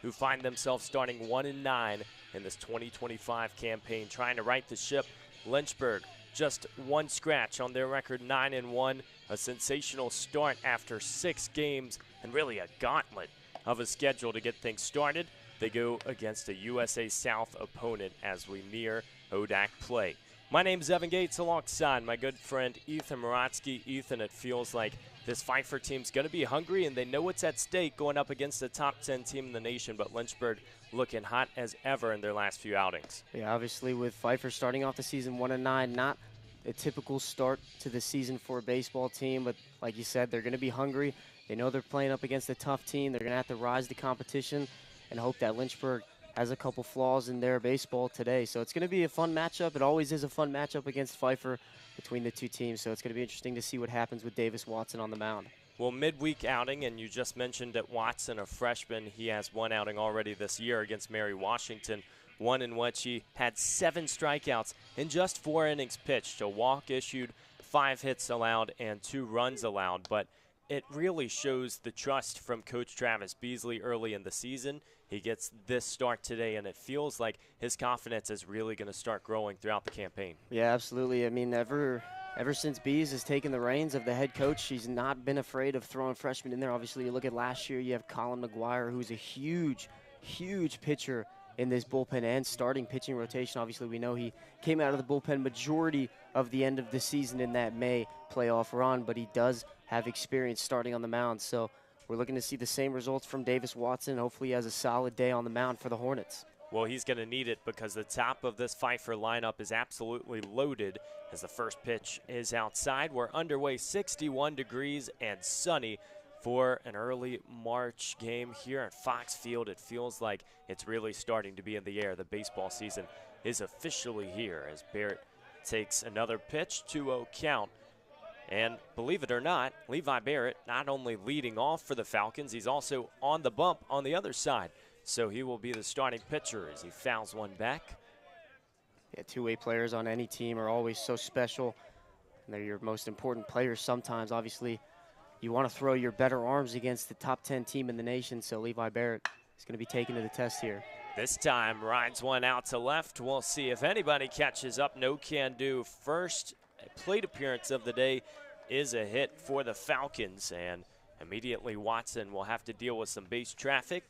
who find themselves starting 1-9 in this 2025 campaign, trying to right the ship. Lynchburg just one scratch on their record, 9-1, a sensational start after 6 games, and really a gauntlet of a schedule to get things started. They go against a USA South opponent as we near ODAC play. My name's Evan Gates alongside my good friend Ethan Morotsky. Ethan, it feels like this Pfeiffer team's going to be hungry, and they know what's at stake going up against the top 10 team in the nation, but Lynchburg looking hot as ever in their last few outings. Yeah, obviously with Pfeiffer starting off the season 1-9, not a typical start to the season for a baseball team, but like you said, they're going to be hungry. They know they're playing up against a tough team. They're going to have to rise to competition and hope that Lynchburg has a couple flaws in their baseball today. So it's going to be a fun matchup. It always is a fun matchup against Pfeiffer between the two teams. So it's going to be interesting to see what happens with Davis Watson on the mound. Well, midweek outing, and you just mentioned that Watson, a freshman, he has one outing already this year against Mary Washington, one in which he had 7 strikeouts in just 4 innings pitched, a walk issued, 5 hits allowed, and 2 runs allowed. But it really shows the trust from Coach Travis Beasley early in the season. He gets this start today, and it feels like his confidence is really going to start growing throughout the campaign. Yeah, absolutely. I mean, ever since Bees has taken the reins of the head coach, she's not been afraid of throwing freshmen in there. Obviously, you look at last year, you have Colin McGuire, who's a huge, huge pitcher in this bullpen and starting pitching rotation. Obviously, we know he came out of the bullpen majority of the end of the season in that May playoff run, but he does have experience starting on the mound. So we're looking to see the same results from Davis Watson. Hopefully he has a solid day on the mound for the Hornets. Well, he's going to need it because the top of this Pfeiffer lineup is absolutely loaded as the first pitch is outside. We're underway, 61 degrees and sunny for an early March game here at Fox Field. It feels like it's really starting to be in the air. The baseball season is officially here as Barrett takes another pitch, 2-0 count. And believe it or not, Levi Barrett not only leading off for the Falcons, he's also on the bump on the other side. So he will be the starting pitcher as he fouls one back. Yeah, two-way players on any team are always so special. And they're your most important players sometimes. Obviously, you want to throw your better arms against the top 10 team in the nation. So Levi Barrett is going to be taken to the test here. This time rides one out to left. We'll see if anybody catches up. No can do. First plate appearance of the day is a hit for the Falcons, and immediately Watson will have to deal with some base traffic.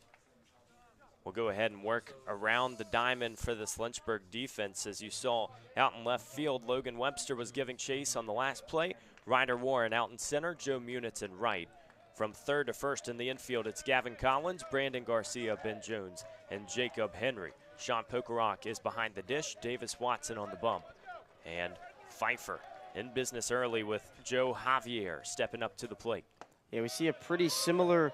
We'll go ahead and work around the diamond for this Lynchburg defense. As you saw out in left field, Logan Webster was giving chase on the last play. Ryder Warren out in center, Joe Munitz in right. From third to first in the infield, it's Gavin Collins, Brandon Garcia, Ben Jones, and Jacob Henry. Sean Pokerock is behind the dish, Davis Watson on the bump. And Pfeiffer in business early with Joe Javier stepping up to the plate. Yeah, we see a pretty similar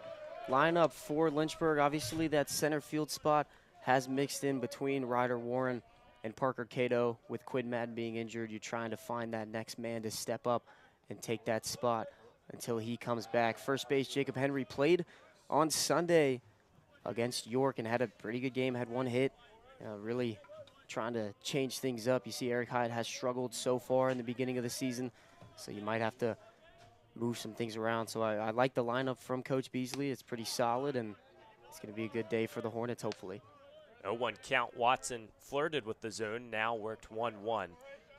lineup for Lynchburg. Obviously, that center field spot has mixed in between Ryder Warren and Parker Cato. With Quinn Madden being injured, you're trying to find that next man to step up and take that spot until he comes back. First base, Jacob Henry played on Sunday against York and had a pretty good game, had 1 hit, really trying to change things up. You see Eric Hyde has struggled so far in the beginning of the season, so you might have to move some things around. So I like the lineup from Coach Beasley. It's pretty solid, and it's going to be a good day for the Hornets, hopefully. 0-1 count. Watson flirted with the zone, now worked 1-1.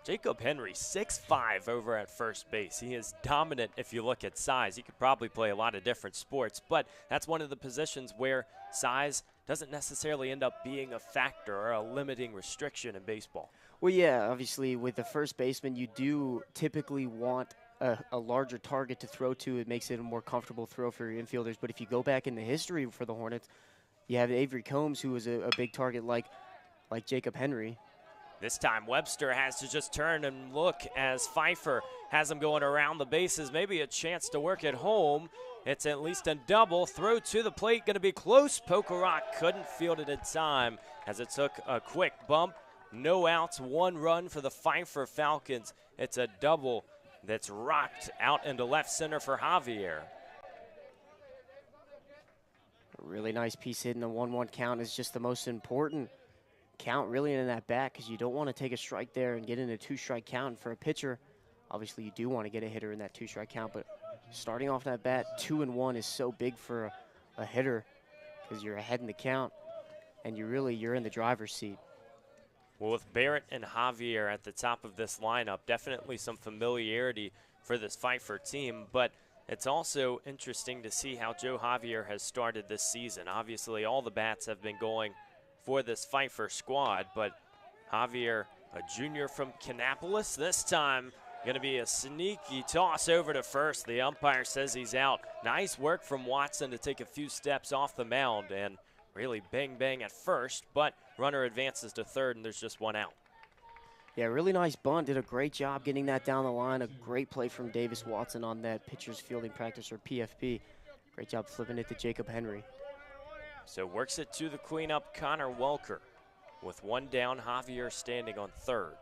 Jacob Henry, 6'5" over at first base. He is dominant if you look at size. He could probably play a lot of different sports, but that's one of the positions where size doesn't necessarily end up being a factor or a limiting restriction in baseball. Well, yeah, obviously with the first baseman, you do typically want a larger target to throw to. It makes it a more comfortable throw for your infielders. But if you go back in the history for the Hornets, you have Avery Combs, who was a big target like Jacob Henry. This time Webster has to just turn and look as Pfeiffer has him going around the bases. Maybe a chance to work at home. It's at least a double. Throw to the plate, going to be close. Pokerock couldn't field it in time as it took a quick bump. No outs, 1 run for the Pfeiffer Falcons. It's a double that's rocked out into left center for Javier. A really nice piece hit in the 1-1 count is just the most important count really in that bat, because you don't want to take a strike there and get in a 2-strike count. And for a pitcher, obviously you do want to get a hitter in that 2-strike count, but starting off that bat 2-1 is so big for a hitter. because you're ahead in the count, and you're in the driver's seat. Well, with Barrett and Javier at the top of this lineup, definitely some familiarity for this Pfeiffer team, but it's also interesting to see how Joe Javier has started this season. Obviously, all the bats have been going for this Pfeiffer squad, but Javier, a junior from Kannapolis, this time going to be a sneaky toss over to first. The umpire says he's out. Nice work from Watson to take a few steps off the mound and really bang at first, but runner advances to third, and there's just one out. Yeah, really nice bunt. Did a great job getting that down the line. A great play from Davis Watson on that pitcher's fielding practice, or PFP. Great job flipping it to Jacob Henry. So works it to the cleanup, Connor Welker. With one down, Javier standing on third.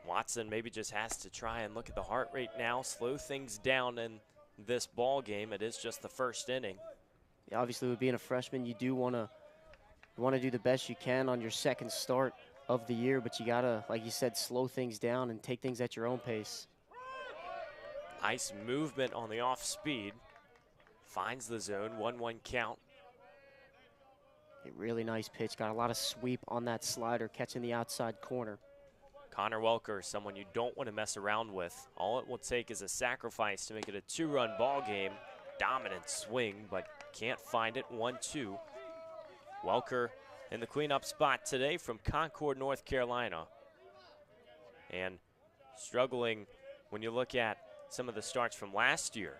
Watson maybe just has to try and look at the heart rate now, slow things down in this ball game. It is just the first inning. Yeah, obviously, with being a freshman, you do want to do the best you can on your second start of the year, but you got to, like you said, slow things down and take things at your own pace. Nice movement on the off speed. Finds the zone, 1-1 count. A really nice pitch. Got a lot of sweep on that slider, catching the outside corner. Connor Welker is someone you don't want to mess around with. All it will take is a sacrifice to make it a 2-run ball game. Dominant swing, but can't find it. 1-2. Welker in the cleanup spot today from Concord, North Carolina. And struggling when you look at some of the starts from last year.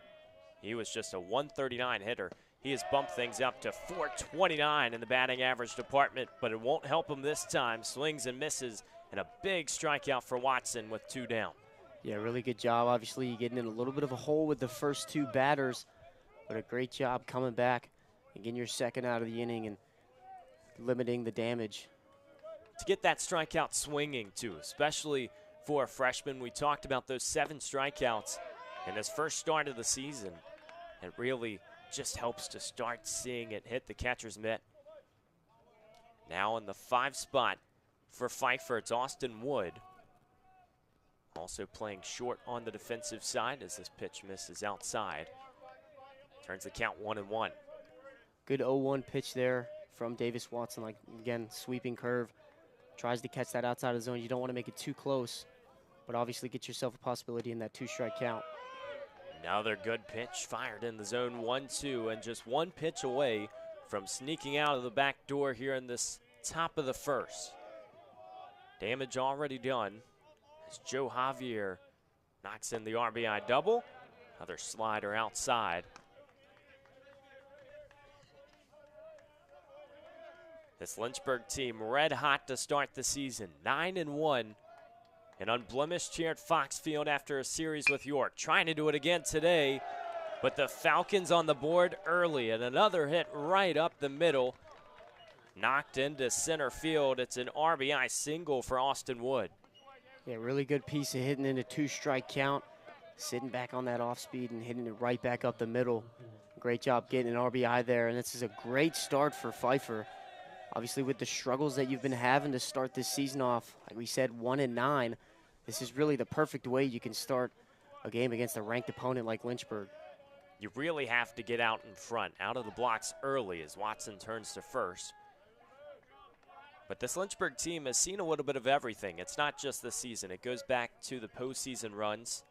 He was just a 139 hitter. He has bumped things up to 429 in the batting average department, but it won't help him this time. Swings and misses, and a big strikeout for Watson with 2 down. Yeah, really good job. Obviously, you're getting in a little bit of a hole with the first 2 batters, but a great job coming back and getting your second out of the inning and limiting the damage. To get that strikeout swinging, too, especially for a freshman. We talked about those 7 strikeouts in his first start of the season. It really just helps to start seeing it hit the catcher's mitt. Now in the 5 spot for Pfeiffer, it's Austin Wood. Also playing short on the defensive side as this pitch misses outside. Turns the count 1-1. Good 0-1 pitch there from Davis Watson. Like, again, sweeping curve. Tries to catch that outside of the zone. You don't want to make it too close, but obviously get yourself a possibility in that 2-strike count. Another good pitch fired in the zone, 1-2, and just one pitch away from sneaking out of the back door here in this top of the first. Damage already done as Joe Javier knocks in the RBI double. Another slider outside. This Lynchburg team red hot to start the season, 9-1. And unblemished here at Fox Field after a series with York. Trying to do it again today, but the Falcons on the board early, and another hit right up the middle. Knocked into center field. It's an RBI single for Austin Wood. Yeah, really good piece of hitting in a 2-strike count. Sitting back on that off speed and hitting it right back up the middle. Great job getting an RBI there, and this is a great start for Pfeiffer. Obviously, with the struggles that you've been having to start this season off, like we said, 1-9. This is really the perfect way you can start a game against a ranked opponent like Lynchburg. You really have to get out in front, out of the blocks early as Watson turns to first. But this Lynchburg team has seen a little bit of everything. It's not just this season. It goes back to the postseason runs.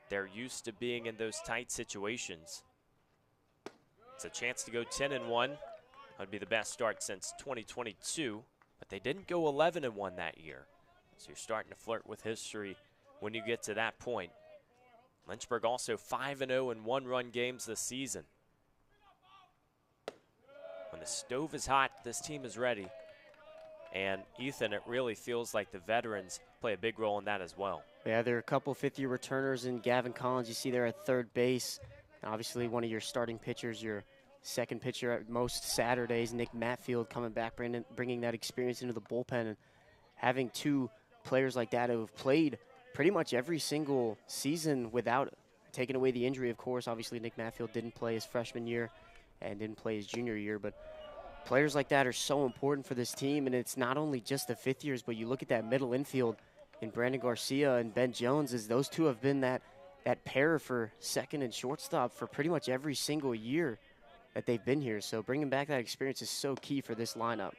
They're used to being in those tight situations. It's a chance to go 10-1. That would be the best start since 2022. But they didn't go 11-1 that year. So you're starting to flirt with history when you get to that point. Lynchburg also 5-0 in 1-run games this season. When the stove is hot, this team is ready. And Ethan, it really feels like the veterans play a big role in that as well. Yeah, there are a couple fifth-year returners in Gavin Collins. You see there at third base. And obviously, one of your starting pitchers, your second pitcher at most Saturdays, Nick Matfield, coming back, bringing that experience into the bullpen. And having 2 players like that who have played pretty much every single season without taking away the injury, of course. Obviously, Nick Matfield didn't play his freshman year and didn't play his junior year, but players like that are so important for this team, and it's not only just the fifth years, but you look at that middle infield in Brandon Garcia and Ben Jones, as those 2 have been that that pair for second and shortstop for pretty much every single year that they've been here. So bringing back that experience is so key for this lineup.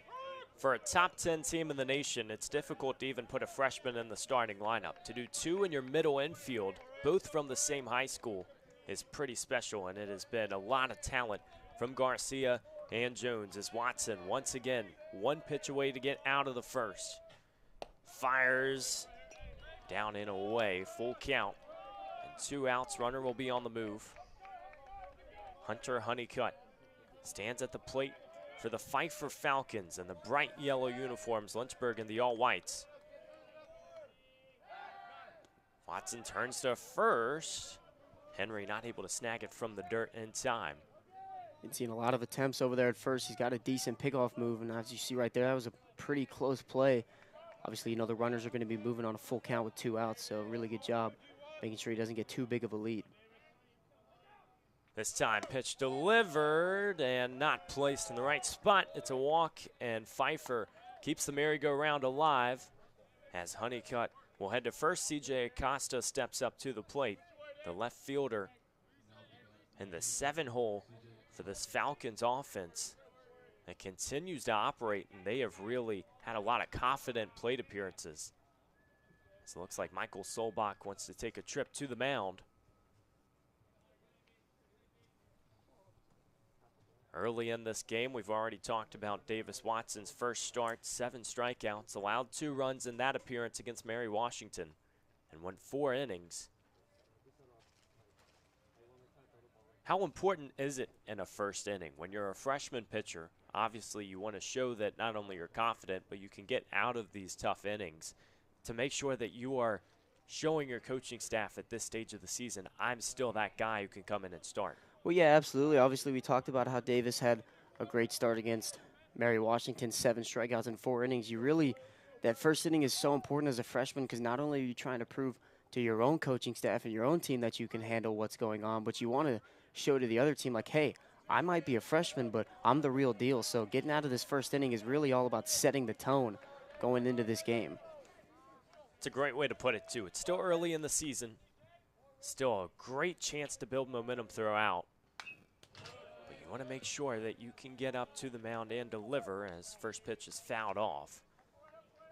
For a top 10 team in the nation, it's difficult to even put a freshman in the starting lineup. To do two in your middle infield, both from the same high school, is pretty special, and it has been a lot of talent from Garcia and Jones as Watson, once again, one pitch away to get out of the first. Fires down and away, full count, and 2 outs. Runner will be on the move. Hunter Honeycutt stands at the plate for the Pfeiffer Falcons in the bright yellow uniforms, Lynchburg in the all-whites. Watson turns to first. Henry not able to snag it from the dirt in time. Been seeing a lot of attempts over there at first. He's got a decent pickoff move, and as you see right there, that was a pretty close play. Obviously, you know, the runners are going to be moving on a full count with 2 outs, so really good job making sure he doesn't get too big of a lead. This time, pitch delivered and not placed in the right spot. It's a walk, and Pfeiffer keeps the merry-go-round alive as Honeycutt will head to first. CJ Acosta steps up to the plate. The left fielder in the 7-hole for this Falcons offense that continues to operate, and they have really had a lot of confident plate appearances. So it looks like Michael Solbach wants to take a trip to the mound. Early in this game, we've already talked about Davis Watson's first start, 7 strikeouts, allowed 2 runs in that appearance against Mary Washington, and went 4 innings. How important is it in a first inning? When you're a freshman pitcher, obviously you want to show that not only you're confident, but you can get out of these tough innings to make sure that you are showing your coaching staff at this stage of the season, I'm still that guy who can come in and start. Well, yeah, absolutely. Obviously, we talked about how Davis had a great start against Mary Washington, 7 strikeouts in 4 innings. That first inning is so important as a freshman because not only are you trying to prove to your own coaching staff and your own team that you can handle what's going on, but you want to show to the other team like, hey, I might be a freshman, but I'm the real deal. So getting out of this first inning is really all about setting the tone going into this game. It's a great way to put it, too. It's still early in the season. Still a great chance to build momentum throughout. But you want to make sure that you can get up to the mound and deliver as first pitch is fouled off.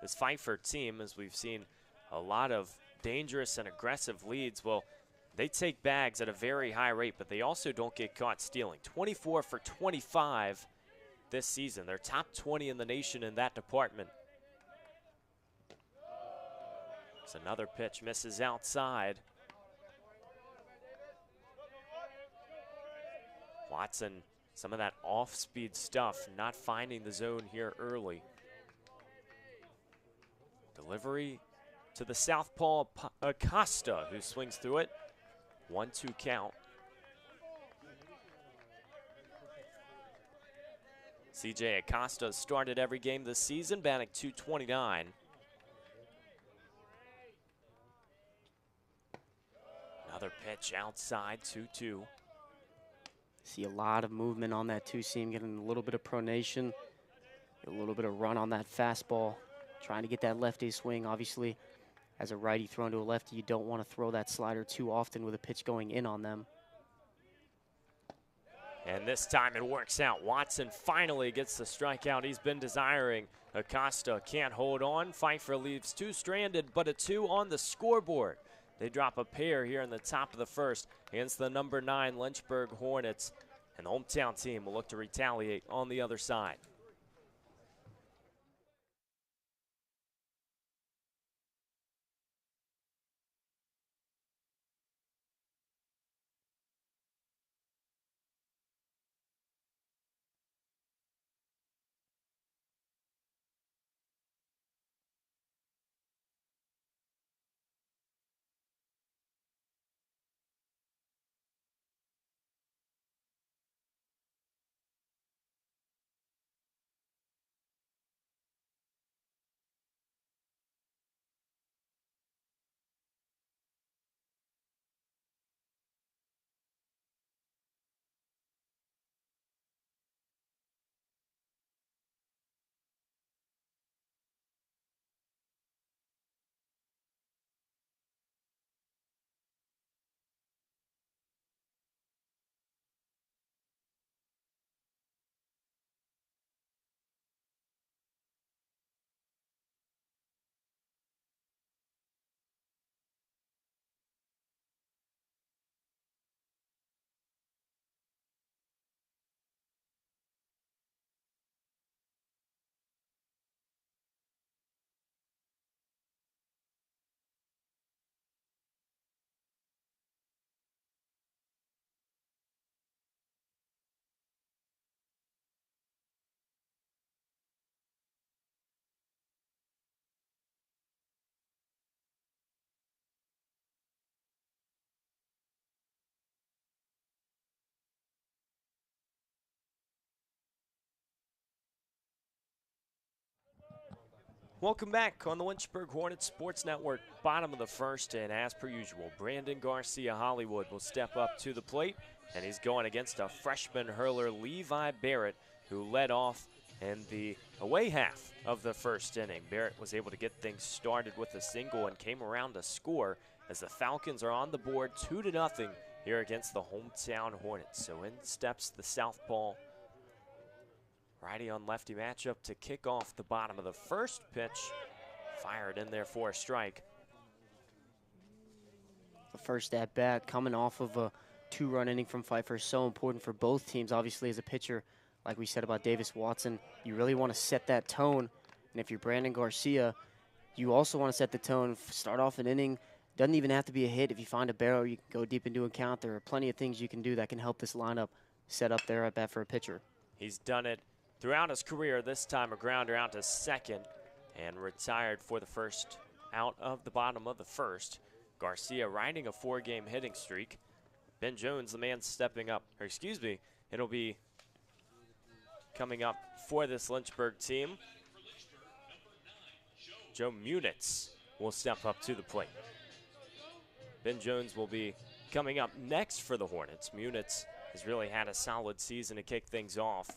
This Pfeiffer team, as we've seen a lot of dangerous and aggressive leads, well, they take bags at a very high rate, but they also don't get caught stealing. 24 for 25 this season. They're top 20 in the nation in that department. It's another pitch, misses outside. Watson, some of that off-speed stuff, not finding the zone here early. Delivery to the southpaw Acosta, who swings through it. 1-2 count. CJ Acosta started every game this season, batting .229. Another pitch outside, 2-2. See a lot of movement on that 2-seam, getting a little bit of pronation, a little bit of run on that fastball, trying to get that lefty swing. Obviously, as a righty thrown to a lefty, you don't want to throw that slider too often with a pitch going in on them. And this time it works out. Watson finally gets the strikeout he's been desiring. Acosta can't hold on. Pfeiffer leaves 2 stranded, but a 2 on the scoreboard. They drop a pair here in the top of the first against the number 9 Lynchburg Hornets. And the hometown team will look to retaliate on the other side. Welcome back on the Lynchburg Hornets Sports Network. Bottom of the first, and as per usual, Brandon Garcia Hollywood will step up to the plate, and he's going against a freshman hurler, Levi Barrett, who led off in the away half of the first inning. Barrett was able to get things started with a single and came around to score as the Falcons are on the board 2-0 here against the hometown Hornets. So in steps the southpaw righty on lefty matchup to kick off the bottom of the first. Pitch fired in there for a strike. The first at bat coming off of a 2-run inning from Pfeiffer is so important for both teams. Obviously, as a pitcher, like we said about Davis Watson, you really want to set that tone. And if you're Brandon Garcia, you also want to set the tone. Start off an inning. Doesn't even have to be a hit. If you find a barrel, you can go deep into a count. There are plenty of things you can do that can help this lineup set up their at bat for a pitcher. He's done it throughout his career. This time a grounder out to second and retired for the first out of the bottom of the first. Garcia riding a 4-game hitting streak. Ben Jones, the man stepping up, or excuse me, it'll be coming up for this Lynchburg team. Joe Munitz will step up to the plate. Ben Jones will be coming up next for the Hornets. Munitz has really had a solid season to kick things off.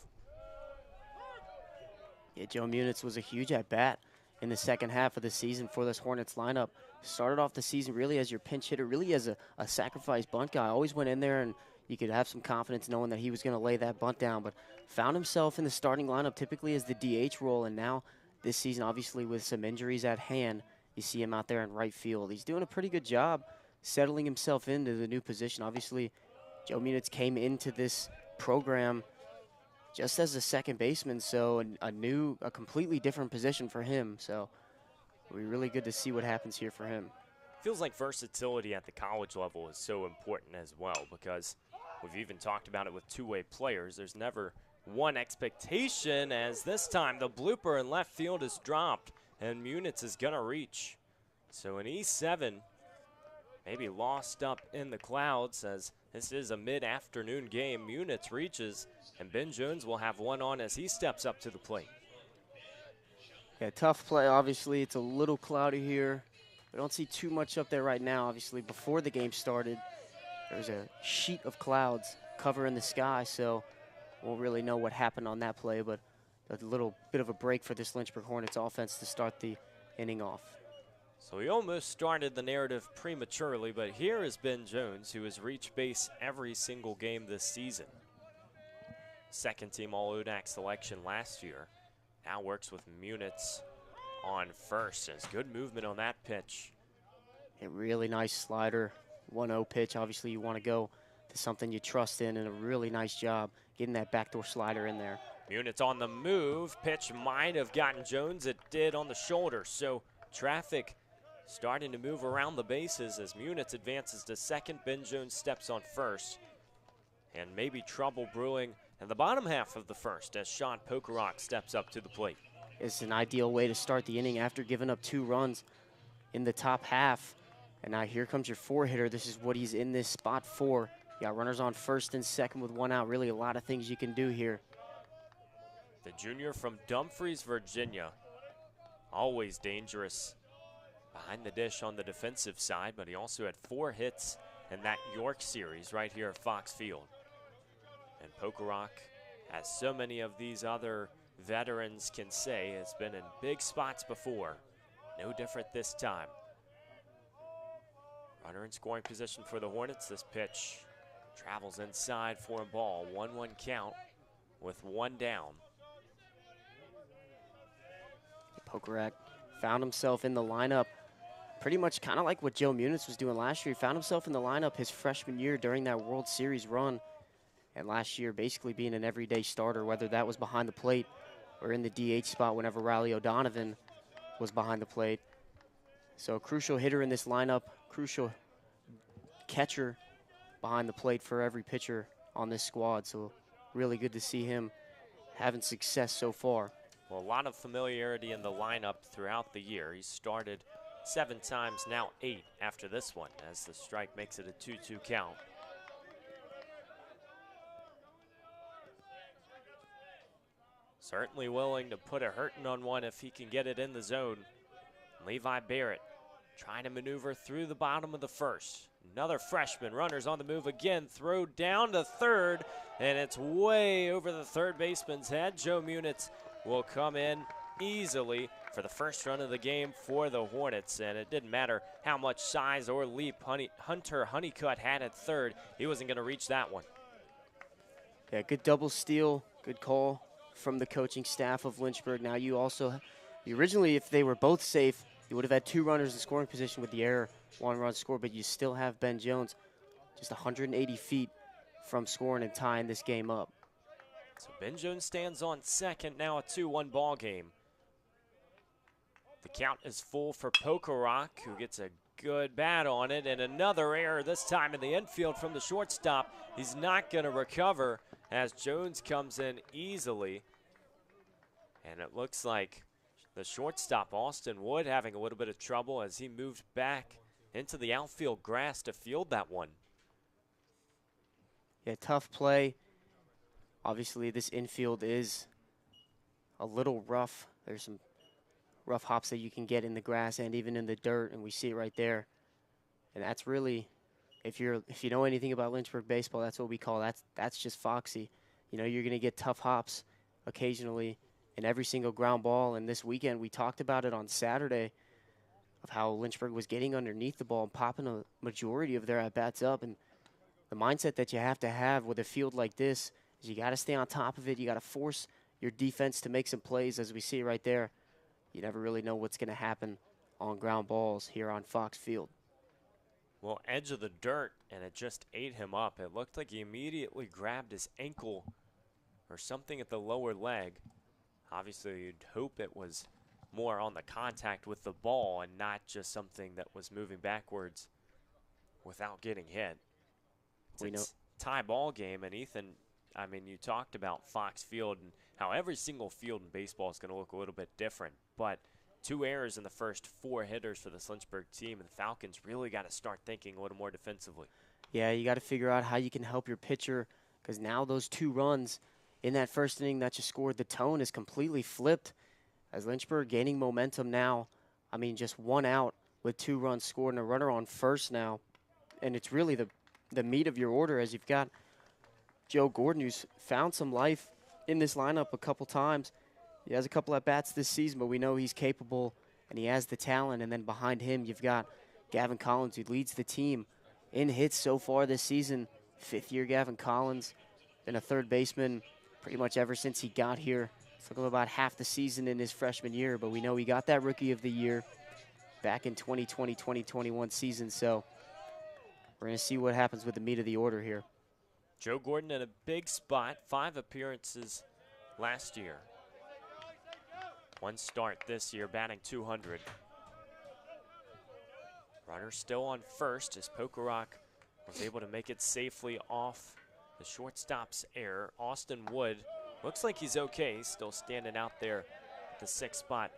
Yeah, Joe Munitz was a huge at-bat in the second half of the season for this Hornets lineup. Started off the season really as your pinch hitter, really as a sacrifice bunt guy. Always went in there and you could have some confidence knowing that he was going to lay that bunt down, but found himself in the starting lineup typically as the DH role, and now this season, obviously with some injuries at hand, you see him out there in right field. He's doing a pretty good job settling himself into the new position. Obviously, Joe Munitz came into this program just as a second baseman, so a completely different position for him. So it'll be really good to see what happens here for him. Feels like versatility at the college level is so important as well, because we've even talked about it with two-way players. There's never one expectation, as this time the blooper in left field is dropped and Munitz is gonna reach. So an E7 maybe lost up in the clouds, as this is a mid-afternoon game. Munitz reaches, and Ben Jones will have one on as he steps up to the plate. Yeah, tough play. Obviously, it's a little cloudy here. We don't see too much up there right now. Obviously, before the game started, there was a sheet of clouds covering the sky, so won't really know what happened on that play, but a little bit of a break for this Lynchburg Hornets offense to start the inning off. So he almost started the narrative prematurely, but here is Ben Jones, who has reached base every single game this season. Second team All-ODAC selection last year. Now works with Munitz on first. There's good movement on that pitch. A really nice slider, 1-0 pitch. Obviously, you want to go to something you trust in, and a really nice job getting that backdoor slider in there. Munitz on the move. Pitch might have gotten Jones. It did on the shoulder. So traffic starting to move around the bases as Munitz advances to second. Ben Jones steps on first. And maybe trouble brewing in the bottom half of the first as Sean Pokerock steps up to the plate. It's an ideal way to start the inning after giving up 2 runs in the top half. And now here comes your 4-hitter. This is what he's in this spot for. You got runners on first and second with 1 out. Really a lot of things you can do here. The junior from Dumfries, Virginia. Always dangerous behind the dish on the defensive side, but he also had 4 hits in that York series right here at Fox Field. And Pokerock, as so many of these other veterans can say, has been in big spots before. No different this time. Runner in scoring position for the Hornets. This pitch travels inside for a ball. 1-1 count with 1 down. Pokerock found himself in the lineup pretty much kind of like what Joe Munitz was doing last year. He found himself in the lineup his freshman year during that World Series run. And last year basically being an everyday starter, whether that was behind the plate or in the DH spot whenever Riley O'Donovan was behind the plate. So a crucial hitter in this lineup, crucial catcher behind the plate for every pitcher on this squad. So really good to see him having success so far. Well, a lot of familiarity in the lineup throughout the year. He started 7 times, now 8 after this one, as the strike makes it a 2-2 count. Certainly willing to put a hurting on one if he can get it in the zone. Levi Barrett trying to maneuver through the bottom of the first. Another freshman, runners on the move again, throw down to third, and it's way over the third baseman's head. Joe Munitz will come in easily for the first run of the game for the Hornets, and it didn't matter how much size or leap Hunter Honeycutt had at third. He wasn't going to reach that one. Yeah, good double steal, good call from the coaching staff of Lynchburg. Now originally, if they were both safe, you would have had 2 runners in scoring position with the error, 1 run score, but you still have Ben Jones just 180 feet from scoring and tying this game up. So Ben Jones stands on second, now a 2-1 ball game. The count is full for Pokerock, who gets a good bat on it, and another error, this time in the infield from the shortstop. He's not going to recover as Jones comes in easily. And it looks like the shortstop, Austin Wood, having a little bit of trouble as he moved back into the outfield grass to field that one. Yeah, tough play. Obviously, this infield is a little rough. There's some rough hops that you can get in the grass and even in the dirt, and we see it right there. And that's really, if you know anything about Lynchburg baseball, that's what we call that's just foxy. You know, you're going to get tough hops occasionally in every single ground ball. And this weekend, we talked about it on Saturday of how Lynchburg was getting underneath the ball and popping a majority of their at-bats up. And the mindset that you have to have with a field like this is you got to stay on top of it. You got to force your defense to make some plays, as we see right there. You never really know what's going to happen on ground balls here on Fox Field. Well, edge of the dirt, and it just ate him up. It looked like he immediately grabbed his ankle or something at the lower leg. Obviously, you'd hope it was more on the contact with the ball and not just something that was moving backwards without getting hit. It's a tie ball game, and Ethan, I mean, you talked about Fox Field and how every single field in baseball is going to look a little bit different, but 2 errors in the first 4 hitters for this Lynchburg team, and the Falcons really got to start thinking a little more defensively. Yeah, you got to figure out how you can help your pitcher, because now those 2 runs in that first inning that you scored, the tone is completely flipped as Lynchburg gaining momentum now. I mean, just 1 out with 2 runs scored and a runner on first now, and it's really the meat of your order as you've got Joe Gordon, who's found some life in this lineup a couple times. He has a couple at bats this season, but we know he's capable and he has the talent. And then behind him, you've got Gavin Collins, who leads the team in hits so far this season. 5th-year Gavin Collins, been a third baseman pretty much ever since he got here. Took him about half the season in his freshman year, but we know he got that Rookie of the Year back in 2020-2021 season. So we're going to see what happens with the meat of the order here. Joe Gordon in a big spot, 5 appearances last year. 1 start this year, batting .200. Runner still on first as Pokerock was able to make it safely off the shortstop's error. Austin Wood looks like he's okay. He's still standing out there at the 6th spot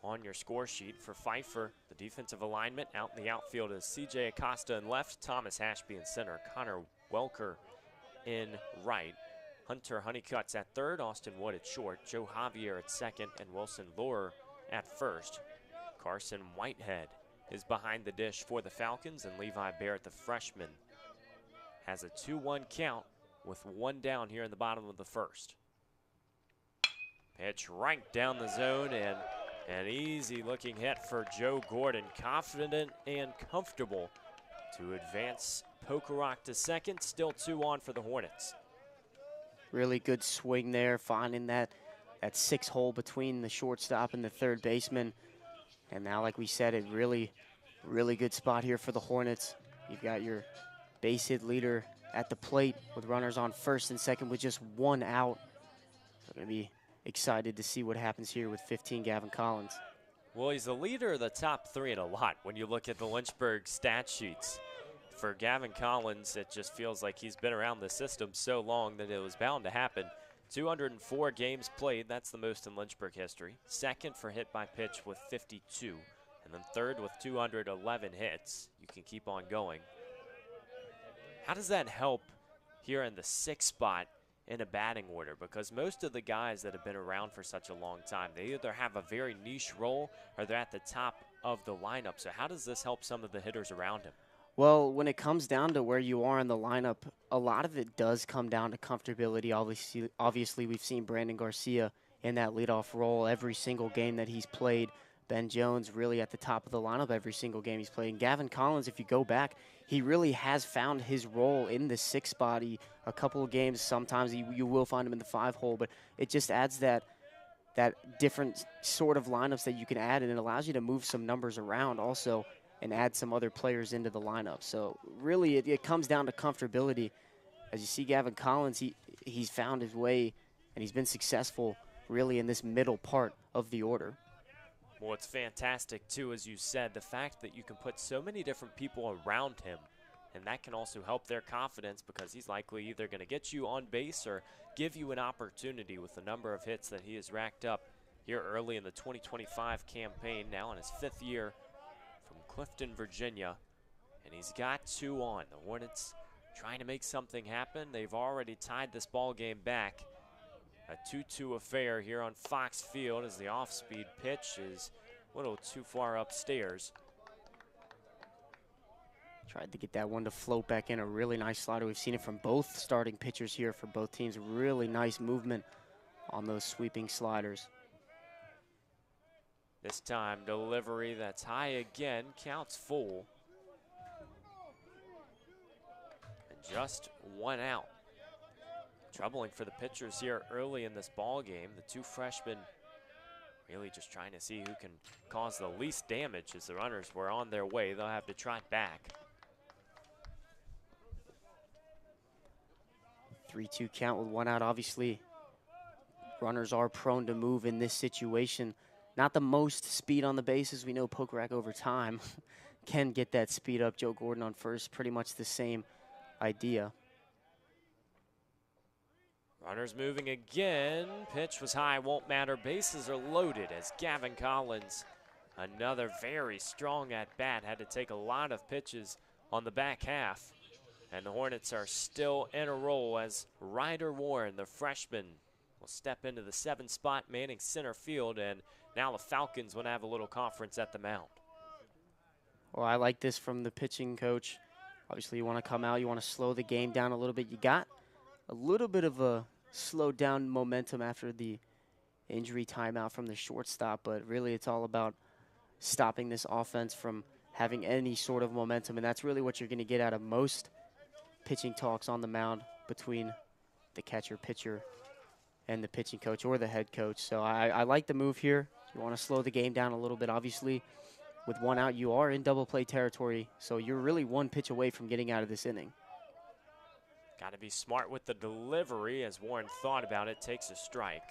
on your score sheet. For Pfeiffer, the defensive alignment out in the outfield is C.J. Acosta in left, Thomas Hashby in center, Connor Welker in right. Hunter Honeycutt's at third, Austin Wood at short, Joe Javier at second, and Wilson Lohr at first. Carson Whitehead is behind the dish for the Falcons, and Levi Barrett, the freshman, has a 2-1 count with 1 down here in the bottom of the first. Pitch right down the zone, and an easy-looking hit for Joe Gordon. Confident and comfortable to advance Pokerock to second. Still 2 on for the Hornets. Really good swing there, finding that 6 hole between the shortstop and the third baseman. And now, like we said, a really good spot here for the Hornets. You've got your base hit leader at the plate with runners on first and second with just 1 out. So going to be excited to see what happens here with 15, Gavin Collins. Well, he's the leader of the top 3 in a lot when you look at the Lynchburg stat sheets. For Gavin Collins, it just feels like he's been around the system so long that it was bound to happen. 204 games played, that's the most in Lynchburg history. Second for hit by pitch with 52, and then third with 211 hits. You can keep on going. How does that help here in the 6th spot in a batting order, because most of the guys that have been around for such a long time, they either have a very niche role or they're at the top of the lineup. So how does this help some of the hitters around him? Well, when it comes down to where you are in the lineup, a lot of it does come down to comfortability. Obviously, we've seen Brandon Garcia in that leadoff role every single game that he's played. Ben Jones really at the top of the lineup every single game he's played. And Gavin Collins, if you go back, he really has found his role in the 6 spot. A couple of games, sometimes you will find him in the 5 hole, but it just adds that different sort of lineups that you can add, and it allows you to move some numbers around also and add some other players into the lineup. So really it comes down to comfortability. As you see Gavin Collins, he's found his way, and he's been successful really in this middle part of the order. Well, it's fantastic, too, as you said, the fact that you can put so many different people around him, and that can also help their confidence, because he's likely either going to get you on base or give you an opportunity with the number of hits that he has racked up here early in the 2025 campaign, now in his 5th year from Clifton, Virginia, and he's got 2 on. The Hornets trying to make something happen. They've already tied this ball game back. A 2-2 affair here on Fox Field as the off-speed pitch is a little too far upstairs. Tried to get that one to float back in. A really nice slider. We've seen it from both starting pitchers here for both teams. Really nice movement on those sweeping sliders. This time delivery that's high again, counts full. And just 1 out. Troubling for the pitchers here early in this ball game. The 2 freshmen really just trying to see who can cause the least damage as the runners were on their way. They'll have to trot back. 3-2 count with 1 out. Obviously, runners are prone to move in this situation. Not the most speed on the bases. We know Pokerac over time can get that speed up. Joe Gordon on first, pretty much the same idea. Runners moving again. Pitch was high, won't matter. Bases are loaded as Gavin Collins, another very strong at bat, had to take a lot of pitches on the back half. And the Hornets are still in a roll as Ryder Warren, the freshman, will step into the 7th spot, manning center field. And now the Falcons want to have a little conference at the mound. Well, I like this from the pitching coach. Obviously, you want to come out, you want to slow the game down a little bit. You got a little bit of a slowed down momentum after the injury timeout from the shortstop, but really it's all about stopping this offense from having any sort of momentum, and that's really what you're going to get out of most pitching talks on the mound between the catcher, pitcher, and the pitching coach or the head coach. So I like the move here. You want to slow the game down a little bit. Obviously, with 1 out, you are in double play territory, so you're really 1 pitch away from getting out of this inning. Got to be smart with the delivery, as Warren thought about it, takes a strike.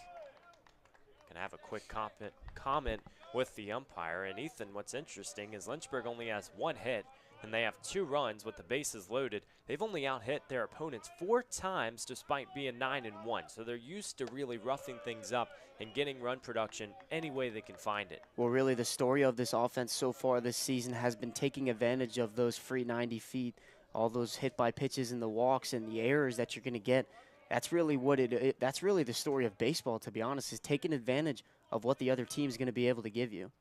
Gonna have a quick comment with the umpire. And Ethan, what's interesting is Lynchburg only has 1 hit, and they have 2 runs with the bases loaded. They've only out-hit their opponents 4 times despite being 9-1. So they're used to really roughing things up and getting run production any way they can find it. Well, really the story of this offense so far this season has been taking advantage of those free 90 feet, all those hit by pitches and the walks and the errors that you're going to get. That's really that's really the story of baseball, to be honest, is taking advantage of what the other team is going to be able to give you.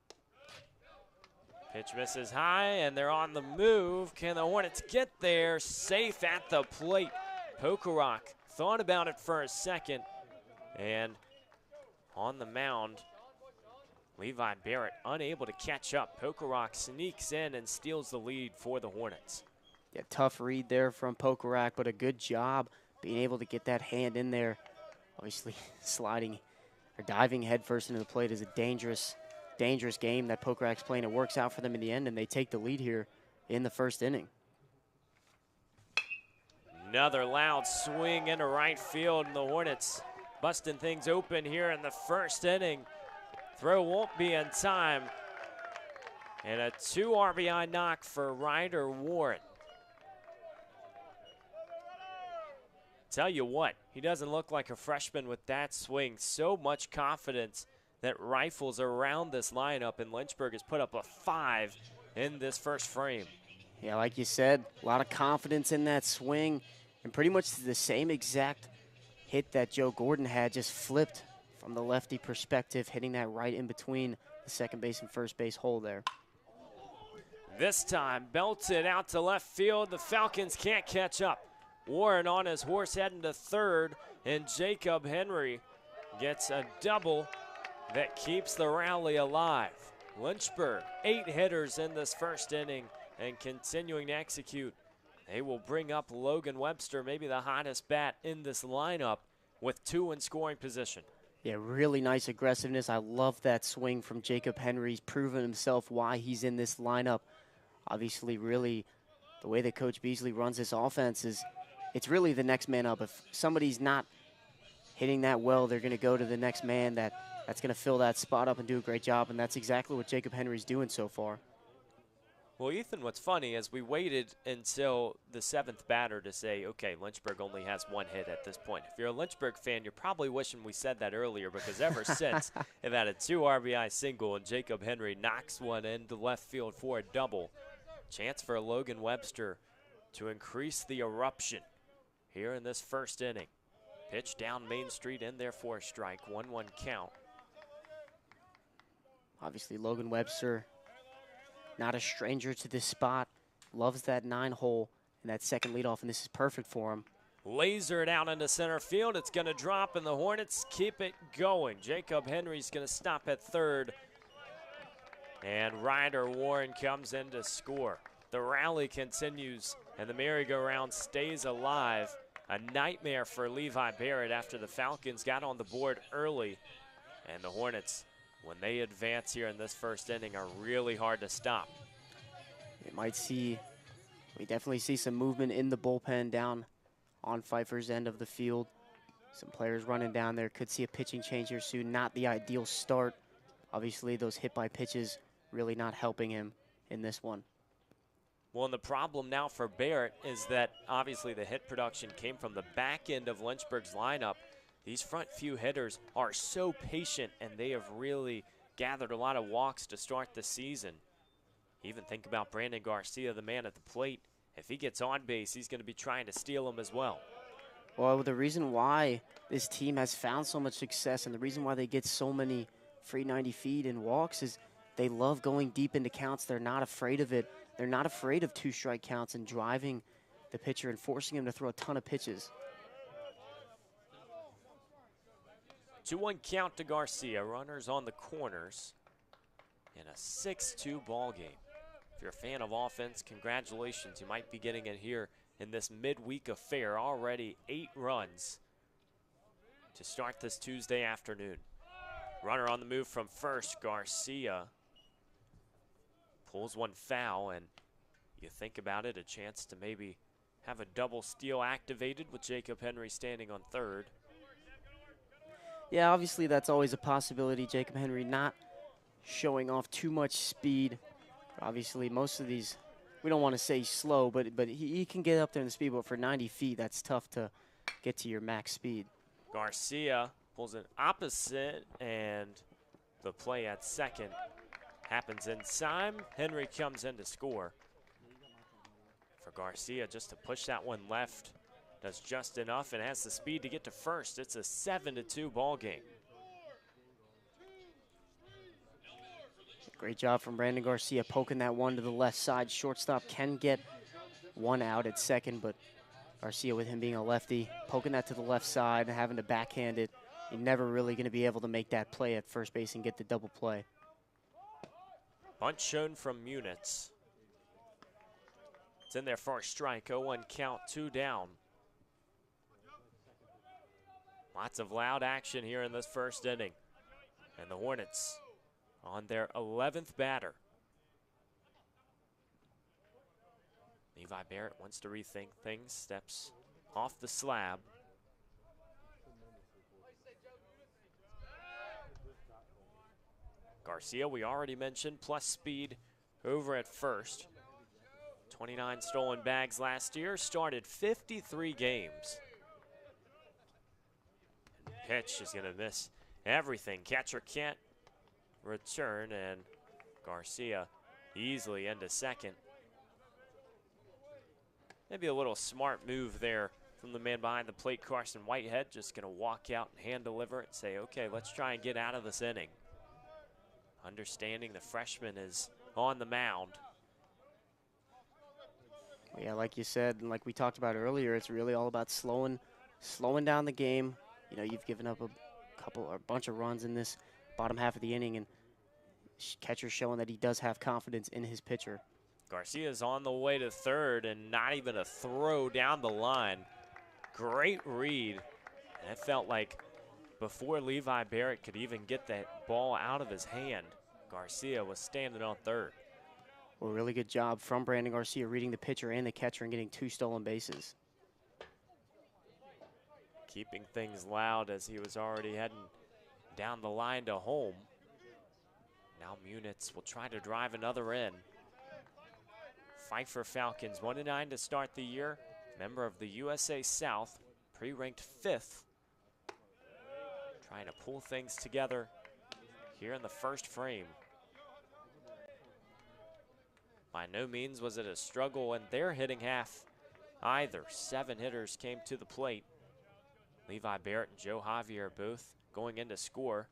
Pitch misses high, and they're on the move. Can the Hornets get there? Safe at the plate. Pokerac thought about it for a second, and on the mound, Levi Barrett unable to catch up. Pokerac sneaks in and steals the lead for the Hornets. Yeah, tough read there from Pokerac, but a good job being able to get that hand in there. Obviously, sliding or diving headfirst into the plate is a dangerous game that Pokerac's playing. It works out for them in the end, and they take the lead here in the 1st inning. Another loud swing into right field, and the Hornets busting things open here in the 1st inning. Throw won't be in time, and a 2 RBI knock for Ryder Warren. Tell you what, he doesn't look like a freshman with that swing. So much confidence that rifles around this lineup, and Lynchburg has put up a 5 in this 1st frame. Yeah, like you said, a lot of confidence in that swing, and pretty much the same exact hit that Joe Gordon had just flipped from the lefty perspective, hitting that right in between the second base and first base hole there. This time, belted out to left field. The Falcons can't catch up. Warren on his horse heading to third, and Jacob Henry gets a double that keeps the rally alive. Lynchburg, 8 hitters in this first inning and continuing to execute. They will bring up Logan Webster, maybe the hottest bat in this lineup, with 2 in scoring position. Yeah, really nice aggressiveness. I love that swing from Jacob Henry. He's proven himself why he's in this lineup. Obviously, really, the way that Coach Beasley runs this offense is it's really the next man up. If somebody's not hitting that well, they're going to go to the next man that's going to fill that spot up and do a great job, and that's exactly what Jacob Henry's doing so far. Well, Ethan, what's funny is we waited until the 7th batter to say, okay, Lynchburg only has 1 hit at this point. If you're a Lynchburg fan, you're probably wishing we said that earlier, because ever since, they've had a 2 RBI single, and Jacob Henry knocks one into left field for a double. Chance for Logan Webster to increase the eruption here in this first inning. Pitch down Main Street, in there for a strike, 1-1 count. Obviously, Logan Webster, not a stranger to this spot, loves that 9-hole and that second leadoff, and this is perfect for him. Lasered out into center field. It's going to drop, and the Hornets keep it going. Jacob Henry's going to stop at third, and Ryder Warren comes in to score. The rally continues, and the merry-go-round stays alive. A nightmare for Levi Barrett after the Falcons got on the board early, and the Hornets, when they advance here in this first inning, are really hard to stop. We definitely see some movement in the bullpen down on Pfeiffer's end of the field. Some players running down there. Could see a pitching change here soon. Not the ideal start. Obviously, those hit by pitches really not helping him in this one. Well, and the problem now for Barrett is that obviously the hit production came from the back end of Lynchburg's lineup. These front few hitters are so patient, and they have really gathered a lot of walks to start the season. Even think about Brandon Garcia, the man at the plate. If he gets on base, he's going to be trying to steal him as well. Well, the reason why this team has found so much success and the reason why they get so many free 90 feet and walks is they love going deep into counts. They're not afraid of it. They're not afraid of 2-strike counts and driving the pitcher and forcing him to throw a ton of pitches. 2-1 count to Garcia. Runners on the corners in a 6-2 ball game. If you're a fan of offense, congratulations. You might be getting it here in this midweek affair. Already 8 runs to start this Tuesday afternoon. Runner on the move from first. Garcia pulls one foul, and you think about it, a chance to maybe have a double steal activated with Jacob Henry standing on third. Yeah, obviously that's always a possibility. Jacob Henry not showing off too much speed. Obviously, most of these, we don't want to say slow, but he can get up there in the speed, but for 90 feet, that's tough to get to your max speed. Garcia pulls it opposite, and the play at second happens in time. Henry comes in to score. For Garcia, just to push that one left, does just enough and has the speed to get to first. It's a 7-2 ball game. Great job from Brandon Garcia poking that one to the left side. Shortstop can get one out at second, but Garcia, with him being a lefty, poking that to the left side and having to backhand it, you're never really going to be able to make that play at first base and get the double play. Bunt shown from Munitz. It's in there for a strike. 0-1 count, 2 down. Lots of loud action here in this first inning. And the Hornets on their 11th batter. Levi Barrett wants to rethink things, steps off the slab. Garcia, we already mentioned, plus speed over at first. 29 stolen bags last year, started 53 games. And pitch is going to miss everything. Catcher can't return, and Garcia easily into second. Maybe a little smart move there from the man behind the plate, Carson Whitehead, just going to walk out and hand deliver it and say, okay, let's try and get out of this inning. Understanding the freshman is on the mound. Yeah, like you said, and like we talked about earlier, it's really all about slowing down the game. You know, you've given up a bunch of runs in this bottom half of the inning, and catcher's showing that he does have confidence in his pitcher. Garcia's on the way to third, and not even a throw down the line. Great read. And it felt like before Levi Barrett could even get that ball out of his hand, Garcia was standing on third. Well, really good job from Brandon Garcia reading the pitcher and the catcher and getting 2 stolen bases. Keeping things loud as he was already heading down the line to home. Now Munitz will try to drive another in. Pfeiffer Falcons 1-9 to start the year. Member of the USA South, pre-ranked 5th. Trying to pull things together here in the first frame. By no means was it a struggle in their hitting half either. 7 hitters came to the plate. Levi Barrett and Joe Javier both going in to score.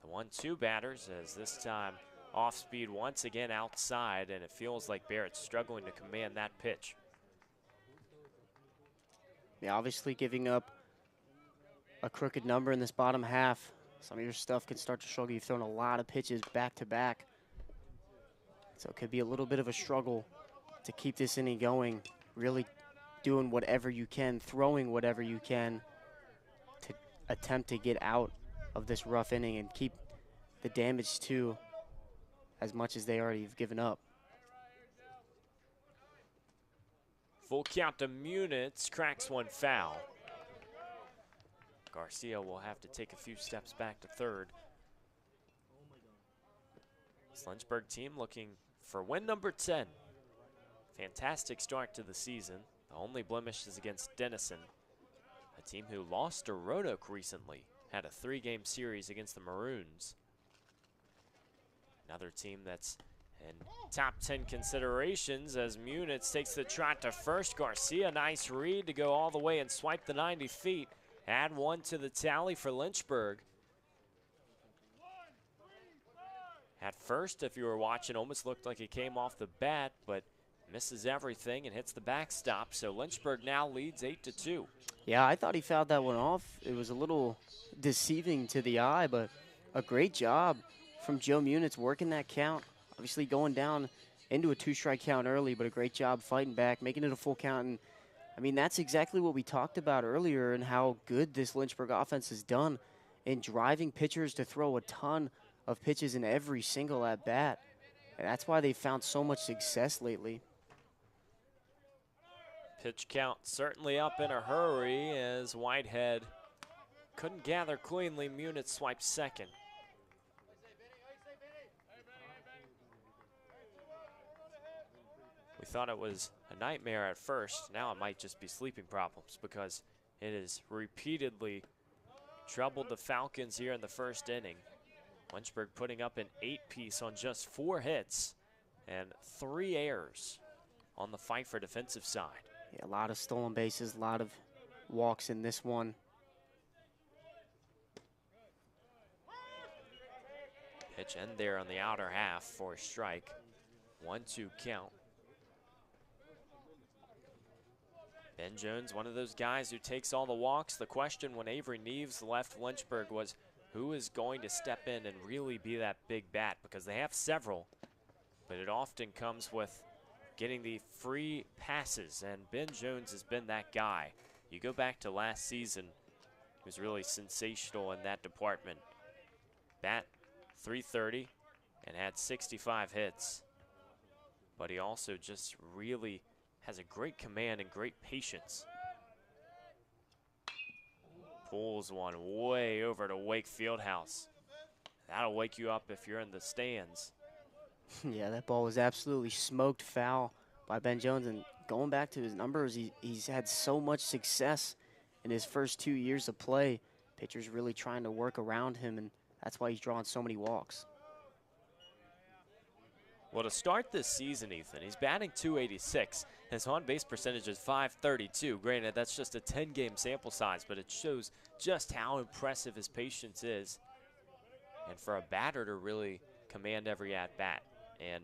The 1-2 batters, as this time off speed once again outside, and it feels like Barrett's struggling to command that pitch. Yeah, obviously giving up a crooked number in this bottom half. Some of your stuff can start to struggle. You've thrown a lot of pitches back to back. So it could be a little bit of a struggle to keep this inning going, really doing whatever you can, throwing whatever you can to attempt to get out of this rough inning and keep the damage to as much as they already have given up. Full count to Munitz, cracks one foul. Garcia will have to take a few steps back to third. This Lynchburg team looking for win number 10. Fantastic start to the season. The only blemish is against Denison, a team who lost to Roanoke recently, had a 3-game series against the Maroons. Another team that's in top 10 considerations as Munitz takes the trot to first. Garcia, nice read to go all the way and swipe the 90 feet. Add 1 to the tally for Lynchburg. At first, if you were watching, almost looked like it came off the bat, but misses everything and hits the backstop. So Lynchburg now leads 8-2. Yeah, I thought he fouled that one off. It was a little deceiving to the eye, but a great job from Joe Munitz working that count. Obviously going down into a 2-strike count early, but a great job fighting back, making it a full count. And I mean, that's exactly what we talked about earlier and how good this Lynchburg offense has done in driving pitchers to throw a ton of pitches in every single at-bat. And that's why they've found so much success lately. Pitch count certainly up in a hurry as Whitehead couldn't gather cleanly. Munitz swiped second. We thought it was a nightmare at first. Now it might just be sleeping problems because it has repeatedly troubled the Falcons here in the first inning. Lynchburg putting up an 8-piece on just 4 hits and 3 errors on the Pfeiffer defensive side. Yeah, a lot of stolen bases, a lot of walks in this one. Pitch end there on the outer half for a strike. 1-2 count. Ben Jones, one of those guys who takes all the walks. The question when Avery Neves left Lynchburg was who is going to step in and really be that big bat, because they have several, but it often comes with getting the free passes, and Ben Jones has been that guy. You go back to last season, he was really sensational in that department. Bat .330 and had 65 hits, but he also just really has a great command and great patience. Pulls one way over to Wake Fieldhouse. That'll wake you up if you're in the stands. Yeah, that ball was absolutely smoked foul by Ben Jones. And going back to his numbers, he's had so much success in his first 2 years of play. Pitchers really trying to work around him, and that's why he's drawing so many walks. Well, to start this season, Ethan, he's batting .286. His on-base percentage is .532. Granted, that's just a 10-game sample size, but it shows just how impressive his patience is. And for a batter to really command every at-bat and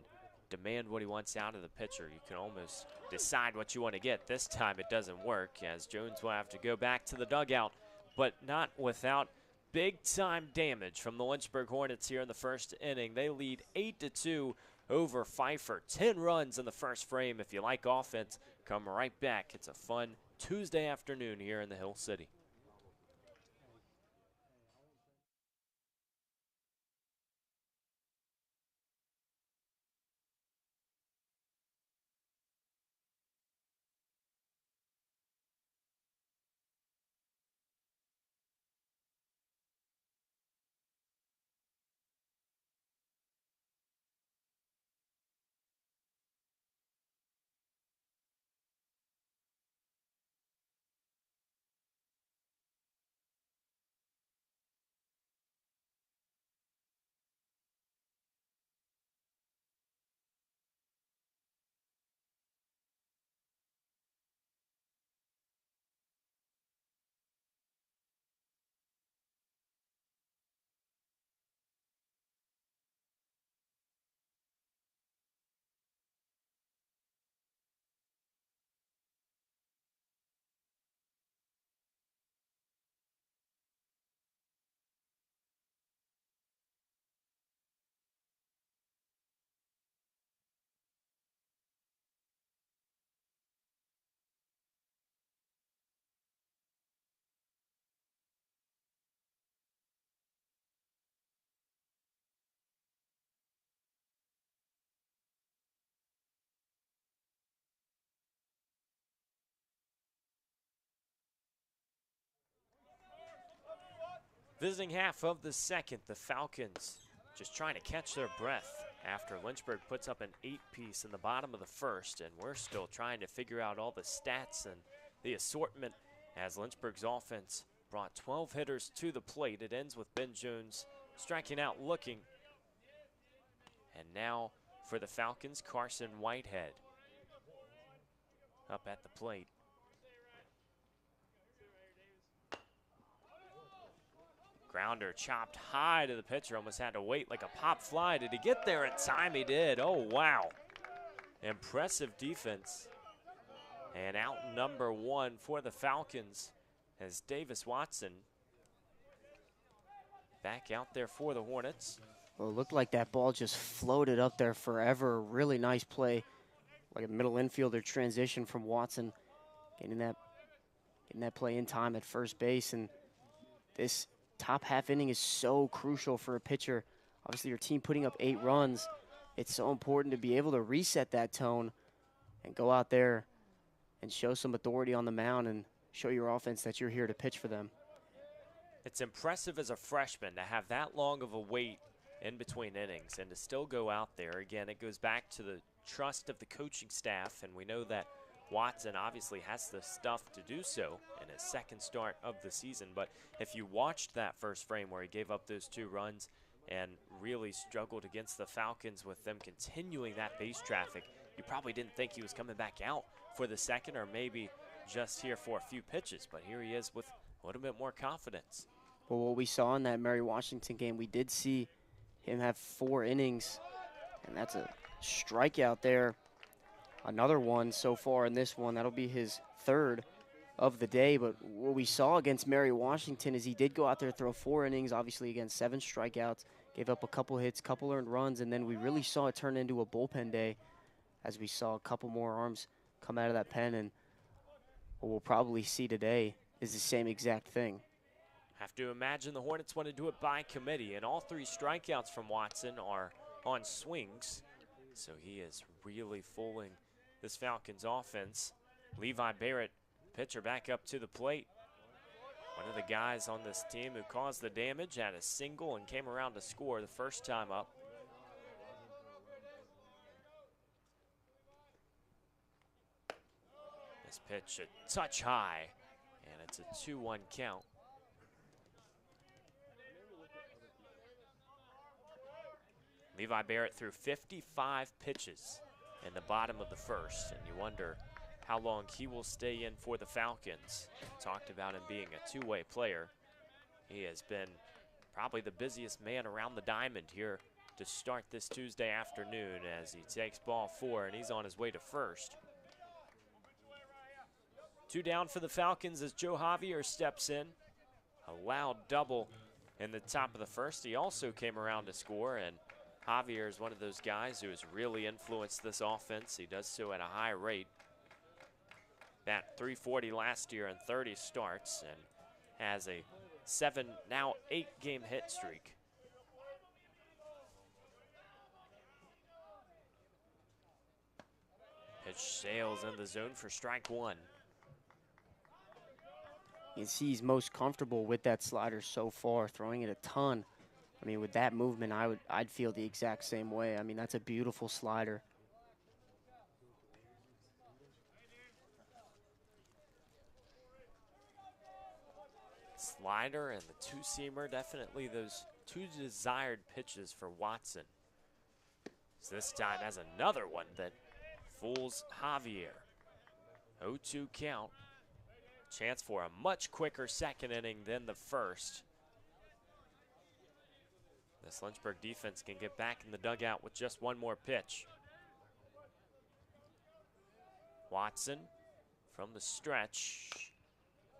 demand what he wants out of the pitcher, you can almost decide what you want to get. This time it doesn't work, as Jones will have to go back to the dugout, but not without big-time damage from the Lynchburg Hornets here in the first inning. They lead 8-2 over Pfeiffer. 10 runs in the first frame. If you like offense, come right back. It's a fun Tuesday afternoon here in the Hill City. Visiting half of the second, the Falcons just trying to catch their breath after Lynchburg puts up an 8-piece in the bottom of the first, and we're still trying to figure out all the stats and the assortment as Lynchburg's offense brought 12 hitters to the plate. It ends with Ben Jones striking out looking. And now for the Falcons, Carson Whitehead up at the plate. Grounder chopped high to the pitcher, almost had to wait like a pop fly. Did he get there in time? He did. Oh, wow. Impressive defense. And out number one for the Falcons as Davis Watson back out there for the Hornets. Well, it looked like that ball just floated up there forever. Really nice play, like a middle infielder transition from Watson, getting that play in time at first base. And this top half inning is so crucial for a pitcher. Obviously, your team putting up 8 runs. It's so important to be able to reset that tone and go out there and show some authority on the mound and show your offense that you're here to pitch for them. It's impressive as a freshman to have that long of a wait in between innings and to still go out there. Again, it goes back to the trust of the coaching staff, and we know that Watson obviously has the stuff to do so in his second start of the season. But if you watched that first frame where he gave up those 2 runs and really struggled against the Falcons with them continuing that base traffic, you probably didn't think he was coming back out for the second, or maybe just here for a few pitches. But here he is with a little bit more confidence. Well, what we saw in that Mary Washington game, we did see him have 4 innings, and that's a strikeout there. Another one so far in this one. That'll be his 3rd of the day. But what we saw against Mary Washington is he did go out there, throw 4 innings, obviously against 7 strikeouts, gave up a couple hits, couple earned runs, and then we really saw it turn into a bullpen day as we saw a couple more arms come out of that pen. And what we'll probably see today is the same exact thing. Have to imagine the Hornets want to do it by committee, and all 3 strikeouts from Watson are on swings. So he is really fooling this Falcons offense. Levi Barrett, pitcher, back up to the plate. One of the guys on this team who caused the damage, had a single and came around to score the first time up. This pitch a touch high, and it's a 2-1 count. Levi Barrett threw 55 pitches in the bottom of the first, and you wonder how long he will stay in for the Falcons. Talked about him being a two-way player. He has been probably the busiest man around the diamond here to start this Tuesday afternoon as he takes ball 4, and he's on his way to first. 2 down for the Falcons as Joe Javier steps in. A loud double in the top of the first. He also came around to score, and Javier is one of those guys who has really influenced this offense. He does so at a high rate. Bat .340 last year in 30 starts and has a 7, now 8-game hit streak. Pitch sails in the zone for strike 1. You can see he's most comfortable with that slider so far, throwing it a ton. I mean, with that movement, I'd feel the exact same way. I mean, that's a beautiful slider. Slider and the two-seamer, definitely those two desired pitches for Watson. So this time has another one that fools Javier. 0-2 count. Chance for a much quicker second inning than the first. This Lynchburg defense can get back in the dugout with just one more pitch. Watson from the stretch.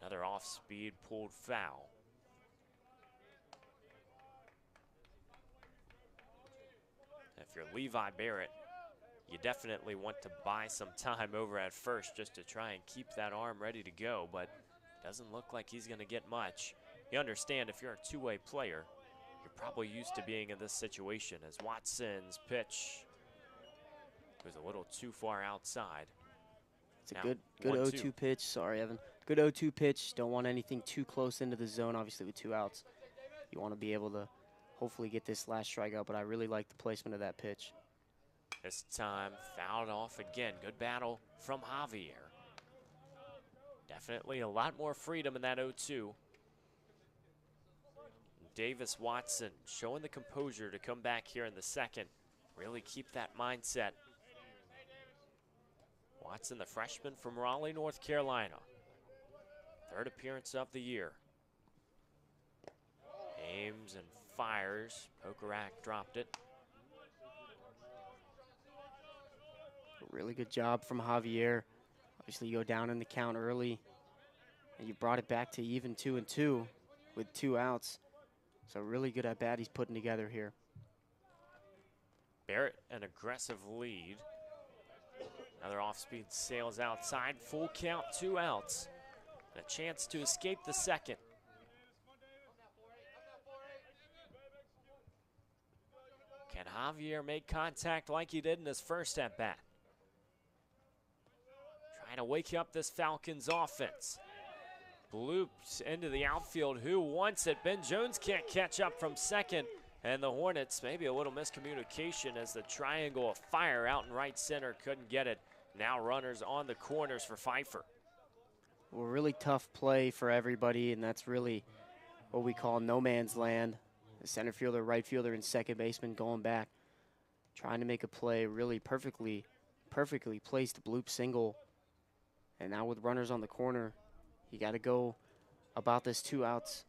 Another off-speed pulled foul. If you're Levi Barrett, you definitely want to buy some time over at first just to try and keep that arm ready to go, but it doesn't look like he's going to get much. You understand if you're a two-way player, you're probably used to being in this situation as Watson's pitch was a little too far outside. It's a good 0-2 pitch. Sorry, Evan. Good 0-2 pitch. Don't want anything too close into the zone, obviously, with 2 outs. You want to be able to hopefully get this last strikeout, but I really like the placement of that pitch. This time, fouled off again. Good battle from Javier. Definitely a lot more freedom in that 0-2. Davis Watson showing the composure to come back here in the second. Really keep that mindset. Watson, the freshman from Raleigh, North Carolina. 3rd appearance of the year. Aims and fires. Pokerak dropped it. A really good job from Javier. Obviously, you go down in the count early, and you brought it back to even 2-2 with 2 outs. So really good at bat he's putting together here. Barrett, an aggressive lead. Another off-speed sails outside. Full count, 2 outs. And a chance to escape the second. Can Javier make contact like he did in his first at-bat? Trying to wake up this Falcons offense. Bloops into the outfield. Who wants it? Ben Jones can't catch up from second. And the Hornets, maybe a little miscommunication as the triangle of fire out in right center couldn't get it. Now runners on the corners for Pfeiffer. Well, really tough play for everybody, and that's really what we call no man's land. The center fielder, right fielder, and second baseman going back, trying to make a play, really perfectly placed bloop single. And now with runners on the corner, you got to go about this 2 outs,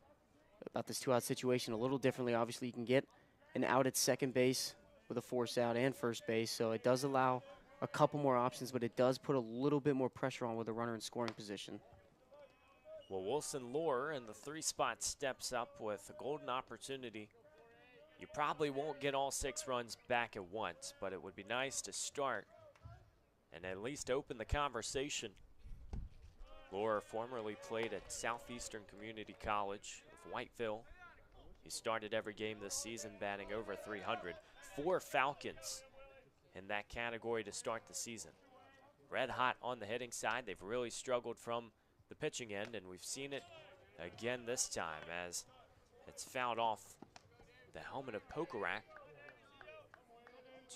situation a little differently. Obviously, you can get an out at second base with a force out and first base, so it does allow a couple more options, but it does put a little bit more pressure on with a runner in scoring position. Well, Wilson Lohr in the 3 spot steps up with a golden opportunity. You probably won't get all 6 runs back at once, but it would be nice to start and at least open the conversation. Lohr formerly played at Southeastern Community College of Whiteville. He started every game this season batting over 300. 4 Falcons in that category to start the season. Red hot on the hitting side. They've really struggled from the pitching end, and we've seen it again this time as it's fouled off the helmet of Pokerak.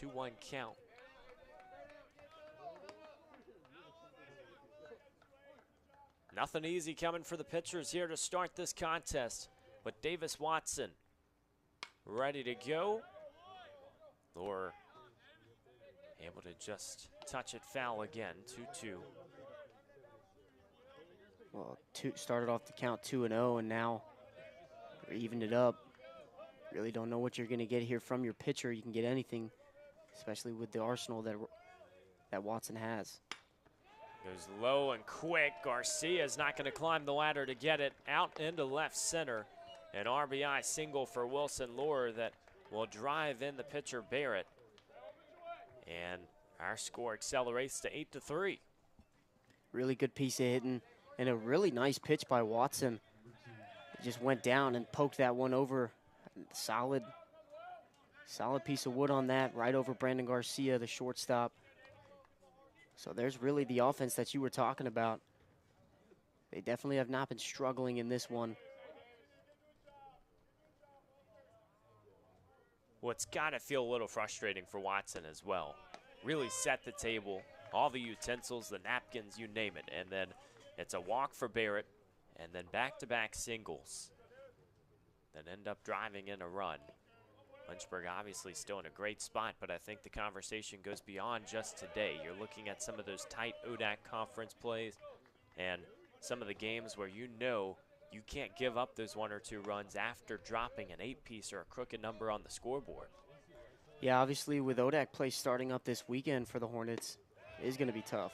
2-1 count. Nothing easy coming for the pitchers here to start this contest, but Davis Watson ready to go. Lure able to just touch it foul again, 2-2. Well, started off the count 2-0, and now we're evened it up. Really don't know what you're going to get here from your pitcher. You can get anything, especially with the arsenal that Watson has. Goes low and quick. Garcia's not going to climb the ladder to get it out into left center. An RBI single for Wilson Lure that will drive in the pitcher Barrett. And our score accelerates to 8-3. Really good piece of hitting and a really nice pitch by Watson. It just went down and poked that one over. Solid piece of wood on that, right over Brandon Garcia, the shortstop. So there's really the offense that you were talking about. They definitely have not been struggling in this one. Well, it's got to feel a little frustrating for Watson as well. Really set the table, all the utensils, the napkins, you name it. And then it's a walk for Barrett, and then back-to-back singles that end up driving in a run. Lynchburg obviously still in a great spot, but I think the conversation goes beyond just today. You're looking at some of those tight ODAC conference plays and some of the games where you know you can't give up those 1 or 2 runs after dropping an 8-piece or a crooked number on the scoreboard. Yeah, obviously with ODAC play starting up this weekend for the Hornets, it is going to be tough.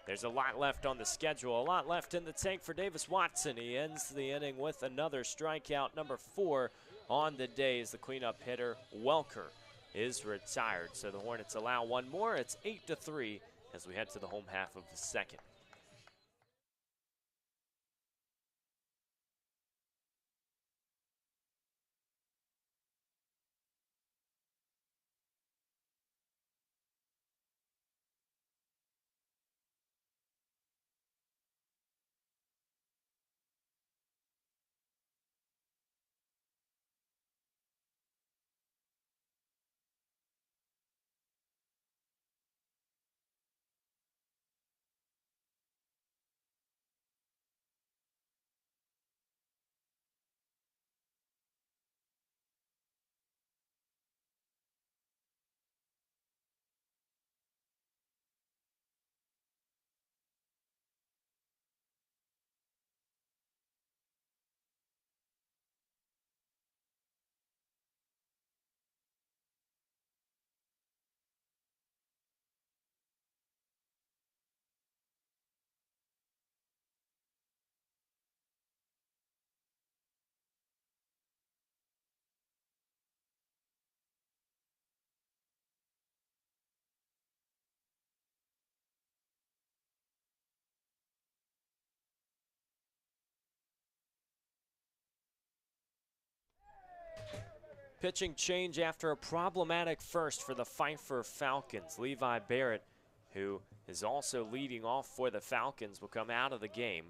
There's a lot left on the schedule, a lot left in the tank for Davis Watson. He ends the inning with another strikeout, number 4 on the day as the cleanup hitter, Welker, is retired. So the Hornets allow one more. It's 8-3 as we head to the home half of the second. Pitching change after a problematic first for the Pfeiffer Falcons. Levi Barrett, who is also leading off for the Falcons, will come out of the game.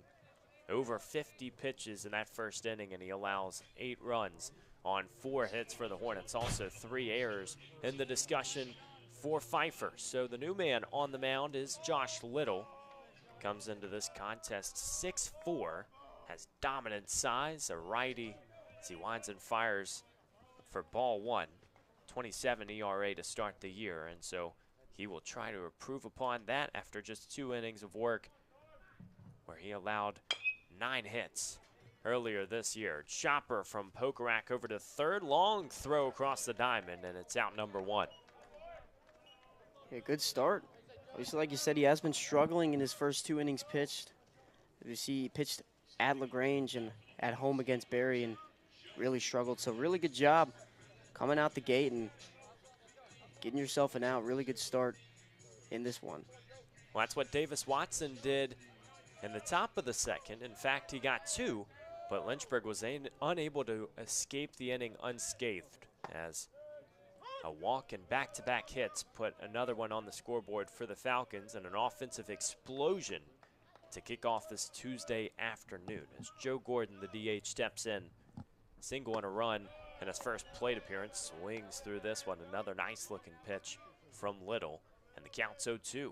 Over 50 pitches in that first inning, and he allows 8 runs on 4 hits for the Hornets. Also 3 errors in the discussion for Pfeiffer. So the new man on the mound is Josh Little. Comes into this contest 6'4", has dominant size, a righty as he winds and fires for ball 1, 27 ERA to start the year, and so he will try to improve upon that after just 2 innings of work where he allowed 9 hits earlier this year. Chopper from Pokerack over to third, long throw across the diamond, and it's out number 1. Yeah, good start. Obviously, like you said, he has been struggling in his first 2 innings pitched. You see, he pitched at LaGrange and at home against Barry and really struggled. So really good job coming out the gate and getting yourself an out. Really good start in this one. Well, that's what Davis Watson did in the top of the second. In fact, he got 2, but Lynchburg was unable to escape the inning unscathed as a walk and back-to-back hits put another one on the scoreboard for the Falcons, and an offensive explosion to kick off this Tuesday afternoon as Joe Gordon, the DH, steps in. Single and a run in his first plate appearance. Swings through this one. Another nice-looking pitch from Little, and the count's 0-2.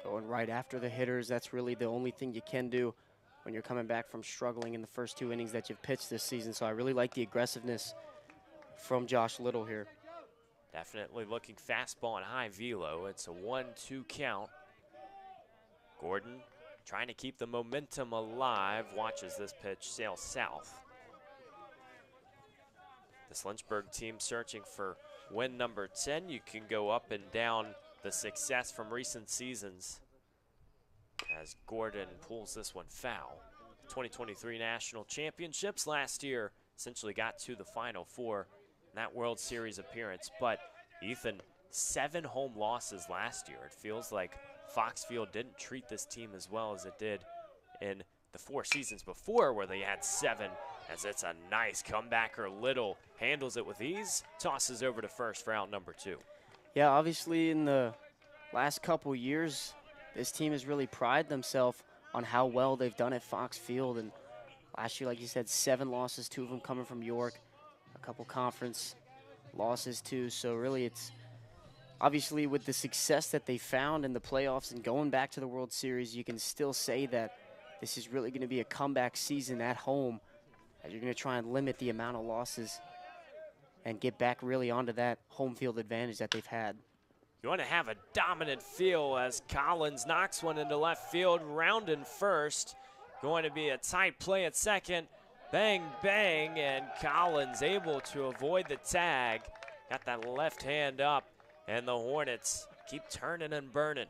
Going right after the hitters, that's really the only thing you can do when you're coming back from struggling in the first 2 innings that you've pitched this season. So I really like the aggressiveness from Josh Little here. Definitely looking fastball and high velo. It's a 1-2 count. Gordon trying to keep the momentum alive. Watches this pitch sail south. This Lynchburg team searching for win number 10. You can go up and down the success from recent seasons as Gordon pulls this one foul. 2023 national championships last year essentially got to the Final Four in that World Series appearance. But Ethan, 7 home losses last year. It feels like Foxfield didn't treat this team as well as it did in the 4 seasons before, where they had 7, as it's a nice comebacker. Little handles it with ease, tosses over to first for out number 2. Yeah, obviously in the last couple years, this team has really prided themselves on how well they've done at Fox Field. And last year, like you said, 7 losses, 2 of them coming from York, a couple conference losses too. So really it's obviously with the success that they found in the playoffs and going back to the World Series, you can still say that this is really going to be a comeback season at home, as you're going to try and limit the amount of losses and get back really onto that home field advantage that they've had. You want to have a dominant feel as Collins knocks one into left field, rounding first. Going to be a tight play at second. Bang, bang, and Collins able to avoid the tag. Got that left hand up, and the Hornets keep turning and burning.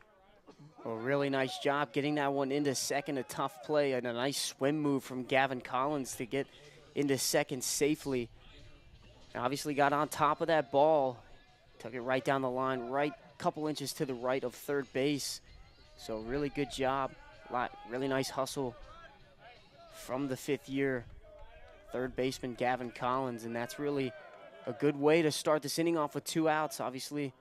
A really nice job getting that one into second, a tough play, and a nice swim move from Gavin Collins to get into second safely. And obviously got on top of that ball, took it right down the line, right couple inches to the right of third base. So really good job, really nice hustle from the 5th year third baseman Gavin Collins, and that's really a good way to start this inning off with 2 outs, obviously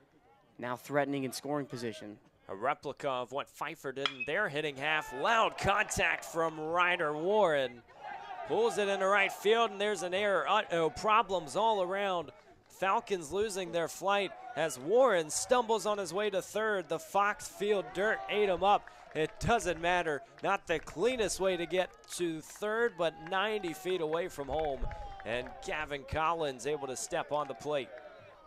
now threatening in scoring position. A replica of what Pfeiffer did in their hitting half. Loud contact from Ryder Warren. Pulls it into right field, and there's an error. Problems all around. Falcons losing their flight as Warren stumbles on his way to third. The Fox Field dirt ate him up. It doesn't matter. Not the cleanest way to get to third, but 90 feet away from home. And Gavin Collins able to step on the plate.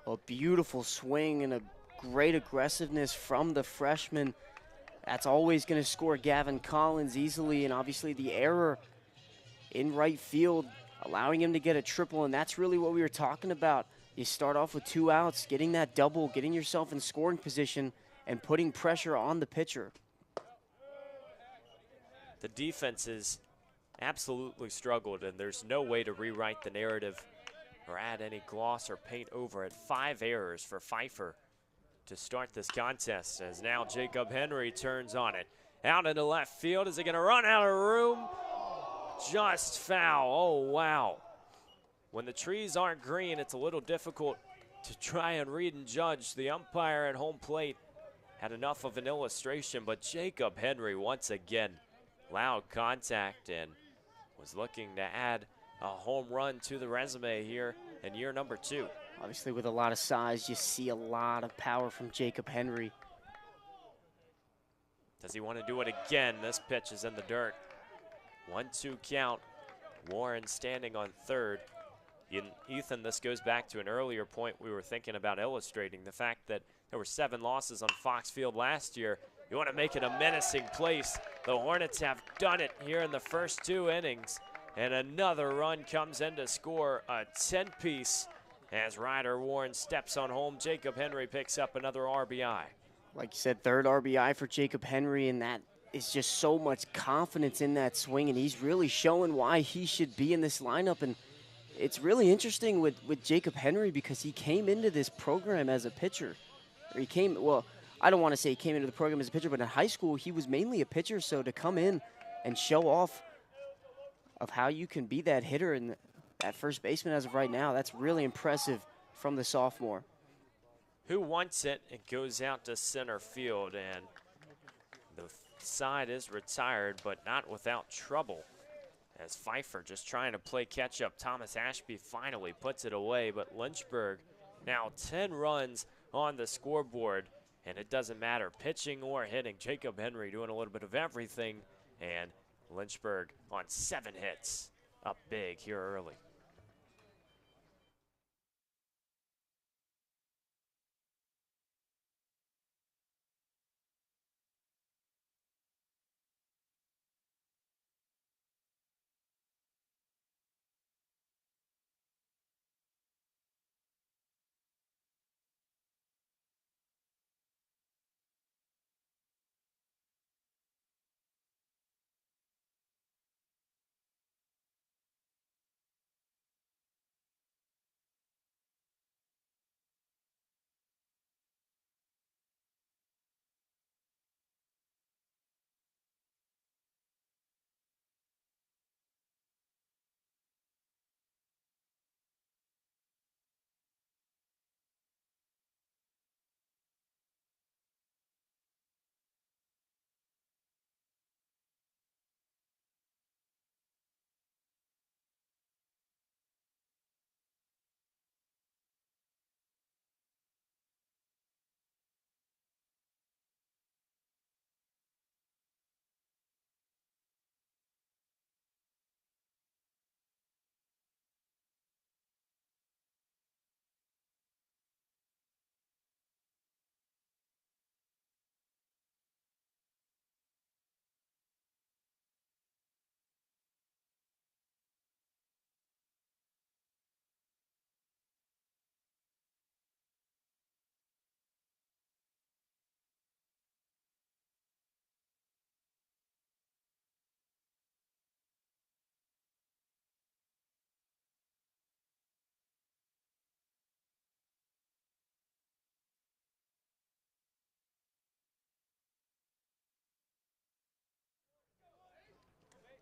A beautiful swing and a great aggressiveness from the freshman. That's always going to score Gavin Collins easily, and obviously the error in right field allowing him to get a triple, and that's really what we were talking about. You start off with 2 outs, getting that double, getting yourself in scoring position, and putting pressure on the pitcher. The defense has absolutely struggled, and there's no way to rewrite the narrative or add any gloss or paint over it. 5 errors for Pfeiffer to start this contest, as now Jacob Henry turns on it. Out into left field. Is it going to run out of room? Just foul. Oh, wow. When the trees aren't green, it's a little difficult to try and read and judge. The umpire at home plate had enough of an illustration, but Jacob Henry once again, loud contact, and was looking to add a home run to the resume here in year number 2. Obviously with a lot of size, you see a lot of power from Jacob Henry. Does he want to do it again? This pitch is in the dirt. 1-2 count. Warren standing on third. Ethan, this goes back to an earlier point we were thinking about illustrating, the fact that there were 7 losses on Fox Field last year. You want to make it a menacing place. The Hornets have done it here in the first 2 innings, and another run comes in to score a 10-piece as Ryder Warren steps on home. Jacob Henry picks up another RBI. Like you said, 3rd RBI for Jacob Henry, and that is just so much confidence in that swing, and he's really showing why he should be in this lineup. And it's really interesting with Jacob Henry because he came into this program as a pitcher. Or well, I don't want to say he came into the program as a pitcher, but in high school he was mainly a pitcher, so to come in and show off of how you can be that hitter and that first baseman as of right now, that's really impressive from the sophomore. Who wants it? It goes out to center field, and the side is retired, but not without trouble, as Pfeiffer just trying to play catch-up. Thomas Ashby finally puts it away, but Lynchburg now 10 runs on the scoreboard, and it doesn't matter, pitching or hitting. Jacob Henry doing a little bit of everything, and Lynchburg on 7 hits, up big here early.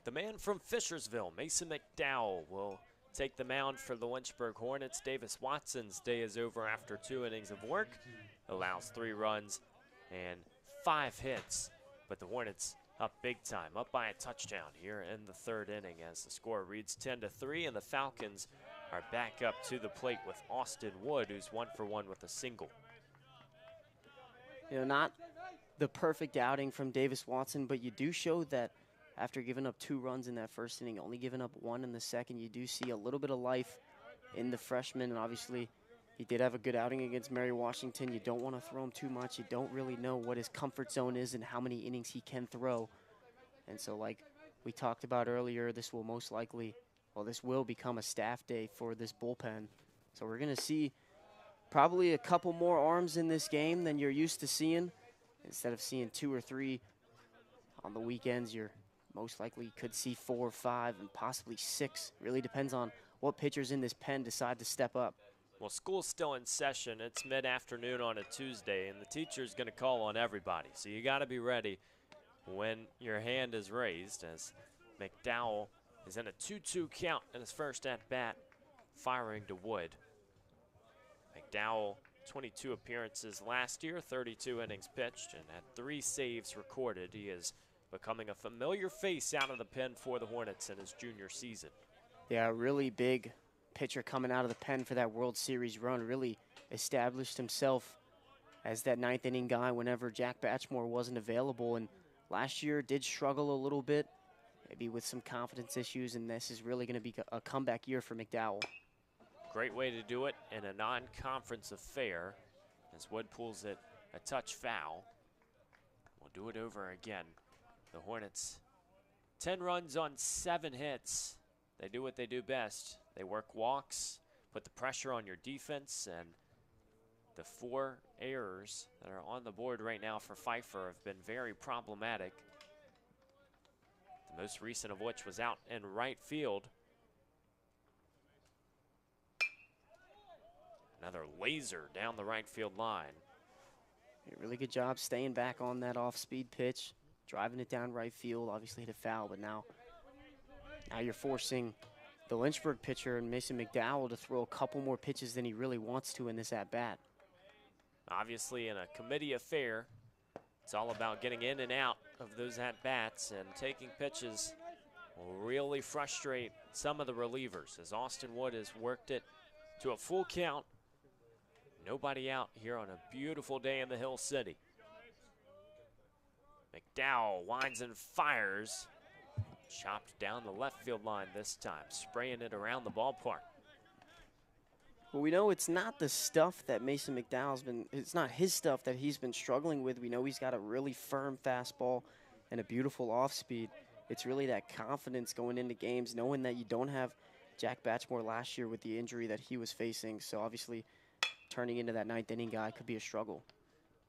The man from Fishersville, Mason McDowell, will take the mound for the Lynchburg Hornets. Davis Watson's day is over after 2 innings of work. Allows 3 runs and 5 hits. But the Hornets up big time, up by a touchdown here in the 3rd inning as the score reads 10-3, and the Falcons are back up to the plate with Austin Wood, who's 1 for 1 with a single. You know, not the perfect outing from Davis Watson, but you do show that after giving up 2 runs in that 1st inning, only giving up 1 in the 2nd, you do see a little bit of life in the freshman, and obviously he did have a good outing against Mary Washington. You don't want to throw him too much. You don't really know what his comfort zone is and how many innings he can throw. And so like we talked about earlier, this will most likely, well, this will become a staff day for this bullpen. So we're going to see probably a couple more arms in this game than you're used to seeing. Instead of seeing 2 or 3 on the weekends, you're most likely could see 4 or 5 and possibly 6. Really depends on what pitchers in this pen decide to step up. Well, school's still in session. It's mid-afternoon on a Tuesday, and the teacher's going to call on everybody. So you got to be ready when your hand is raised, as McDowell is in a 2-2 count in his first at-bat, firing to Wood. McDowell, 22 appearances last year, 32 innings pitched, and had 3 saves recorded. He is becoming a familiar face out of the pen for the Hornets in his junior season. Yeah, really big pitcher coming out of the pen for that World Series run. Really established himself as that 9th inning guy whenever Jack Batchmore wasn't available. And last year did struggle a little bit, maybe with some confidence issues, and this is really going to be a comeback year for McDowell. Great way to do it in a non-conference affair as Wood pulls it a touch foul. We'll do it over again. The Hornets, 10 runs on 7 hits. They do what they do best. They work walks, put the pressure on your defense, and the 4 errors that are on the board right now for Pfeiffer have been very problematic. The most recent of which was out in right field. Another laser down the right field line. A really good job staying back on that off-speed pitch, driving it down right field. Obviously hit a foul, but now you're forcing the Lynchburg pitcher and Mason McDowell to throw a couple more pitches than he really wants to in this at-bat. Obviously, in a committee affair, it's all about getting in and out of those at-bats, and taking pitches will really frustrate some of the relievers, as Austin Wood has worked it to a full count. Nobody out here on a beautiful day in the Hill City. McDowell winds and fires. Chopped down the left field line this time, spraying it around the ballpark. Well, we know it's not the stuff that Mason McDowell's been, it's not his stuff that he's been struggling with. We know he's got a really firm fastball and a beautiful off-speed. It's really that confidence going into games, knowing that you don't have Jack Batchmore last year with the injury that he was facing. So obviously turning into that 9th inning guy could be a struggle.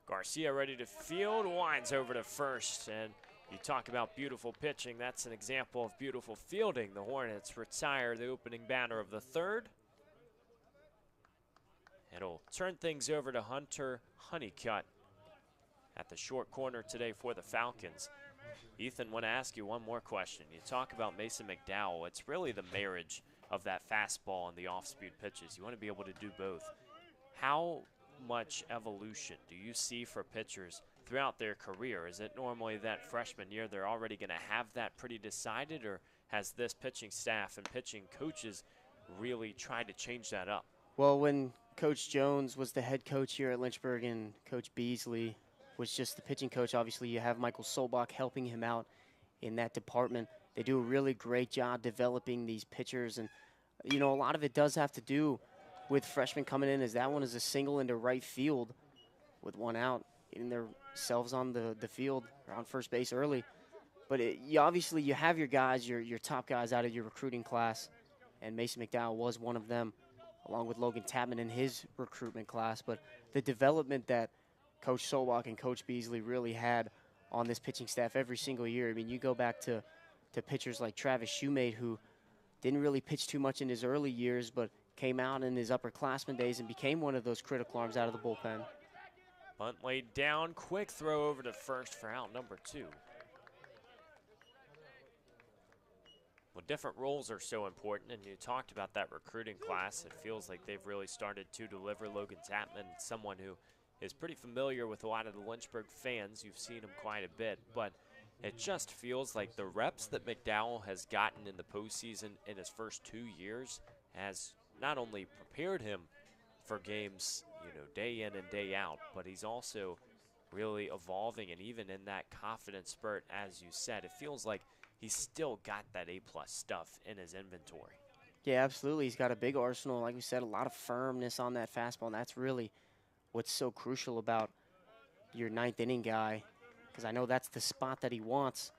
Garcia ready to field, winds over to first, and you talk about beautiful pitching. That's an example of beautiful fielding. The Hornets retire the opening batter of the 3rd. It'll turn things over to Hunter Honeycutt at the short corner today for the Falcons. Ethan, I want to ask you one more question. You talk about Mason McDowell. It's really the marriage of that fastball and the off-speed pitches. You want to be able to do both. How much evolution do you see for pitchers throughout their career? Is it normally that freshman year they're already going to have that pretty decided, or has this pitching staff and pitching coaches really tried to change that up? Well, when Coach Jones was the head coach here at Lynchburg and Coach Beasley was just the pitching coach, obviously you have Michael Solbach helping him out in that department. They do a really great job developing these pitchers, and you know, a lot of it does have to do with freshmen coming in, as that one is a single into right field with 1 out, getting themselves on the field or on first base early. But obviously you have your guys, your top guys out of your recruiting class, and Mason McDowell was one of them, along with Logan Tapman in his recruitment class. But the development that Coach Solbach and Coach Beasley really had on this pitching staff every single year. I mean, you go back to pitchers like Travis Shoemate, who didn't really pitch too much in his early years, but came out in his upperclassman days and became one of those critical arms out of the bullpen. Bunt laid down, quick throw over to first for out number 2. Well, different roles are so important, and you talked about that recruiting class. It feels like they've really started to deliver. Logan Tapman, someone who is pretty familiar with a lot of the Lynchburg fans. You've seen him quite a bit, but it just feels like the reps that McDowell has gotten in the postseason in his first 2 years has not only prepared him for games, day in and day out, but he's also really evolving, and even in that confidence spurt, as you said, it feels like he's still got that A-plus stuff in his inventory. Yeah, absolutely. He's got a big arsenal. Like we said, a lot of firmness on that fastball, and that's really what's so crucial about your ninth inning guy, because I know that's the spot that he wants,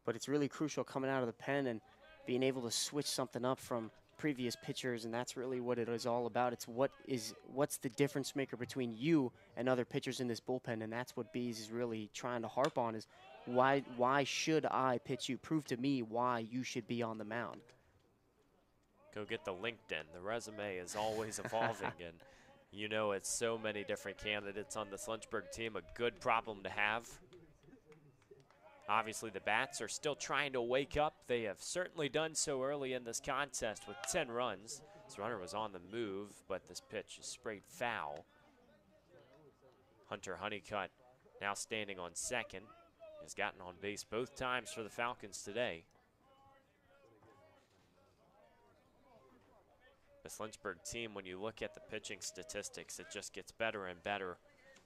but it's really crucial coming out of the pen and being able to switch something up from previous pitchers, and that's really what it is all about. It's what's the difference maker between you and other pitchers in this bullpen, and that's what Bees is really trying to harp on is why should I pitch you? Prove to me why you should be on the mound. Go get the LinkedIn. The resume is always evolving, and it's so many different candidates on this Lynchburg team, a good problem to have. Obviously, the Bats are still trying to wake up. They have certainly done so early in this contest with 10 runs. This runner was on the move, but this pitch is sprayed foul. Hunter Honeycutt now standing on second. Has gotten on base both times for the Falcons today. This Lynchburg team, when you look at the pitching statistics, it just gets better and better.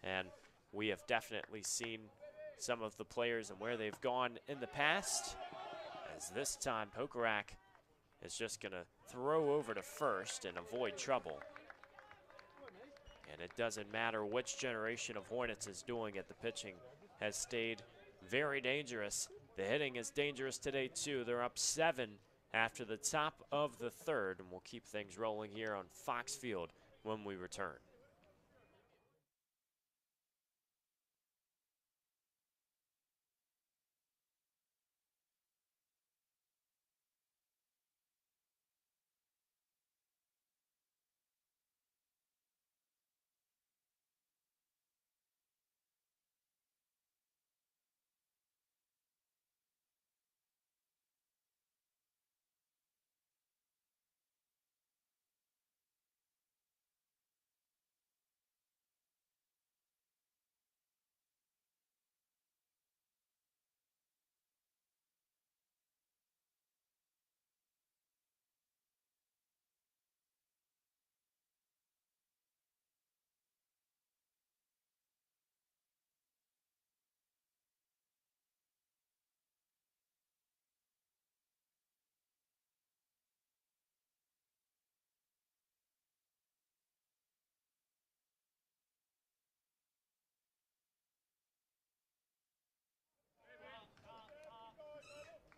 And we have definitely seen some of the players and where they've gone in the past, as this time Pokarak is just going to throw over to first and avoid trouble. And it doesn't matter which generation of Hornets is doing it, the pitching has stayed very dangerous. The hitting is dangerous today too. They're up 7 after the top of the third, and we'll keep things rolling here on Fox Field when we return.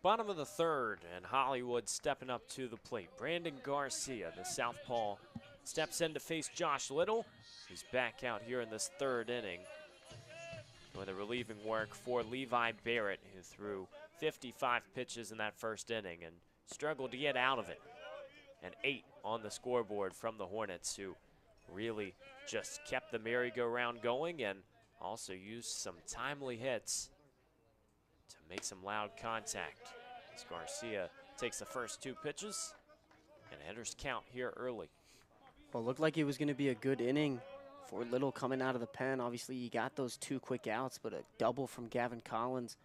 Bottom of the third, and Hollywood stepping up to the plate. Brandon Garcia, the southpaw, steps in to face Josh Little. He's back out here in this third inning doing the relieving work for Levi Barrett, who threw 55 pitches in that first inning and struggled to get out of it. And 8 on the scoreboard from the Hornets, who really just kept the merry-go-round going and also used some timely hits to make some loud contact. As Garcia takes the first 2 pitches and enters count here early. Well, it looked like it was going to be a good inning for Little coming out of the pen. Obviously, you got those 2 quick outs, but a double from Gavin Collins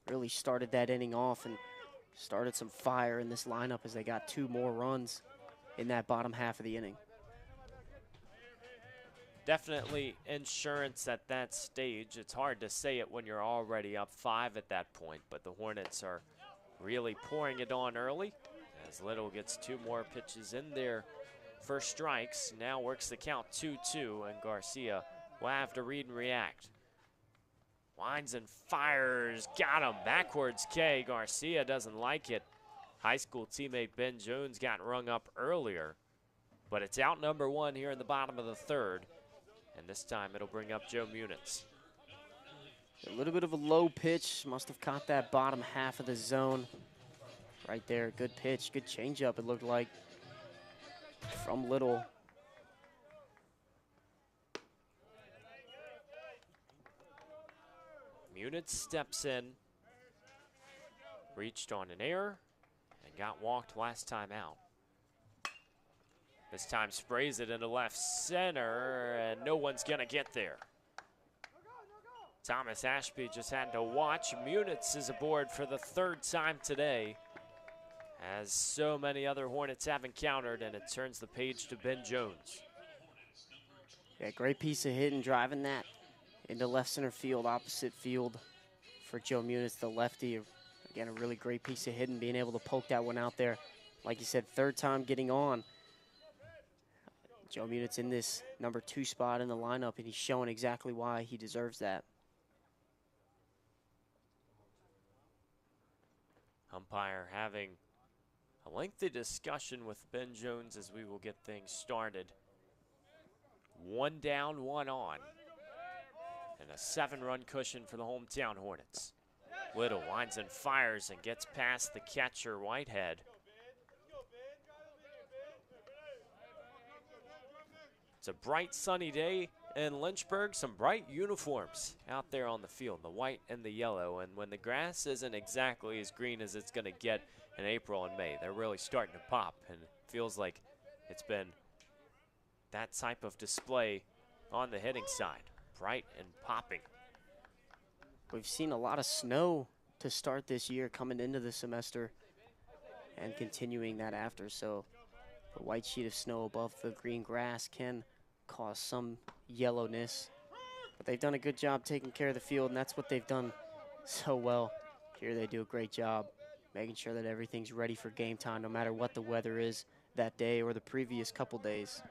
really started that inning off and started some fire in this lineup as they got 2 more runs in that bottom half of the inning. Definitely insurance at that stage. It's hard to say it when you're already up 5 at that point, but the Hornets are really pouring it on early as Little gets 2 more pitches in there for strikes. Now works the count 2-2, and Garcia will have to read and react. Winds and fires, got him. Backwards K. Garcia doesn't like it. High school teammate Ben Jones got rung up earlier, but it's out number 1 here in the bottom of the third. And this time it'll bring up Joe Munitz. A little bit of a low pitch. Must have caught that bottom half of the zone. Right there, good pitch, good changeup it looked like from Little. Munitz steps in, reached on an error, and and got walked last time out. This time sprays it into left center, and no one's gonna get there. Thomas Ashby just had to watch. Munitz is aboard for the 3rd time today, as so many other Hornets have encountered, and it turns the page to Ben Jones. Yeah, great piece of hitting, driving that into left center field, opposite field for Joe Munitz, the lefty. Again, a really great piece of hitting, being able to poke that one out there. Like you said, 3rd time getting on. Joe Munitz in this number 2 spot in the lineup, and he's showing exactly why he deserves that. Umpire having a lengthy discussion with Ben Jones as we will get things started. 1 down, 1 on. And a 7-run cushion for the hometown Hornets. Little lines and fires and gets past the catcher, Whitehead. It's a bright, sunny day in Lynchburg. Some bright uniforms out there on the field, the white and the yellow. And when the grass isn't exactly as green as it's going to get in April and May, they're really starting to pop. And it feels like it's been that type of display on the hitting side. Bright and popping. We've seen a lot of snow to start this year coming into the semester and continuing that after. So the white sheet of snow above the green grass can cause some yellowness. But they've done a good job taking care of the field, and that's what they've done so well. Here they do a great job making sure that everything's ready for game time, no matter what the weather is that day or the previous couple days.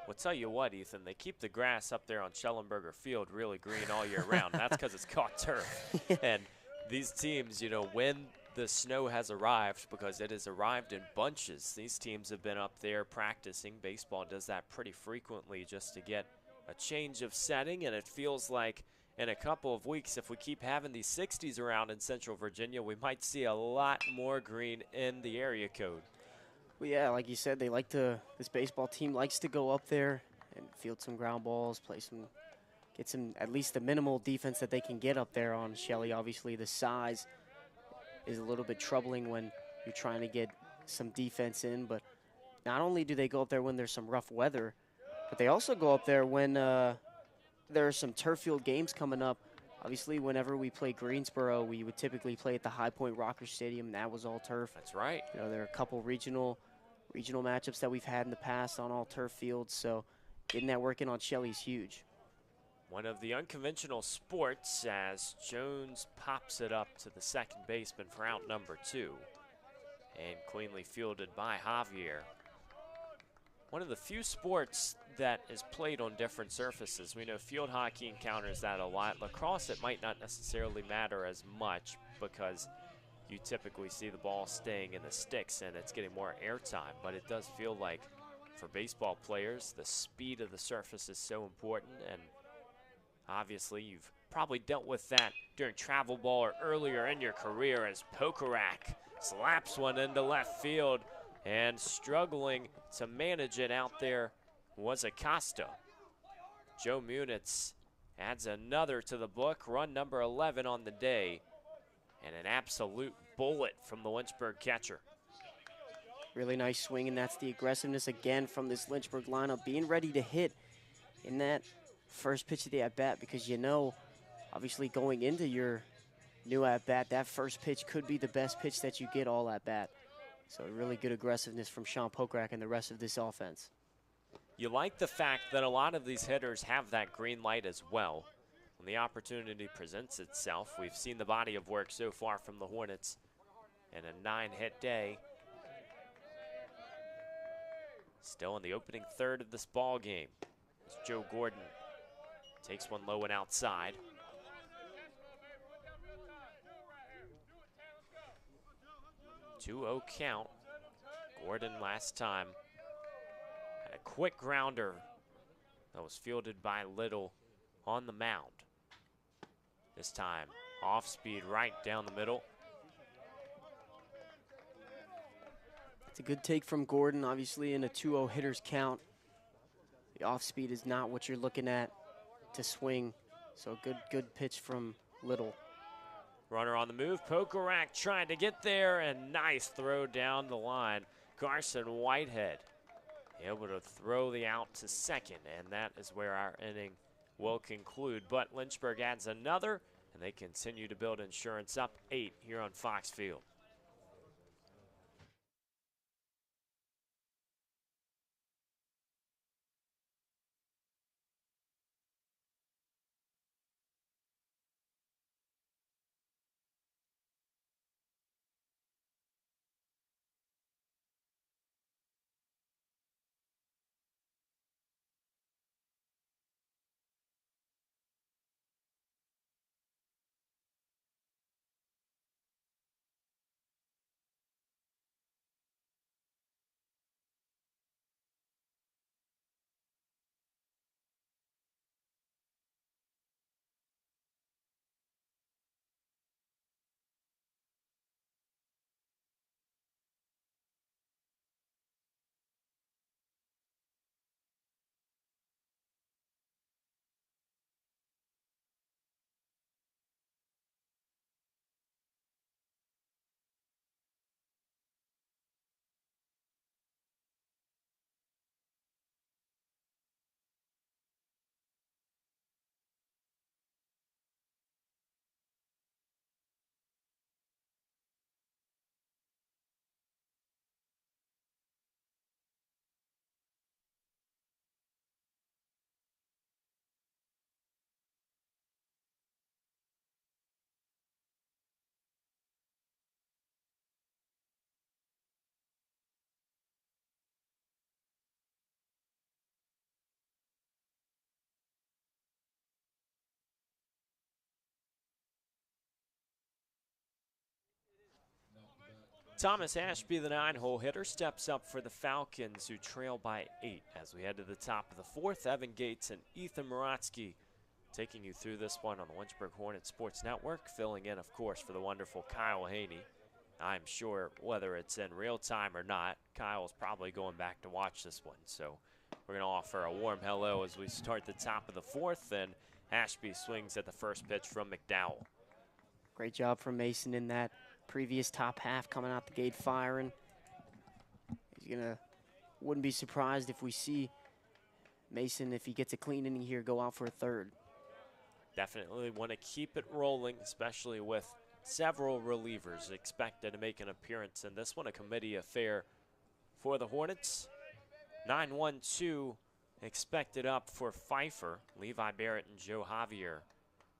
Well, tell you what, Ethan, they keep the grass up there on Schellenberger Field really green all year round. That's because it's caught turf. And these teams, you know, when the snow has arrived, because it has arrived in bunches, these teams have been up there practicing. Baseball does that pretty frequently just to get a change of setting, and it feels like in a couple of weeks, if we keep having these 60s around in Central Virginia, we might see a lot more green in the area code. Well, yeah, like you said, this baseball team likes to go up there and field some ground balls, get some, at least the minimal defense that they can get up there on Shelley. Obviously, the size is a little bit troubling when you're trying to get some defense in, but not only do they go up there when there's some rough weather, but they also go up there when there are some turf field games coming up. Obviously, whenever we play Greensboro, we would typically play at the High Point Rocker Stadium. That was all turf. That's right. You know, there are a couple regional matchups that we've had in the past on all turf fields, so getting that working on Shelley's huge. One of the unconventional sports as Jones pops it up to the second baseman for out number 2. And cleanly fielded by Javier. One of the few sports that is played on different surfaces. We know field hockey encounters that a lot. Lacrosse, it might not necessarily matter as much because you typically see the ball staying in the sticks and it's getting more airtime. But it does feel like for baseball players, the speed of the surface is so important. And obviously, you've probably dealt with that during travel ball or earlier in your career as Pokorak slaps one into left field. And struggling to manage it out there was Acosta. Joe Munitz adds another to the book, run number 11 on the day, and an absolute bullet from the Lynchburg catcher. Really nice swing, and that's the aggressiveness again from this Lynchburg lineup, being ready to hit in that first pitch of the at-bat, because you know, obviously going into your new at-bat, that first pitch could be the best pitch that you get all at-bat. So really good aggressiveness from Sean Pokrack and the rest of this offense. You like the fact that a lot of these hitters have that green light as well. When the opportunity presents itself, we've seen the body of work so far from the Hornets in a 9-hit day. Still in the opening third of this ball game as Joe Gordon takes one low and outside. 2-0 count. Gordon last time had a quick grounder that was fielded by Little on the mound. This time off speed right down the middle. It's a good take from Gordon, obviously in a 2-0 hitter's count. The off speed is not what you're looking at to swing. So good pitch from Little. Runner on the move. Pokorak trying to get there, and nice throw down the line. Carson Whitehead able to throw the out to second, and that is where our inning will conclude. But Lynchburg adds another, and they continue to build insurance up 8 here on Fox Field. Thomas Ashby, the 9-hole hitter, steps up for the Falcons, who trail by 8 as we head to the top of the 4th. Evan Gates and Ethan Moratsky taking you through this one on the Lynchburg Hornets Sports Network, filling in, of course, for the wonderful Kyle Haney. I'm sure whether it's in real time or not, Kyle's probably going back to watch this one. So we're going to offer a warm hello as we start the top of the 4th, and Ashby swings at the first pitch from McDowell. Great job from Mason in that previous top half, coming out the gate firing. Wouldn't be surprised if we see Mason, if he gets a clean inning here, go out for a third. Definitely want to keep it rolling, especially with several relievers expected to make an appearance in this one, a committee affair for the Hornets. 9-1-2 expected up for Pfeiffer. Levi Barrett and Joe Javier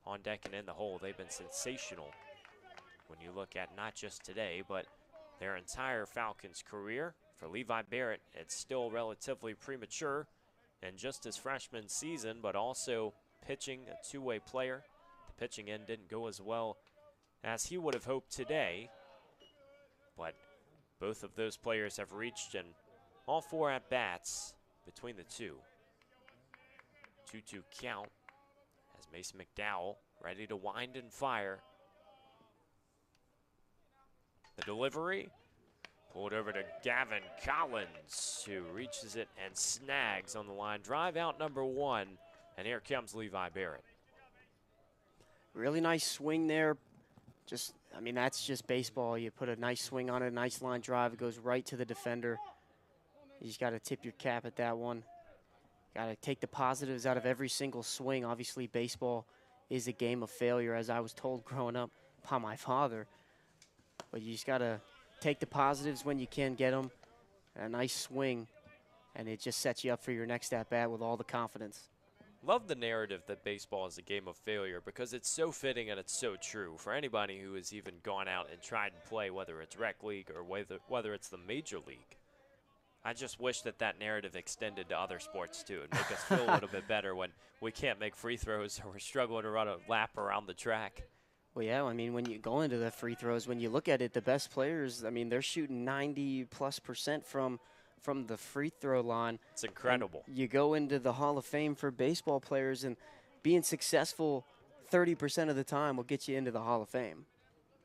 on deck and in the hole. They've been sensational when you look at not just today, but their entire Falcons career. For Levi Barrett, it's still relatively premature and just his freshman season, but also pitching, a two-way player. The pitching end didn't go as well as he would have hoped today, but both of those players have reached in all 4 at-bats between the two. 2-2 count as Mason McDowell ready to wind and fire. The delivery pulled over to Gavin Collins, who reaches it and snags on the line. Drive out number 1, and here comes Levi Barrett. Really nice swing there. That's just baseball. You put a nice swing on it, a nice line drive. It goes right to the defender. You just got to tip your cap at that one. Got to take the positives out of every single swing. Obviously, baseball is a game of failure, as I was told growing up by my father. But you just got to take the positives when you can get them. A nice swing, and it just sets you up for your next at-bat with all the confidence. Love the narrative that baseball is a game of failure, because it's so fitting and it's so true. For anybody who has even gone out and tried to play, whether it's rec league or whether it's the major league, I just wish that that narrative extended to other sports too. It'd make us feel a little bit better when we can't make free throws or we're struggling to run a lap around the track. Well, yeah, when you go into the free throws, when you look at it, the best players, they're shooting 90+% from the free throw line. It's incredible. And you go into the Hall of Fame for baseball players, and being successful 30% of the time will get you into the Hall of Fame.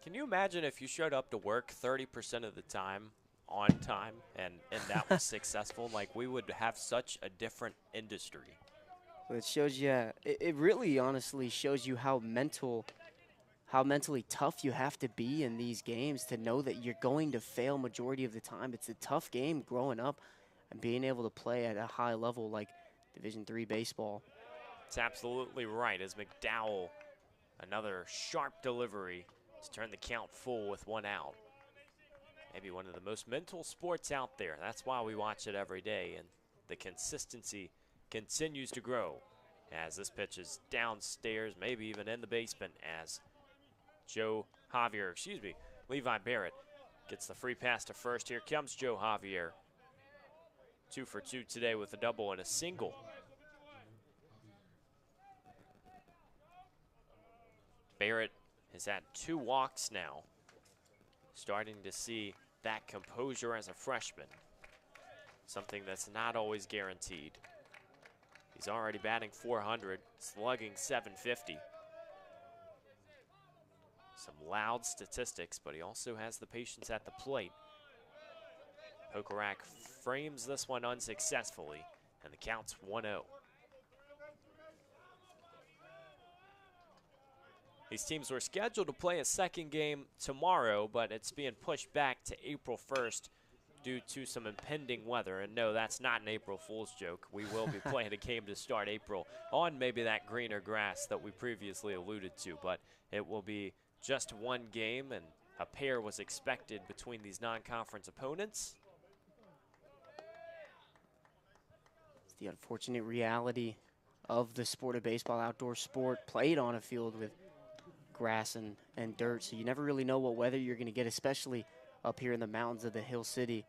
Can you imagine if you showed up to work 30% of the time on time and that was successful? Like, we would have such a different industry. Well, it shows you, it really honestly shows you how how mentally tough you have to be in these games to know that you're going to fail majority of the time. It's a tough game growing up, and being able to play at a high level like Division III baseball. It's absolutely right, as McDowell, another sharp delivery to turn the count full with 1 out. Maybe one of the most mental sports out there. That's why we watch it every day, and the consistency continues to grow as this pitch is downstairs, maybe even in the basement, as Levi Barrett gets the free pass to first. Here comes Joe Javier. 2 for 2 today with a double and a single. Barrett has had 2 walks now. Starting to see that composure as a freshman. Something that's not always guaranteed. He's already batting .400, slugging .750. Some loud statistics, but he also has the patience at the plate. Pokorak frames this one unsuccessfully, and the count's 1-0. These teams were scheduled to play a second game tomorrow, but it's being pushed back to April 1st due to some impending weather. And no, that's not an April Fool's joke. We will be playing a game to start April on maybe that greener grass that we previously alluded to, but it will be just 1 game, and a pair was expected between these non-conference opponents. It's the unfortunate reality of the sport of baseball, outdoor sport played on a field with grass and dirt, so you never really know what weather you're going to get, especially up here in the mountains of the Hill City.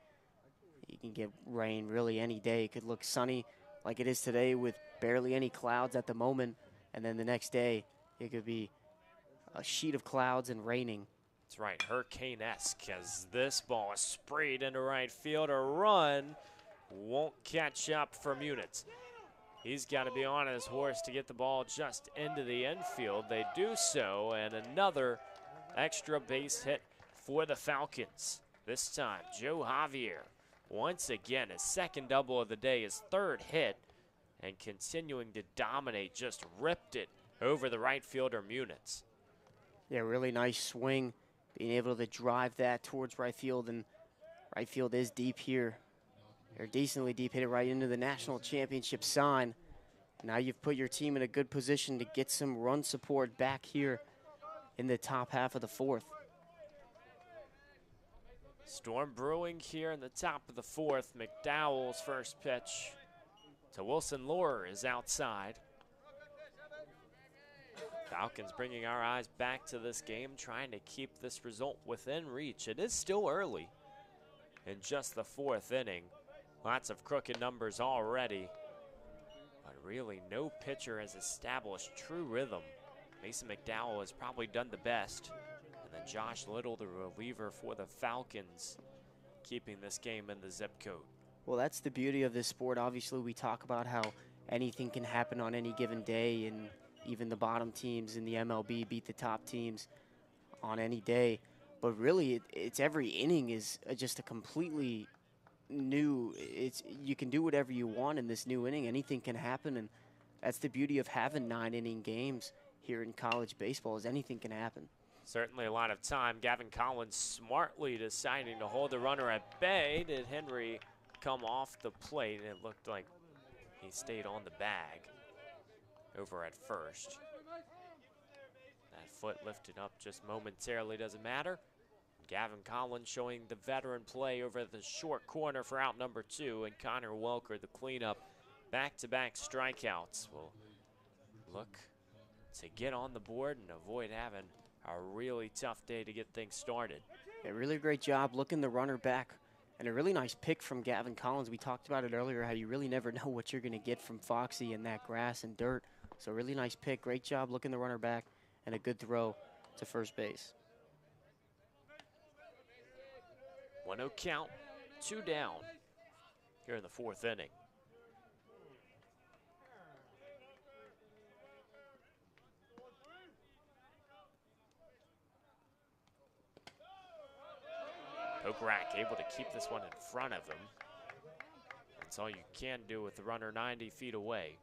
You can get rain really any day. It could look sunny like it is today with barely any clouds at the moment, and then the next day it could be a sheet of clouds and raining. That's right, hurricane-esque, as this ball is sprayed into right field. A run won't catch up for Munitz. He's got to be on his horse to get the ball just into the infield. They do so, and another extra base hit for the Falcons. This time, Joe Javier, once again, his second double of the day, his 3rd hit, and continuing to dominate, just ripped it over the right fielder, Munitz. Yeah, really nice swing, being able to drive that towards right field, and right field is deep here. They're decently deep, hit it right into the national championship sign. Now you've put your team in a good position to get some run support back here in the top half of the 4th. Storm brewing here in the top of the 4th. McDowell's first pitch to Wilson Laurer is outside. Falcons bringing our eyes back to this game, trying to keep this result within reach. It is still early in just the 4th inning. Lots of crooked numbers already, but really no pitcher has established true rhythm. Mason McDowell has probably done the best, and then Josh Little, the reliever for the Falcons, keeping this game in the zip code. Well, that's the beauty of this sport. Obviously, we talk about how anything can happen on any given day, and even the bottom teams in the MLB beat the top teams on any day. But really, it's every inning is just a completely new, you can do whatever you want in this new inning. Anything can happen, and that's the beauty of having 9-inning games here in college baseball, is anything can happen. Certainly a lot of time. Gavin Collins smartly deciding to hold the runner at bay. Did Henry come off the plate? It looked like he stayed on the bag over at first. That foot lifted up just momentarily, doesn't matter. Gavin Collins showing the veteran play over the short corner for out number 2, and Connor Welker, the cleanup, back-to-back strikeouts, will look to get on the board and avoid having a really tough day to get things started. A really great job looking the runner back, and a really nice pick from Gavin Collins. We talked about it earlier, how you really never know what you're going to get from Foxy in that grass and dirt. So really nice pick, great job looking the runner back, and a good throw to first base. 1-0 count, 2 down here in the 4th inning. Pokorak able to keep this one in front of him. That's all you can do with the runner 90 feet away.